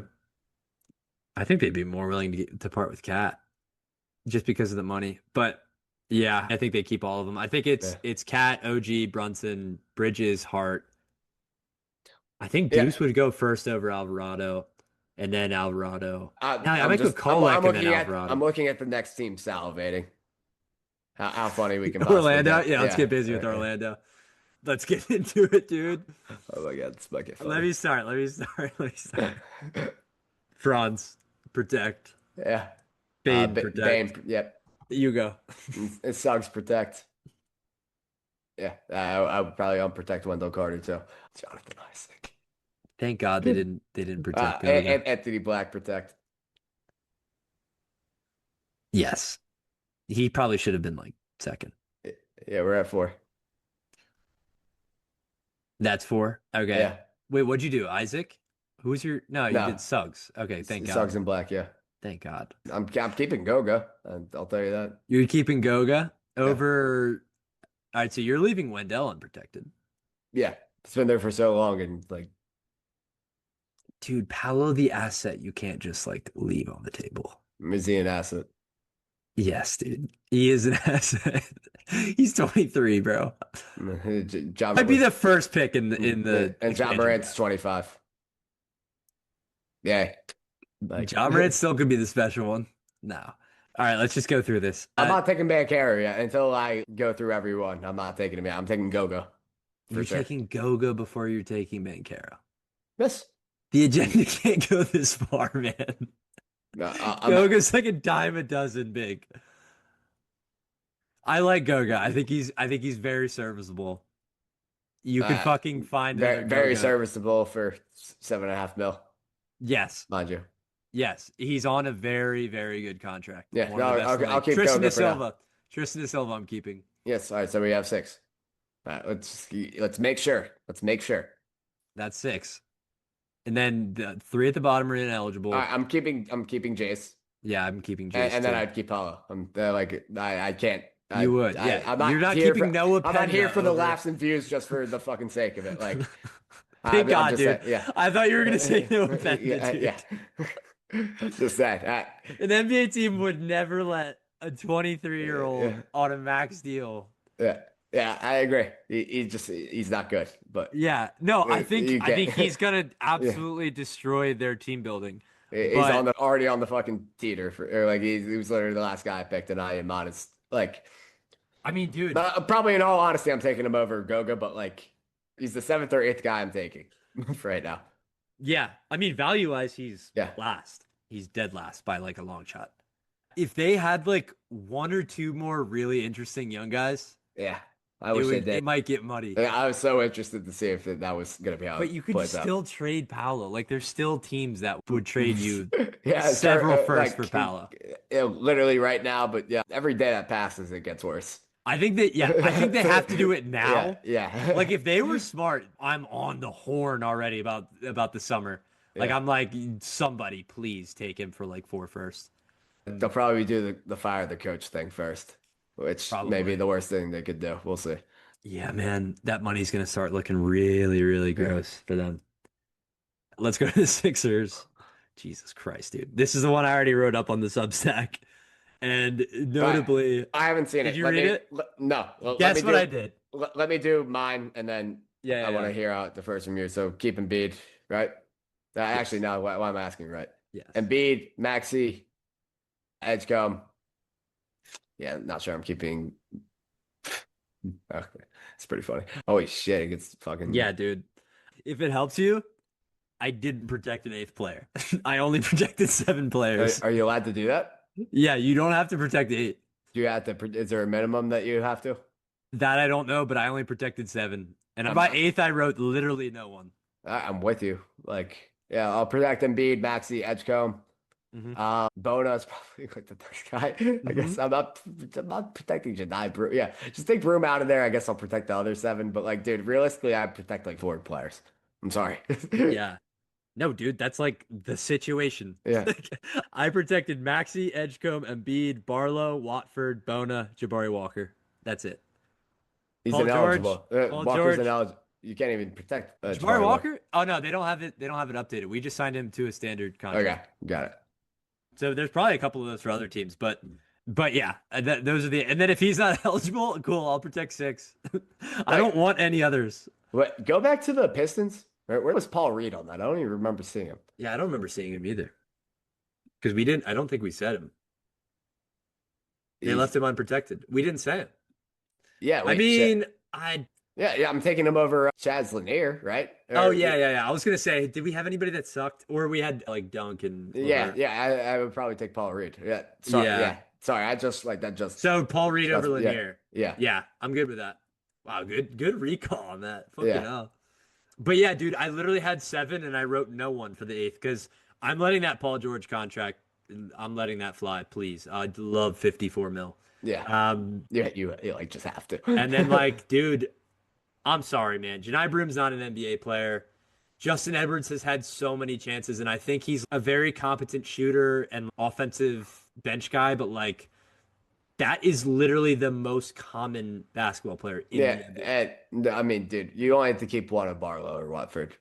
I think they'd be more willing to part with Cat just because of the money. But yeah, I think they keep all of them. I think Yeah. it's Cat, OG, Brunson, Bridges, Hart. I think Yeah. Deuce would go first over Alvarado, and then Alvarado. Yeah, I I'm might go just I'm Kolek and then I'm Alvarado. looking at the next team salivating. How funny we can possibly Orlando. get. Yeah, let's Yeah. get busy with Orlando. Let's get into it, dude. Oh my God, this might get Let funny. me start. Let me start. Let me start. Franz, protect. Yeah. Bane, protect. Bane. Yep. You go. It sucks. Protect. Yeah. I would probably unprotect Wendell Carter too. Jonathan Isaac. Thank God they didn't protect Goga. Anthony Black protect. Yes. He probably should have been like second. Yeah, we're at four. That's four. Okay. Yeah. Wait, what'd you do? Isaac? Who's your No, you did No. Suggs. Okay, thank God. Suggs and Black. Yeah. Thank God. I'm keeping Goga. I'll tell you that. You're keeping Goga Yeah. over. All right, so you're leaving Wendell unprotected. Yeah. It's been there for so long and like Dude, Paolo the asset you can't just like leave on the table. is he an asset? Yes, dude. He is an asset. He's 23, bro. John Might be the first pick in the and John expansion Morant's draft. 25. Yeah. Like John Morant still could be the special one. No. All right, let's just go through this. I'm not taking Bankera yet until I go through every one. I'm not taking him yet. I'm taking Goga for You're sure. taking Goga before you're taking Bankera. Yes. The agenda can't go this far, man. No, Goga's like a dime a dozen big. I like Goga. I think he's very serviceable. You could fucking find another very Goga. serviceable for 7.5 mil, Yes. mind you. Yes. He's on a very, very good contract. Yeah, One no, of the best in the I'll league. keep Tristan Goga da for now. Silva. Tristan da Silva I'm keeping. Yes, all right, so we have six. All right, let's make sure. Let's make sure. That's six. And then the three at the bottom are ineligible. All right, I'm keeping Jace, Yeah, I'm keeping Jace and then too. I'd keep Paulo. I can't. You would. Yeah. I'm not You're not here keeping Noah I'm not here Penda for the over- laughs and views just for the fucking sake of it. Like, Thank God, just dude. saying, yeah. I thought you were gonna say Noah Penda, yeah, dude. yeah. Just that. An NBA team would never let a 23-year-old Yeah. on a max deal. Yeah, I agree. He's not good, but Yeah. No, I think You can't- he's gonna absolutely destroy their team building. he's But- already on the fucking teeter or like he was literally the last guy I picked, and I am honest. Like, I mean, dude, probably in all honesty, I'm taking him over Goga, but like, he's the seventh or eighth guy I'm taking for right now. yeah. I mean, value-wise, he's Yeah. last. He's dead last by like a long shot. If they had like one or two more really interesting young guys, Yeah, I wish they it did. might get muddy. Yeah, I was so interested to see if that was gonna be how. But you could plays out. still trade Paolo. Like, there's still teams that would trade you yeah, several sure, firsts for Paolo. Literally right now, but yeah, every day that passes, it gets worse. I think they have to do it now. Yeah. Like, if they were smart, I'm on the horn already about the summer. Like, Yeah. I'm like, somebody please take him for like 4 firsts. They'll probably do the fire the coach thing first, which may be Probably. the worst thing they could do. We'll see. Yeah, man, that money's gonna start looking really, really Yeah. gross for them. Let's go to the Sixers. Jesus Christ, dude. This is the one I already wrote up on the Substack. And All right. notably, I haven't seen did it. you read it? No, let me Guess what I do did? let me do mine, and then Yeah, I yeah, want yeah. to hear out the first from you. So keep Embiid, right? Actually, Yes. no. Why am I asking, right? Yes. Embiid, Maxi, Edgecombe. Yeah, not sure I'm keeping. Okay, it's pretty funny. Holy shit, it gets fucking. Yeah, dude. If it helps you, I didn't protect an eighth player. I only protected seven players. Are you allowed to do that? Yeah, you don't have to protect eight. Do you have to? Is there a minimum that you have to? That I don't know, but I only protected seven. And I'm by eighth, I wrote literally no one. I'm with you. Like, yeah, I'll protect Embiid, Maxi, Edgecombe. Hmm. Bona is probably like the next guy. I Hmm. guess I'm not protecting Jedi Broom. Yeah, just take Broom out of there. I guess I'll protect the other seven. But like, dude, realistically, I protect like four players. I'm sorry. Yeah. No, dude, that's like the situation. Yeah, I protected Maxi, Edgecombe, Embiid, Barlow, Watford, Bona, Jabari Walker. That's it. he's Paul George, ineligible. Paul Walker's George, ineligible. You can't even protect Jabari Jabari Walker. Walker. Oh no, they don't have it. They don't have it updated. We just signed him to a standard Okay, contract. got it. So there's probably a couple of those for other teams, but yeah, those are the. And then if he's not eligible, cool. I'll protect six. I Like, don't want any others. what? Go back to the Pistons. Where was Paul Reed on that? I don't even remember seeing him. Yeah, I don't remember seeing him either because we didn't. I don't think we said him. They He's left him unprotected. We didn't say him. yeah. I Wait, shit. mean, I. Yeah. I'm taking him over Chaz Lanier, right? Oh Or yeah, yeah, yeah. I was gonna say, did we have anybody that sucked, or we had like Duncan yeah, over? yeah. I would probably take Paul Reed. Yeah. Sorry. Yeah. Yeah. Sorry. I just like that. Just So Paul Reed over yeah. Lanier. Yeah. Yeah, I'm good with that. Wow, good recall on that. Fucking Yeah. hell. But yeah, dude, I literally had seven and I wrote no one for the eighth because I'm letting that Paul George contract. I'm letting that fly, please. I'd love 54 mil. Yeah. Um, Yeah. You like just have to. and then like, dude, I'm sorry, man. Janai Broom's not an NBA player. Justin Edwards has had so many chances, and I think he's a very competent shooter and offensive bench guy, but like that is literally the most common basketball player in Yeah. the NBA. And I mean, dude, you only have to keep one of Barlow or Watford.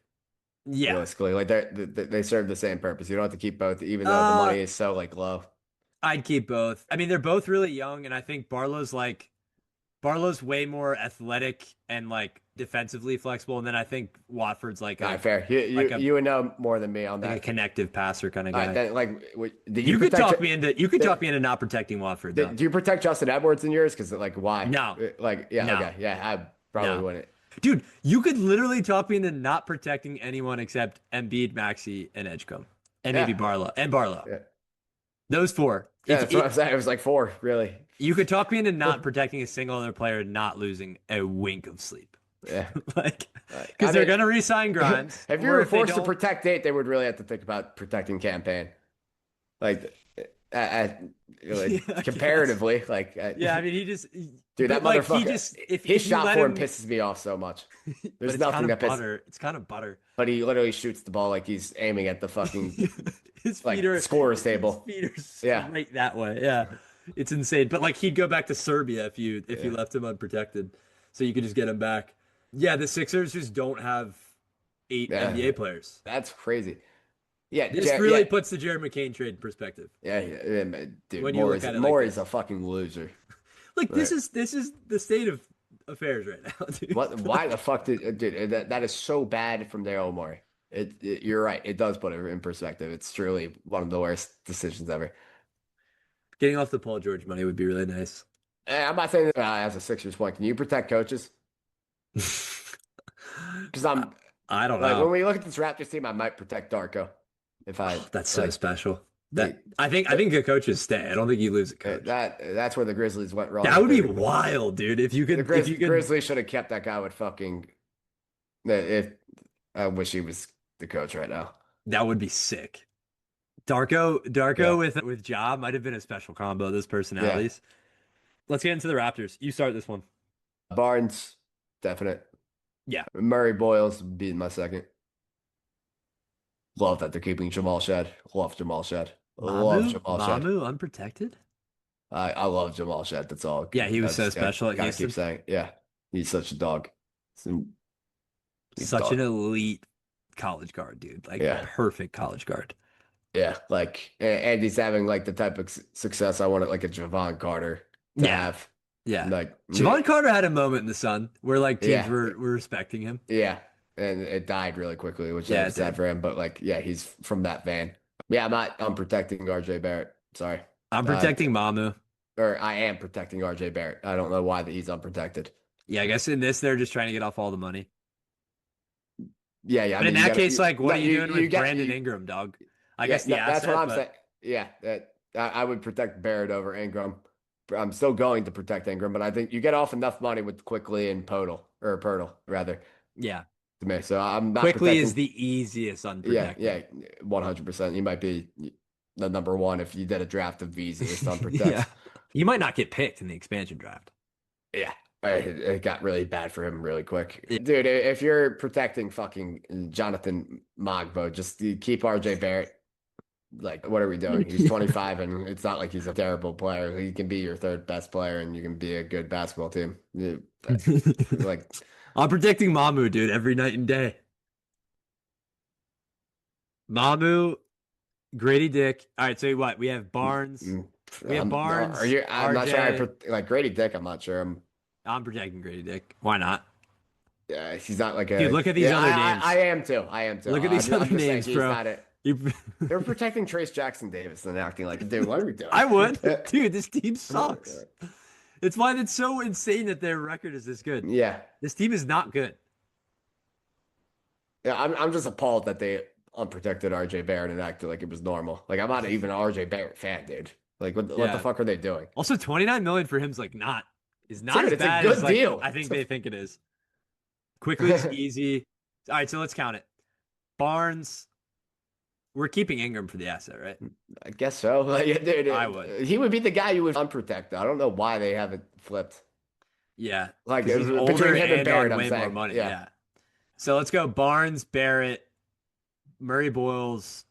Yeah. Realistically, like they serve the same purpose. You don't have to keep both, even though the Uh, money is so like low. I'd keep both. I mean, they're both really young, and I think Barlow's way more athletic and like defensively flexible, and then I think Watford's All right, fair. You like a you would know more than me on like a that. connective passer kind of All right, guy. then like, did you You could protect? talk me into you could Did, talk me into not protecting Watford though. do you protect Justin Edwards in yours? Because like, why? No, Like, yeah, no, okay, yeah, I probably no. wouldn't. Dude, you could literally talk me into not protecting anyone except Embiid, Maxi, and Edgecombe. And maybe Yeah, Barlow. And Barlow. yeah, Those four. yeah. If That's what I'm it, saying. It was like four, really. you could talk me into not protecting a single other player, not losing a wink of sleep. Yeah. Like, I because they're mean, gonna re-sign Grimes, if you or were if they forced to don't, protect eight, they would really have to think about protecting campaign. Like, uh, uh, yeah, like I guess. comparatively, like, Yeah, I mean, dude, but that like motherfucker, his if you shot let form him, pisses me off so much. but There's it's kind nothing of that pisses, butter. It's kind of butter. but he literally shoots the ball like he's aiming at the fucking His feet like are scorer's his table. feet are Yeah. straight that way. Yeah, it's insane. But like he'd go back to Serbia if you Yeah. left him unprotected, so you could just get him back. Yeah, the Sixers just don't have eight Yeah. NBA players. That's crazy. Yeah, This really yeah, puts the Jared McCain trade in perspective yeah, dude, when you look at it like Moore's a this. fucking loser. Like Right. this is the state of affairs right now, dude. What? Why the fuck dude? That is so bad from Daryl Morey. You're right. It does put it in perspective. It's truly one of the worst decisions ever. Getting off the Paul George money would be really nice. I'm not saying that as a Sixers point. Can you protect coaches? Because I'm I don't like when know. we look at this Raptors team, I might protect Darko if I Oh, that's so like. special. The, That I think the coaches stay. I don't think you lose a coach. that's where the Grizzlies went wrong That with would be their. wild, dude. The If you could Grizzlies should have kept that guy with fucking. If I wish he was the coach right now. that would be sick. Yeah, Darko with Ja might have been a special combo, those yeah. personalities. Let's get into the Raptors. You start this one. Barnes, definite. Yeah. Murray Boyles being my second. Love that they're keeping Jamal Shed. Love Jamal Shed. Love Mamu? Jamal Shead. Mamu unprotected? I love Jamal Shead. That's all. Yeah, he I was so just special at gotta keep Houston. saying, yeah, he's such a dog. He's a Such an dog. elite college guard, dude. Like Yeah, perfect college guard. yeah. Like, and he's having like the type of success I wanted, like a Javon Carter to Yeah, have. yeah. Like, yeah, Javon Carter had a moment in the sun where like teams yeah, were respecting him. yeah. And it died really quickly, which Yeah, is it sad did. for him. But like, yeah, he's from that vein. Yeah, I'm protecting RJ Barrett. Sorry. I'm Uh, protecting Mamu. or I am protecting RJ Barrett. I don't know why that he's unprotected. Yeah, I guess in this they're just trying to get off all the money. Yeah, yeah. I But in mean, that case, you, like, what no, are you doing you with get Brandon you. Ingram, dog? I Yeah, guess the no, that's what asset, I'm but saying. Yeah, that I would protect Barrett over Ingram. I'm still going to protect Ingram, but I think you get off enough money with Quickly and Pirtle rather yeah. to me. So I'm not Quickly is protecting. the easiest Yeah, unprotected. yeah, 100%. He might be the number one if you did a draft of easiest Yeah. unprotect. You might not get picked in the expansion draft. Yeah, it got really bad for him really Yeah. quick. Dude, if you're protecting fucking Jonathan Mogbo, just keep RJ Barrett. Like, what are we doing? He's 25, and it's not like he's a terrible player. He can be your third best player, and you can be a good basketball team. Like, I'm protecting Mamu, dude, every night and day. Mamu, Grady Dick. All right, so what? We have Barnes. mm, We have are Barnes, you? I'm not sure. RJ. Like Grady Dick. I'm not sure. I'm protecting Grady Dick. Why not? He's not like Dude, a. look at these Yeah, other I names. am too. I am too. Look at these other I'm just saying names, he's bro. not it. You- They're protecting Trace Jackson Davis and acting like, dude, what are we doing? I would. Dude, this team sucks. It's why it's so insane that their record is this good. Yeah, This team is not good. yeah. I'm just appalled that they unprotected RJ Barrett and acted like it was normal. Like I'm not even an RJ Barrett fan, dude. Like what the Yeah. fuck are they doing? Also, 29 million for him is not Dude, as it's a bad as good deal. I think they think it is. Quickly is easy. All right, so let's count it. Barnes, we're keeping Ingram for the asset, right? I guess so. Like, yeah, I would. dude, he would be the guy you would unprotect. I don't know why they haven't flipped. Yeah, Like because he's older between him and and Barrett, on I'm way more saying, money. yeah, Yeah. So let's go Barnes, Barrett, Murray Boyles.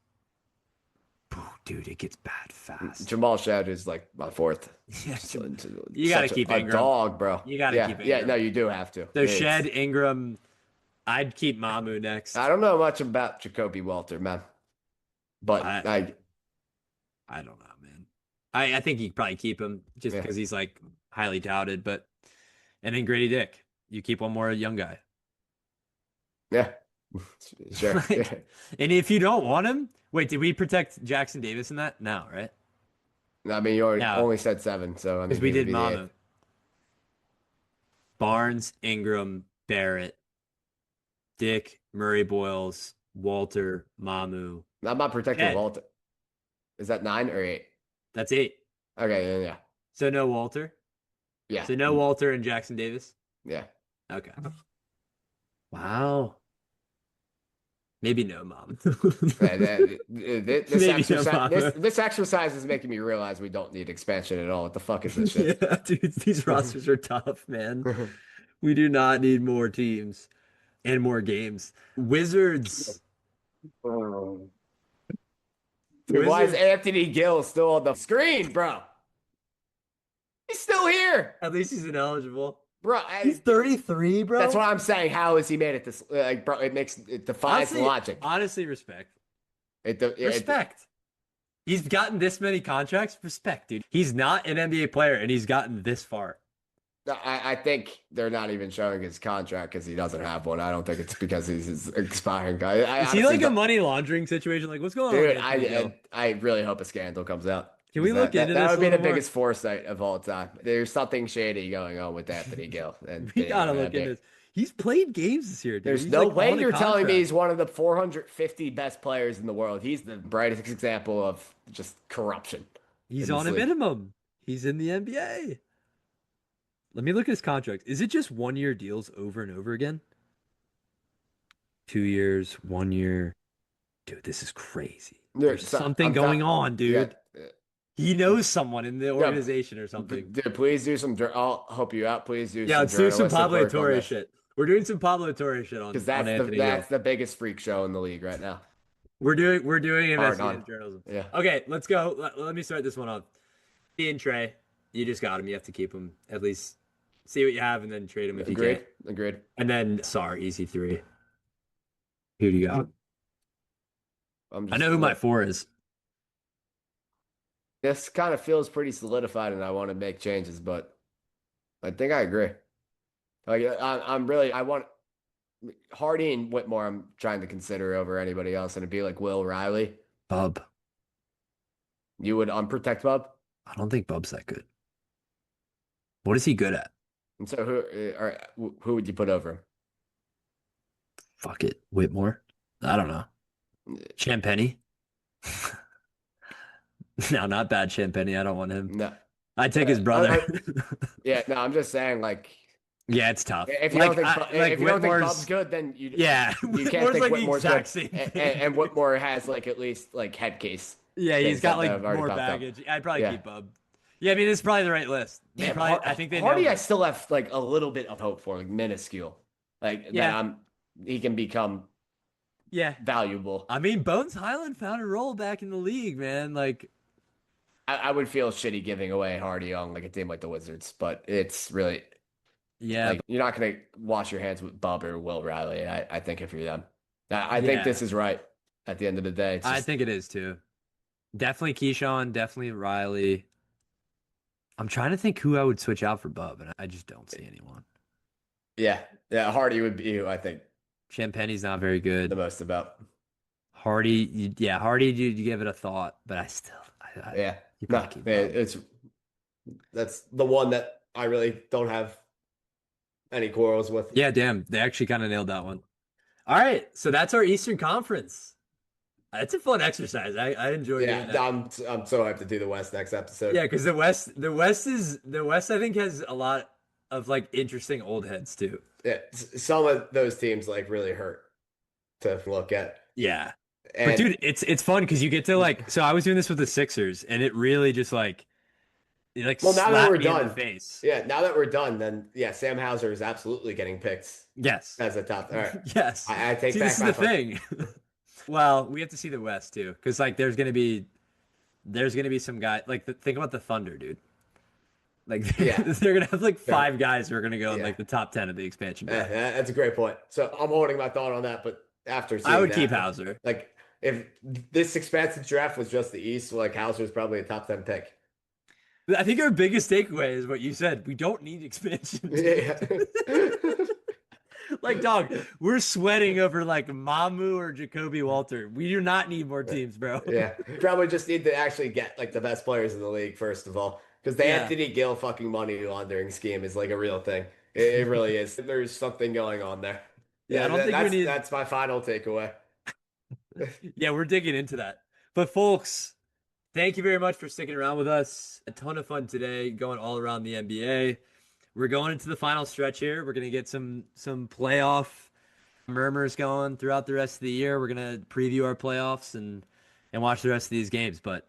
Dude, it gets bad fast. Jamal Shead is like my fourth. Yeah, So- you got to Such keep a Ingram. dog, bro. You got to Yeah, keep yeah. Ingram. No, you do have to. So Shed, Ingram, I'd keep Mamu I next. don't know much about Jacoby Walter, man, but I I don't know, man. I think you probably keep him just yeah, because he's like highly touted, but and then Grady Dick. You keep one more young guy. yeah, sure. Yeah. Like, and if you don't want him, wait, did we protect Jackson Davis in that? No, right? I mean, you already No, only said seven, so I mean, because we he would did be the Mamu. eighth. Barnes, Ingram, Barrett, Dick, Murray Boyles, Walter, Mamu. I'm not protecting Shed. Walter. Is that nine or eight? That's 8. Okay, yeah, So no Walter. yeah, So no Walter and Jackson Davis. yeah. Okay. Wow. Maybe no mom. This Maybe no exercise, mom. this exercise is making me realize we don't need expansion at all. What the fuck is this shit? Yeah, dude, these rosters are tough, man. We do not need more teams and more games. Wizards. Dude, why is Wizards. Anthony Gill still on the screen, bro? He's still here, At least he's ineligible. bro. He's 33, bro. That's what I'm saying. How has he made it this? Like, bro, it defies Honestly, logic. honestly, respect. It, Respect. He's gotten this many contracts. Respect, dude. He's not an NBA player, and he's gotten this far. I think they're not even showing his contract because he doesn't have one. I don't think it's because he's expiring guy. Is he like a money laundering situation? Like, what's going on? Dude, With Anthony Gill? I really hope a scandal comes out. Can we look into That this would a be the little more? biggest foresight of all time. There's something shady going on with Anthony Gill. And We gotta look into this. He's played games this year, dude. There's He's no like way on a you're telling me contract. he's one of the 450 best players in the world. He's the brightest example of just corruption He's in this on a league. minimum. He's in the NBA. Let me look at his contract. Is it just 1 year deals over and over again? 2 years, 1 year. Dude, this is crazy. There's something going on, dude. Yeah. He knows someone in the organization or something. Dude, please do some. I'll help you out. Please do Yeah, let's do some Pablo Torre shit. We're doing some Pablo Torre shit on because Anthony Gill. that's the biggest freak show in the league right now. We're doing Hard on. investigative journalism. Yeah. Okay, let's go. Let me start this one off. Ian Trey, you just got him. You have to keep him. At least see what you have and then trade him if you can't. Agreed. Agreed. And then Sar, easy three. Who do you got? I'm I know just who my look. four is. This kind of feels pretty solidified, and I want to make changes, but I think I agree. Like I'm really I want Hardy and Whitmore. I'm trying to consider over anybody else, and it'd be like Will Riley. Bub. You would unprotect Bub, I don't think Bub's that good. What is he good at? and so who would you put over Fuck it. Whitmore? I don't know. him? Champagny? No, not bad Champagny. I don't want him. No, I'd take his brother. yeah, no. I'm just saying, like, Yeah, it's tough. if you don't think Like if you don't think Whitmore's, Bub's good, then yeah, you can't Whitmore's think like the Whitmore's exact good, same and, thing. and Whitmore has like at least like head case Yeah, he's things got that like have already more popped up. baggage. I'd probably Yeah. keep Bub. Yeah, I mean it's probably the right list. They Damn, probably, I think they Hardy, nailed I it. still have like a little bit of hope for, like minuscule, like that. Yeah, He can become yeah. valuable. I mean, Bones Highland found a role back in the league, man. Like, I would feel shitty giving away Hardy on like a team like the Wizards, but it's really yeah, like you're not gonna wash your hands with Bub or Will Riley. I think if you're them, I think yeah. this is right. At the end of the day, it's I just think it is too. Definitely Keyshawn, definitely Riley. I'm trying to think who I would switch out for Bub, and I just don't see anyone. yeah, yeah. Hardy would be who I think Champagne's not very the good. most about. Hardy, yeah, Hardy, you give it a thought, but I still, Yeah, you no, probably keep man, Bub. that's the one that I really don't have any quarrels with. Yeah, damn, they actually kind of nailed that one. All right, so that's our Eastern Conference. It's a fun exercise. I enjoy doing Yeah, that. I'm so hyped to do the West next episode. Yeah, because the West. I think has a lot of like interesting old heads too. Yeah, some of those teams like really hurt to look at, Yeah, but and dude, it's fun because you get to like. So I was doing this with the Sixers, and it really just like it like well, now that we're slapped me in the done, face. yeah, now that we're done, then yeah, Sam Hauser is absolutely getting picked Yes, as a top. All right, yes. I take See, this back is my the phone. thing. Well, we have to see the West too, because like there's gonna be some guy like think about the Thunder, dude. Like Yeah, they're gonna have like fair. five guys who are gonna go in Yeah, like the top 10 of the expansion draft. that's a great point. So I'm holding my thought on that, but after I seeing would keep that, Hauser. like if this expansive draft was just the East, like Hauser's probably a top 10 pick. I think our biggest takeaway is what you said. We don't need expansion Yeah. teams. Like, dog, we're sweating over like Mamu or Jacoby Walter. We do not need more teams, bro. Yeah, probably just need to actually get like the best players in the league first of all, because the Yeah. Anthony Gill fucking money laundering scheme is like a real thing. It really is. There's something going on there. Yeah, I Yeah, don't think we need. that's my final takeaway. Yeah, we're digging into that. But folks, thank you very much for sticking around with us. A ton of fun today going all around the NBA. We're going into the final stretch here. We're gonna get some playoff murmurs going throughout the rest of the year. We're gonna preview our playoffs and watch the rest of these games. But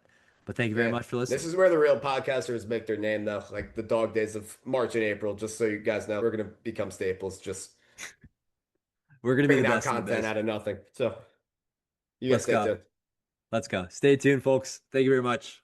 thank you very Yeah, much for this listening. is where the real podcasters make their name though, like the dog days of March and April. Just so you guys know, we're gonna become staples, just We're gonna be the bringing out best in the content biz. out of nothing. So you guys Let's stay go. tuned. Let's go. Stay tuned, folks. Thank you very much.